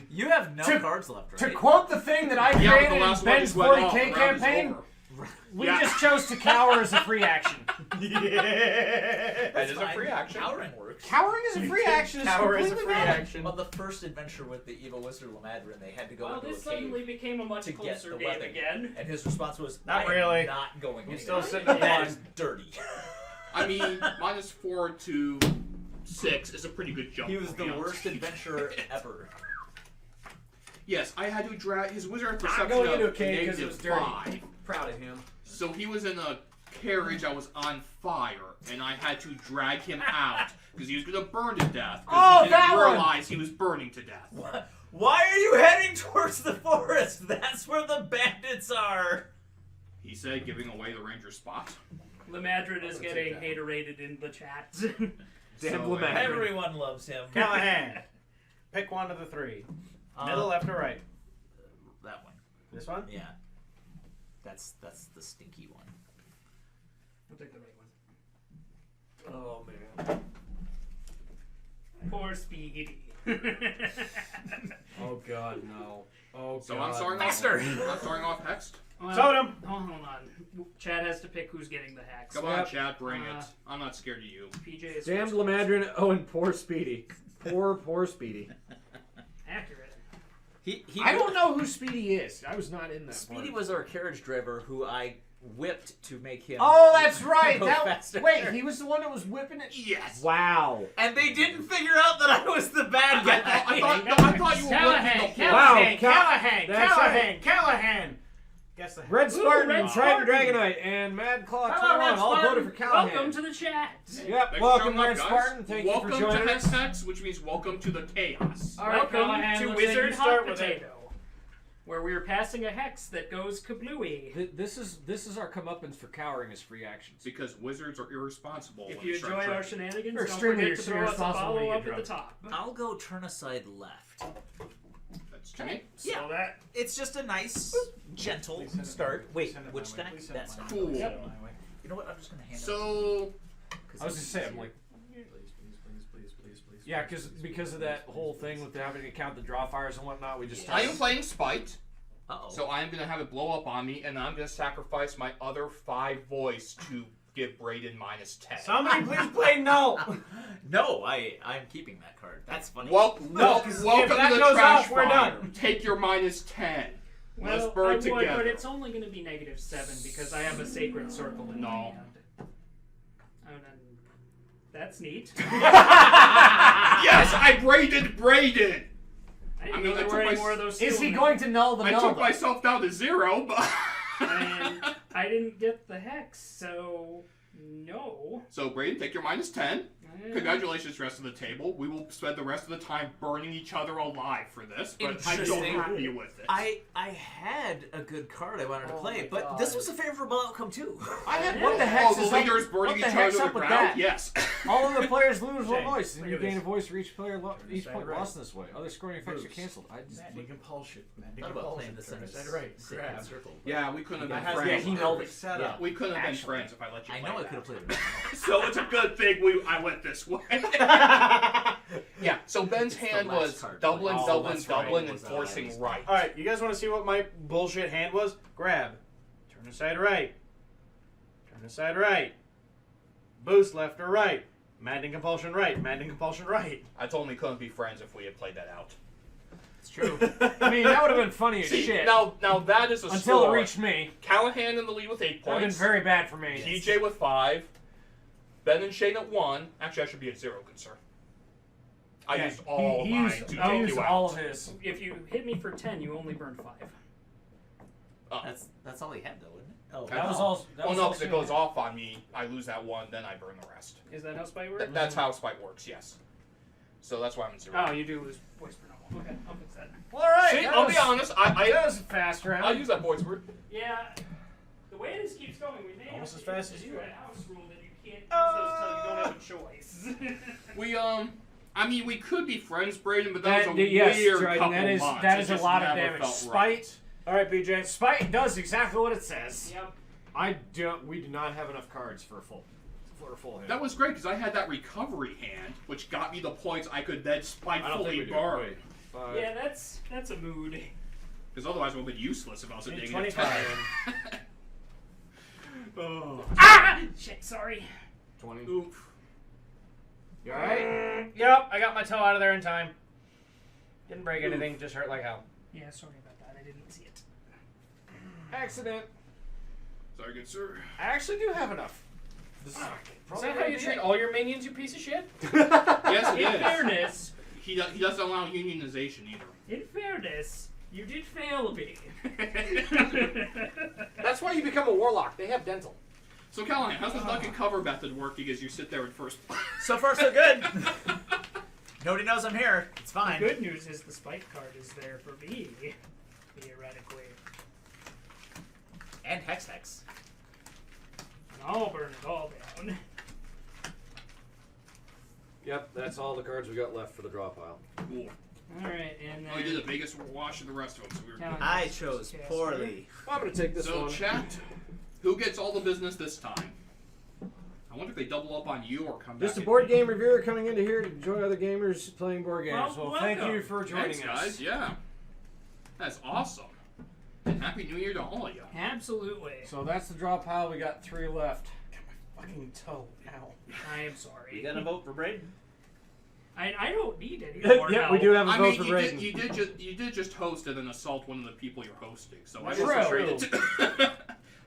You have no To- cards left, To right? quote the thing that I Yeah, but created the in last one Ben's just went off. 40K The round is campaign, over. we Yeah. just chose to cower as a free action. That is a free action. Cowering works. Cowering is a free action. It's Cower is a completely free valid. action. Well, the first adventure with the evil wizard Lamadrin, they had to go Well, into this a cave, suddenly became a much to get closer the game weapon. again. and his response was, Not "I am really. not going I'm anywhere. still sitting at That one. is dirty." I mean, -4 to 6 is a pretty good jump. He was for the him. worst adventurer ever. Yes, I had to drag his wizard I'm perception going into a of cave because it was dirty. -5. Proud of him. So he was in a carriage that was on fire, and I had to drag him out because he was going to burn to death. Oh, Because he that didn't one! realize he was burning to death. Why are you heading towards the forest? That's where the bandits are. He said, giving away the ranger's spot. Lamadrid is getting haterated in the chat. Damn So, Lamadrid. Everyone loves him. Callahan. Pick one of the three. Middle, left, or right? That one. This one? Yeah. That's the stinky one. I'll take the right one. Oh man. Poor Speedy. Oh god, no. Oh So god. I'm starting no. off. I'm starting off hexed. Well, Totem. Oh, hold on. Chad has to pick who's getting the hex. Come on, Chad, bring Uh, it. I'm not scared of you. PJ is Damned first. Lamadrin. Oh, and poor Speedy. Poor Speedy. Accurate. He I don't know who Speedy is. I was not in that. Speedy part. was our carriage driver who I whipped to make him. Oh, that's right. go That faster. wait, he was the one that was whipping it. Yes. Wow. And they didn't figure out that I was the bad guy. I thought you were Callahan. looking the Wow, Callahan. Callahan. that's Callahan. Callahan. Guess the Red Spartan, Red Trident Spartan. Dragonite, and Mad Claw Hello, Red 21 all Spartan. voted for Callahan. Welcome to the chat. Yep, Thanks for welcome showing up, Red guys. Spartan. Thank welcome you for joining to us. Hex Hex, which means welcome to the chaos. All right, Welcome Callahan, to looks like Wizard you Hot start with it. Potato, where we're passing a hex that goes kablooey. This is our comeuppance for cowering as free actions. Because wizards are irresponsible. If when you they start enjoy our drinking. shenanigans, Or don't extremely forget to throw us a irresponsible when follow you up get at the drunk. top. I'll go turn aside left. That's to me. Yeah. So that. It's just a nice, gentle Please send it start. my way. Wait, Please send it which my way. stack? Please send it That's my way. Cool. Please send it my way. You know what? I'm just gonna hand it. So, I was just saying, I'm like, Please. yeah, because of that whole thing with having to count the draw fires and whatnot, we just I am playing Spite, Uh-oh. so I am going to have it blow up on me, and I'm going to sacrifice my other 5 voice to give Braden -10. Somebody please play no. No, I'm keeping that card. That's funny. Welcome No, 'cause welcome if that to the goes trash off, we're fire. done. Take your -10. Let's Well, burn I would, together. but it's only going to be -7 because I have a sacred circle in my No. hand. Oh, then that's neat. Yes, I braided Braden. I didn't I mean, know I there took were any my- more of those. is still he in going to null the I null? took though? myself down to 0, but And I didn't get the hex, so no. so Braden, take your -10. Congratulations, rest of the table. We will spend the rest of the time burning each other alive for this, but I'm so Interesting. happy with it. I had a good card I wanted to Oh play, my but God. this was a favorable outcome too. I had what the heck Oh, the leaders burning each other to the ground? Yes. All of the players lose one Jay, voice, and look you at gain a this. voice for each player. Each Side point right. lost in this way. Other scoring effects are Boost. canceled. I just Maddening compulsion. Maddening Thought about compulsion. playing the Turn center side right. sacred Grab. circle. Yeah, we couldn't That have has been the friends. he nulled it. perfect setup. We couldn't have been Actually. friends if I let you I play know I that. could have played it. So it's a good thing I went this way. Yeah, so Ben's It's the hand last was card. Doubling, Oh, doubling, that's right. doubling, and Was that forcing right? right. All right, you guys want to see what my bullshit hand was? Grab. Turn aside right. Turn aside right. Boost left or right. Maddening compulsion right. Maddening compulsion right. I told him we couldn't be friends if we had played that out. It's true. I mean, that would have been funny as See, shit. now that is a until score. it reached me. Callahan in the lead with 8 That would have been points. very bad for me. TJ with 5. Ben and Shane at 1. Actually, I should be at 0, good sir. I Yeah, used all of he mine used, to he take used you out. all of his. If you hit me for 10, you only burned 5. That's all he had though, isn't it? Oh, That was all. That Well, was no, all because it goes off on me. I lose that 1, then I burn the rest. Is that how spite works? That's how Spite works, yes. So that's why I'm at 0. Oh, you do lose voice for no. Okay, I'll fix that. Well, all right. See, that I'll was, be honest. That I was a fast round. I use that voice word. Yeah, the way this keeps going, we may Almost have as to fast as do you a house rule that you can't use those until you don't have a choice. We I mean, we could be friends, Braden, but that was a yes, weird Dryden, couple that is months. that It is a just lot of never damage. felt Spite. right. All right, BJ. Spite does exactly what it says. Yep. We do not have enough cards for a full hand. That was great because I had that recovery hand, which got me the points I could then I don't think spitefully we do. burn. Wait, 5, Yeah, that's a mood. Because otherwise it would have been useless if I was a negative 25. 10. Oh. Ah! Shit, sorry. 20. Oof. You all right? Yep, I got my toe out of there in time. Didn't break anything, just hurt like hell. Yeah, sorry about that. I didn't see it. Accident. Sorry, good sir. I actually do have enough. This Is that how you treat all your minions, you piece of shit? Yes, it In is. fairness, He doesn't allow unionization either. in fairness, you did fail me. That's why you become a warlock. They have dental. So, Callahan, how's the duck and cover method working as you sit there in first place? So far, so good. Nobody knows I'm here. It's The fine. good news is the spike card is there for me, theoretically. And Hex Hex. And I'll burn it all down. Yep, that's all the cards we got left for the draw pile. Cool. Alright, and then... Oh, you did the biggest wash of the rest of them, so we were good. I chose poorly. I'm gonna take this So, one. chat, who gets all the business this time? I wonder if they double up on you or come back. Just a and- board game reviewer coming into here to join other gamers playing board games. Well, Well, thank welcome. you for joining Thanks, us. guys. Yeah. That's awesome. And Happy New Year to all of you. Absolutely. So that's the draw pile. We got 3 left. Got my fucking toe. Ow. I am You sorry. gonna vote for Braden? I don't need any more Yeah, help. we do have a I vote mean, for you Braden. did just host and then assault one of the people you're hosting. So I True. was afraid to.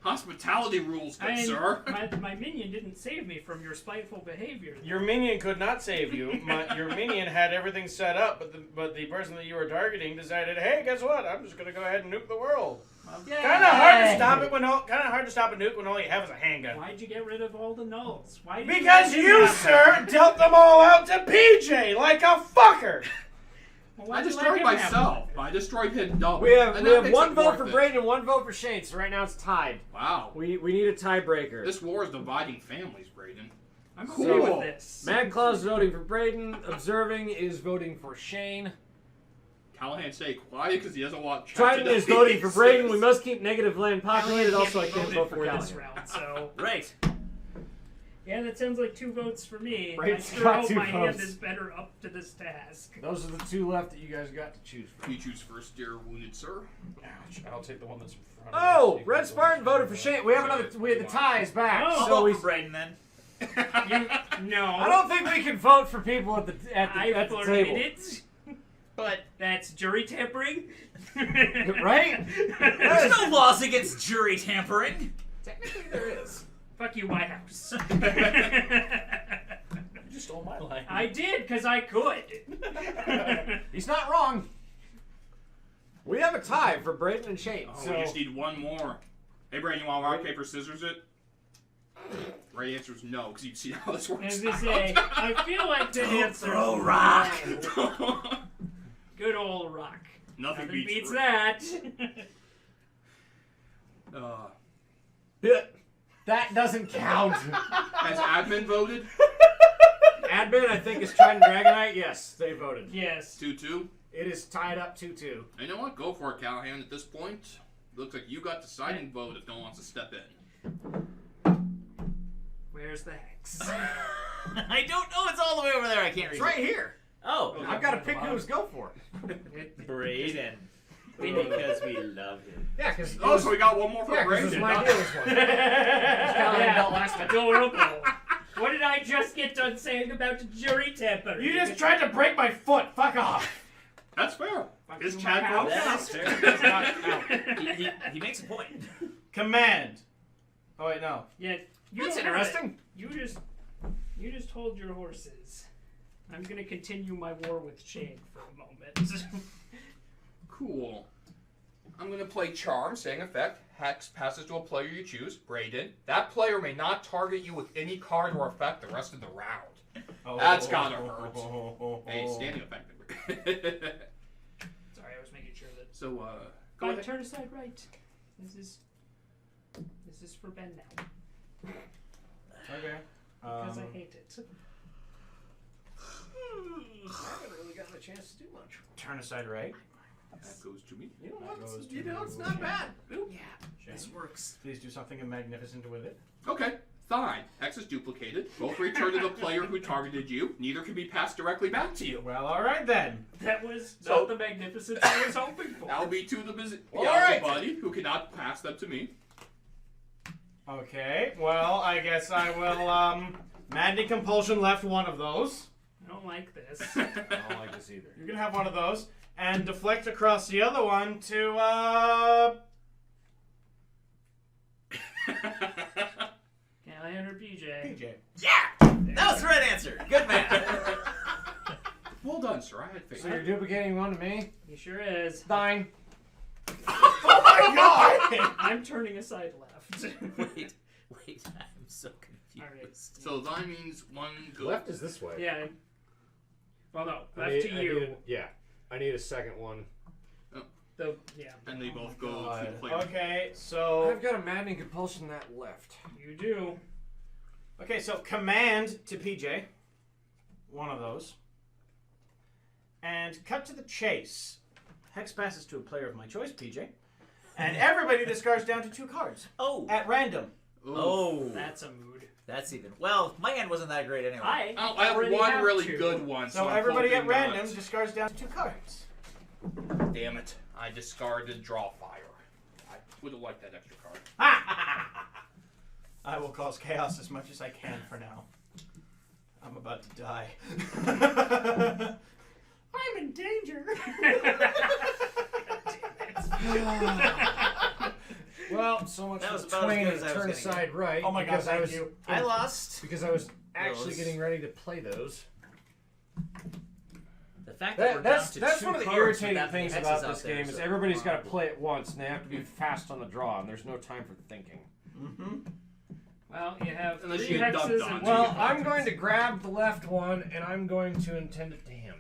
Hospitality rules, good And sir. my minion didn't save me from your spiteful behavior. Your minion could not save you. Your minion had everything set up, but the person that you were targeting decided, hey, guess what? I'm just gonna go ahead and nuke the world. Yay! Kind of hard to stop it kind of hard to stop a nuke when all you have is a handgun. Why'd you get rid of all the nulls? Why did Because you, you, sir, dealt them all out to PJ like a fucker. Well, I why'd you let destroyed him have myself. I destroyed him double. We have And that makes one it vote worth for it. Braden and 1 vote for Shane. So right now it's tied. Wow. We need a tiebreaker. This war is dividing families, Braden. I'm Cool. okay with this. Mad Claw's voting for Braden. Observing is voting for Shane. Callahan stay quiet because he doesn't want. chat Trident to is know voting he for Braden. We says. must keep negative land populated. Also, I can't voted vote for this Callahan. round, so Right. yeah, that sounds like 2 votes for me. Braden's I sure got hope 2 my hand votes. is better up to this task. Those are the 2 left that you guys got to choose from. You choose first, dear wounded sir. Ouch, I'll take the one that's in front Oh, of me. Red Spartan voted for Shane. We have another. The tie is back. Oh. I'll So vote we. for Braden then. No. I don't think we can vote for people at the I at the table. it. But That's jury tampering. Right? there's no laws against jury tampering. Technically, there is. Fuck you, White House. You just stole my line. I did, because I could. He's not wrong. We have a tie for Braden and Shane. Oh, so we just need one more. Hey, Braden, you want rock, paper, scissors it? Right answer is no, because you've seen how this works. As they say, I feel like the answer. throw rock. Good old rock. Nothing beats that. Yeah, that doesn't count. Has admin voted? Admin, I think, is Trident Dragonite. Yes, they voted. Yes. 2-2. It is tied up 2-2. You know what? Go for it, Callahan. At this point, looks like you got deciding vote if no one wants to step in. Where's the hex? I don't know. It's all the way over there. I can't read. It's right here. Oh, I've got to pick who's go for. Braden. Because we love him. Yeah, because Oh, so we got one more for yeah, 'cause Braden. it's my deal this one. Yeah, adorable. What did I just get done saying about the jury tampering? You just tried to break my foot. Fuck off. That's fair. Is my Chad house. vote? That's fair. That's not count. He makes a point. Command. Oh wait, no. Yeah, you That's don't have interesting. it. You just hold your horses. I'm gonna continue my war with Shane for a moment. Cool. I'm going to play Charm, saying effect. Hex passes to a player you choose, Braden. That player may not target you with any card or effect the rest of the round. That's gotta hurt. Hey, standing effect. Sorry, I was making sure that. So, go Right, ahead. turn aside right. This is for Ben now. Okay. Because I hate it. haven't really gotten a chance to do much. Turn aside right. That goes to me. You know That what? goes to You know, it's not bad. Yeah, this works. Please do something magnificent with it. Okay, fine. Hex is duplicated. Both return to the player who targeted you. Neither can be passed directly back to you. Well, all right then. That was So- not the magnificence I was hoping for. That'll be to the All right. buddy who cannot pass them to me. Okay. Well, I guess I will. Maddening compulsion left one of those. I don't like this. I don't like this either. You can have one of those, and deflect across the other one to Callahan or PJ? PJ. That was the right answer. Good man. Well done, sir. I had faith. So you're duplicating one to me? He sure is. Fine. Oh my god! I'm turning aside left. wait, I'm so confused. Alright. So that means one goes. Left is this way. Yeah. Well, no, I left need- to I you. need a- yeah. I need a second one. Yeah. And they both go to the God. player. Okay, so I've got a maddening compulsion that left. You do. command to PJ. One of those. And cut to the chase. Hex passes to a player of my choice, PJ. And everybody discards down to 2 cards. Oh. At random. Ooh. Oh. That's a mood. That's even. Well, my hand wasn't that great anyway. I I already have one have really 2. good one. So I'm everybody at hoping random not. discards down to 2 cards. Damn it. I discarded Draw Fire. I would have liked that extra card. I will cause chaos as much as I can for now. I'm about to die. I'm in danger. Well, so much That for was the about as twain good and as I was turn gonna aside right. Oh my god, because I thank was you. I lost. because I was actually Those. getting ready to play those. The fact that, we're That's down to 2 one of the cards irritating without things hexes about out this there, game is so- everybody's got to play it once and they have to be fast on the draw and there's no time for thinking. Mm-hmm. Well, you have Unless 3 you had dubbed hexes on and to Well, you. I'm going to grab the left one and I'm going to intend it to him.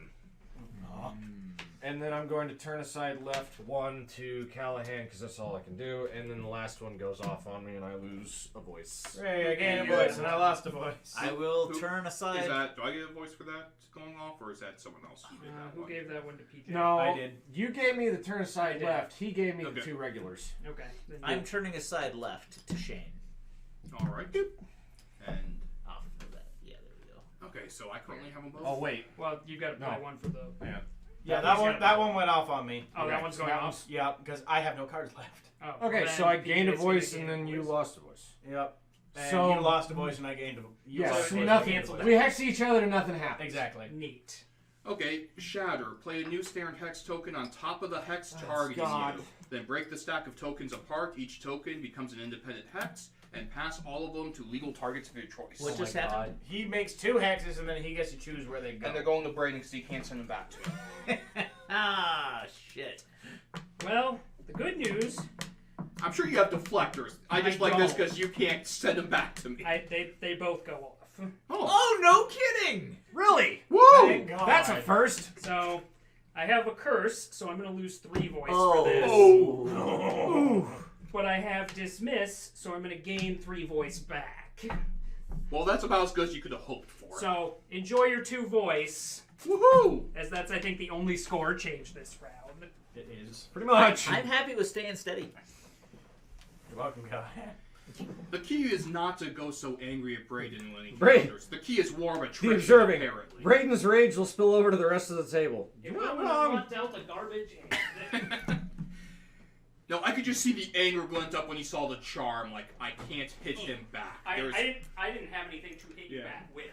And then I'm going to turn aside left one to Callahan because that's all I can do. And then the last one goes off on me and I lose a voice. Hey, I gained a And you- voice and I lost a voice. I will Who- turn aside. Is that? Do I get a voice for that going off, or is that someone else? Who did that who one? gave that one to PJ? No, I did. You gave me the turn I aside did. left. He gave me the Okay. 2 regulars. Okay. Then I'm turning aside left to Shane. All right. And Off of that. Yeah, there we go. okay, so I currently have them both. Oh wait. well, you got to play No. one for the. Yeah. Yeah, That that one's one went off on me. Oh, Okay, that one's so going that off. Yeah, because I have no cards left. Oh, Okay, well, so then I gained a PJ's gonna voice gain and a then you voice. lost a voice. Yep. And So- you lost a voice and I gained a voice. Yes, so nothing. cancel that. We hex each other and nothing happens. Exactly. Neat. Okay, Shatter. Play a new standard hex token on top of the hex Oh, targeting God. you. Then break the stack of tokens apart. Each token becomes an independent hex, and pass all of them to legal targets of your choice. What Oh just my happened? He makes 2 hexes and then he gets to choose where they go. And they're going to Braden, so you can't send them back to him. Ah, shit. Well, the good news, I'm sure you have deflectors. I just like this because you can't send them back to me. they both go off. Oh, Oh, no kidding! Really? woo! Thank God. That's a first. So I have a curse, so I'm going to lose 3 voice Oh. for this. Oh. But I have dismiss, so I'm going to gain 3 voice back. Well, that's about as good as you could have hoped for. So enjoy your 2 voice, Woohoo! as that's I think the only score change this round. It is. Pretty much. I'm happy with staying steady. You're welcome, guy. The key is not to go so angry at Braden when he Braden. counters. The key is war of The attrition, observing. apparently. Braden's rage will spill over to the rest of the table. It You're will not when I wrong. want Delta garbage. No, I could just see the anger glint up when he saw the charm. Like, I can't hit him back. I There's- didn't have anything to hit you Yeah. back with.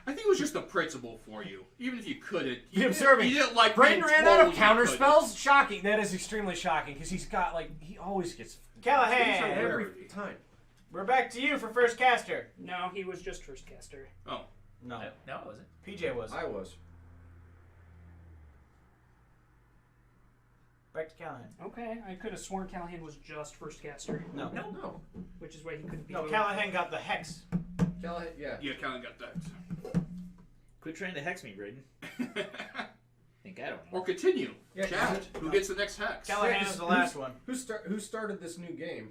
I think it was just the principle for you. Even if you couldn't. The You observing. didn't like Braden being ran out told of you counter couldn't. spells. Shocking. That is extremely shocking because he's got he always gets Callahan! every time. We're back to you for first caster. No, he was just first caster. Oh. No. No, it wasn't. PJ was. I was. Back to Callahan. Okay, I could have sworn Callahan was just first caster, No. No. which is why he couldn't be. No, moved. Callahan got the hex. Callahan, yeah. Yeah, kind of got that. Quit trying to hex me, Braden. Think I don't know. Or continue. Yeah, Chat. Who gets the next hex? Callahan is the last one. Who started this new game?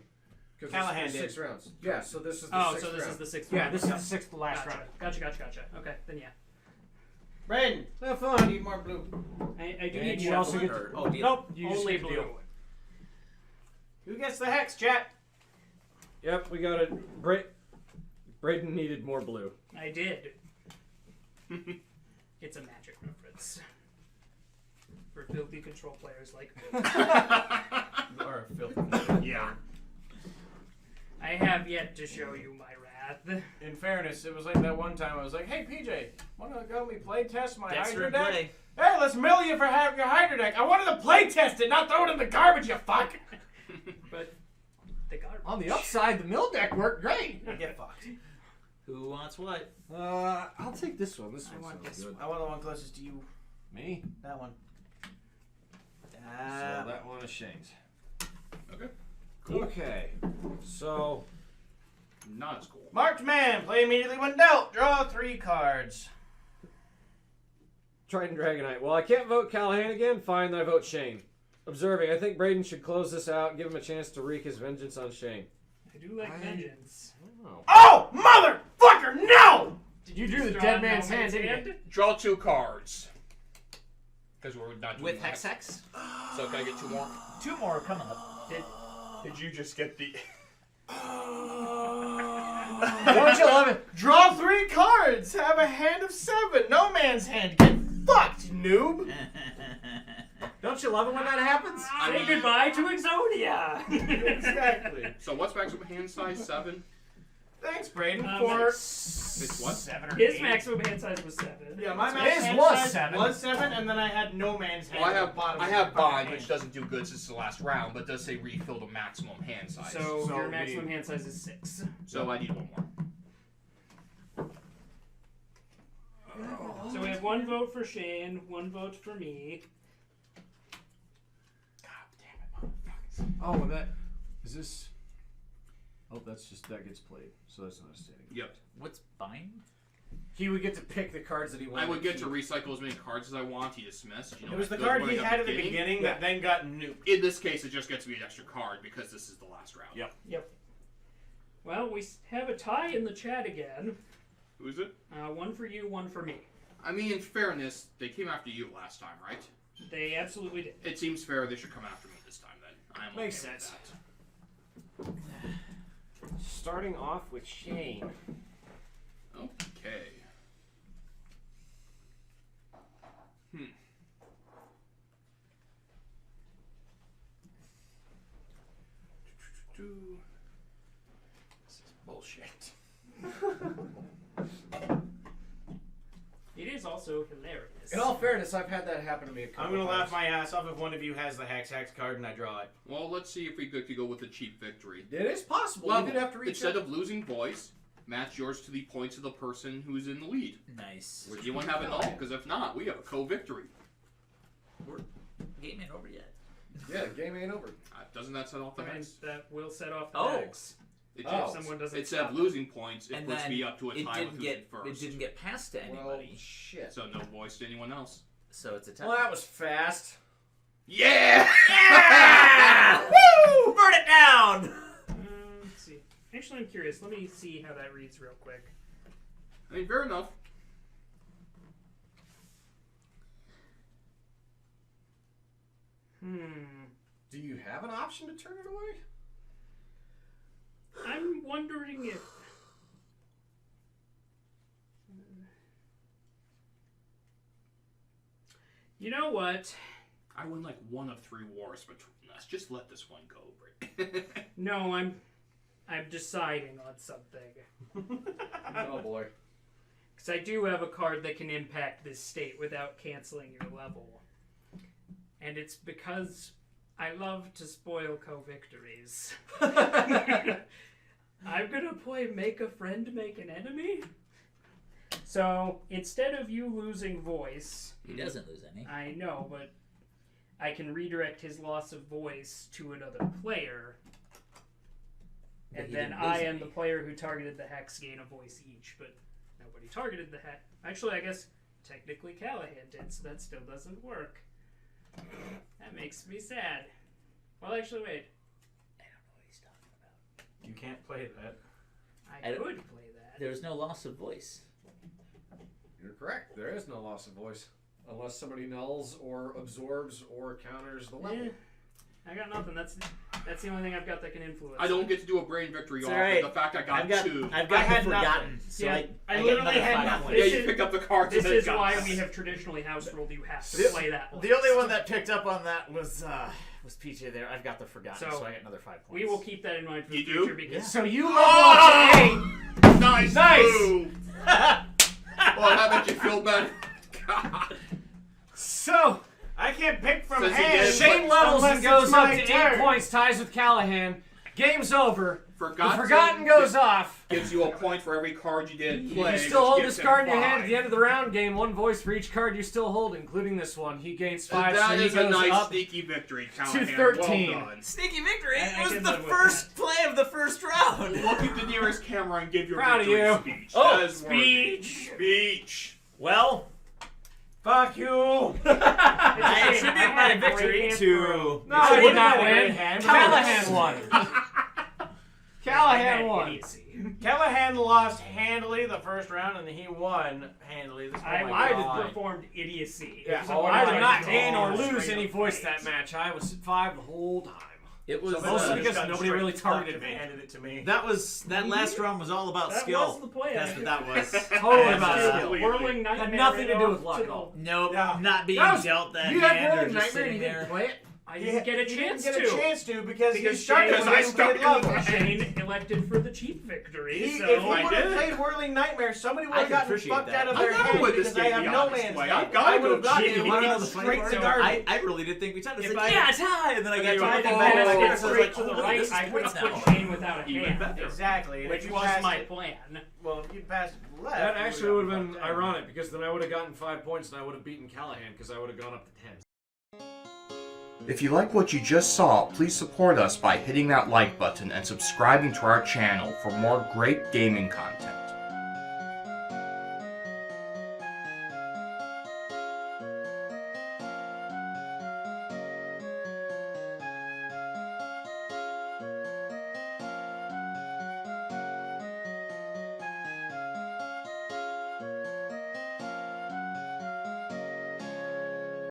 'Cause Callahan there's did. 6 rounds. Yeah, so this is the Oh, 6th so this round. is the 6th Yeah, round. this is the 6th last Gotcha. round. Gotcha. Okay, then yeah. Braden, Have I fun. need more blue. I do And need you more also blue. get Oh, deal. Nope, you just Only get the blue. deal. Who gets the hex, chat? Yep, we got it. Braden needed more blue. I did. It's a magic reference. For filthy control players like me. You are a filthy. Yeah. I have yet to show you my wrath. In fairness, it was like that one time I was like, hey PJ, wanna go me play test my Dexter Hydra and deck? play. Hey, let's mill you for having your Hydra deck. I wanted to play test it, not throw it in the garbage, you fuck. But the garbage. On the upside, the mill deck worked great. Get fucked. Who wants what? I'll take this one. This I one want sounds this good. I want the one closest to you. Me? That one. So that one is Shane's. Okay. Okay. So Not as cool. Marked man, play immediately when dealt. Draw 3 cards. Trident Dragonite. Well, I can't vote Callahan again. Fine, then I vote Shane. Observing. I think Braden should close this out and give him a chance to wreak his vengeance on Shane. I do like vengeance. Oh. Oh, motherfucker, no! Did You drew the draw dead a man's no hand, didn't you? Draw 2 cards. Because we're not doing With that. Hex Hex? So can I get 2 more? 2 more coming up. Did you just get the... Don't you love it? Draw 3 cards. Have a hand of 7. No man's hand. Get fucked, noob. Don't you love it when that happens? Say goodbye to Exodia! Exactly. So what's maximum hand size? 7? Thanks, Braden, Um, for It's what? 7 or His 8. maximum hand size was 7. Yeah, my His max hand was size 7. was 7, and then I had no man's hand. Well, at the bottom I of have my fucking bind, hand. which doesn't do good since the last round, but does say refill to maximum hand size. So your we maximum need- hand size is 6. So I need 1 more. So we have 1 vote for Shane, 1 vote for me. Oh, and that is this. Oh, that's just that gets played, so that's not a standing. Yep. What's bind? He would get to pick the cards that he wanted. I would get to keep. recycle as many cards as I want. He dismissed. You know, It was the good card one he had at the beginning. beginning that then got nuked. In this case, it just gets me an extra card because this is the last round. Yep. Well, we have a tie in the chat again. Who is it? 1 for you, 1 for me. I mean, in fairness, they came after you last time, right? They absolutely did. It seems fair they should come after me this time then. I'm okay Makes with sense. that. Starting off with Shane. Okay. This is bullshit. It is also hilarious. In all fairness, I've had that happen to me a couple I'm gonna times. laugh my ass off if one of you has the Hex Hex card and I draw it. Well, let's see if we could go with a cheap victory. It is possible. Level. You did have to reach Instead out. of losing voice, match yours to the points of the person who's in the lead. Nice. Would anyone have it all? Because if not, we have a co-victory. Game ain't over yet. Yeah, game ain't over. Doesn't that set off the And hex? that will set off the Oh. hex. It If just, someone doesn't instead of stop losing points, it And puts then me up to a it tie with didn't who's get in first. it didn't get passed to Well, anybody, shit. So no voice to anyone else. so it's a tie. Well, that was fast. Yeah! Yeah! Woo! Burn it down. Let's see. Actually, I'm curious. Let me see how that reads real quick. I mean, fair enough. Do you have an option to turn it away? I'm wondering if... You know what? I win like 1 of 3 wars between us. Just let this one go, Britt. No, I'm deciding on something. Oh boy. Because I do have a card that can impact this state without canceling your level. And it's because I love to spoil co-victories. I'm gonna play Make a Friend, Make an Enemy. So, instead of you losing voice... He doesn't lose any. I know, but I can redirect his loss of voice to another player. But And he then didn't lose I and any. the player who targeted the hex gain a voice each, but nobody targeted the hex. Actually, I guess technically Callahan did, so that still doesn't work. That makes me sad. Well, actually, wait. I don't know what he's talking about. You can't play that. I I don't- could play that. There's no loss of voice. You're correct. There is no loss of voice. Unless somebody nulls or absorbs or counters the level. Yeah. I got nothing. That's the only thing I've got that can influence. I don't get to do a brain victory It's off alright. of the fact I got I've got 2. I've got I had the forgotten. So Yeah, I I get literally another had 5 nothing. points. Yeah, This you is- picked up the cards. This and then is got why us. we have traditionally house ruled. You have to The- play that. The only one that picked up on that was PJ there. I've got the forgotten, So, so I get another 5 points. We will keep that in mind for You the do? future because So you level up to 8. Nice move. Well, how about you feel better? God. So, I can't pick from Since he hand. did- Shane levels Unless and goes it's up my to 8 turn. points, ties with Callahan. Game's over. Forgotten, The Forgotten goes off. Gives you a point for every card you didn't play. You still which hold gives this card in him your hand at 5. the end of the round. Gain 1 voice for each card you still hold, including this one. He gains 5, And that so he is a goes nice up. sneaky victory, Callahan. 13. Well done. Sneaky victory I was can the live with first play of the first round. Look at the nearest camera and give your Proud of victory you. speech. Oh, That is worthy. speech. Speech. Well, Fuck you. I attribute my victory to. No, I did not Right win. hand. Callahan won. Callahan won. Idiocy. Callahan lost handily the first round, and he won handily. This I performed idiocy. Yeah, So what I am did not to gain or do? lose Straight any up voice fight. that match. I was at 5 the whole time. It was Mostly because nobody really targeted me. Handed it to me. that last round was all about That skill. was the plan. That's what that was. Totally That's about skill. skill. Whirling nightmare. Had nothing to right do off with luck to at all. Nope, Yeah. not being That was- dealt that You had hand or Rolling just Nightmare and sitting you didn't there. play it? I didn't get a chance He didn't to. get a chance to because he Because started Shane- with I him stuck played level. Shane elected for the cheap victory. If So he I would have did. played Whirling Nightmare, somebody would I have can gotten appreciate fucked that. out of I their gotta hand win this because I game have the no honest man's way. hand. I've gotta I would have go gotten cheap. him You want to know the funny straight part? to garbage. I really did think we tied. I If said, I- yeah, tie, and then I got if to I the had back, managed to and I get was straight like, to the oh, right, this is I would points have now. put Shane without a Even hand. better. Exactly. And Which if you was passed my it- plan. Well, if you passed left. That you actually would have gotten been fucked out. ironic because then I would have gotten 5 points and I would have beaten Callahan because I would have gone up to 10. If you like what you just saw, please support us by hitting that like button and subscribing to our channel for more great gaming content.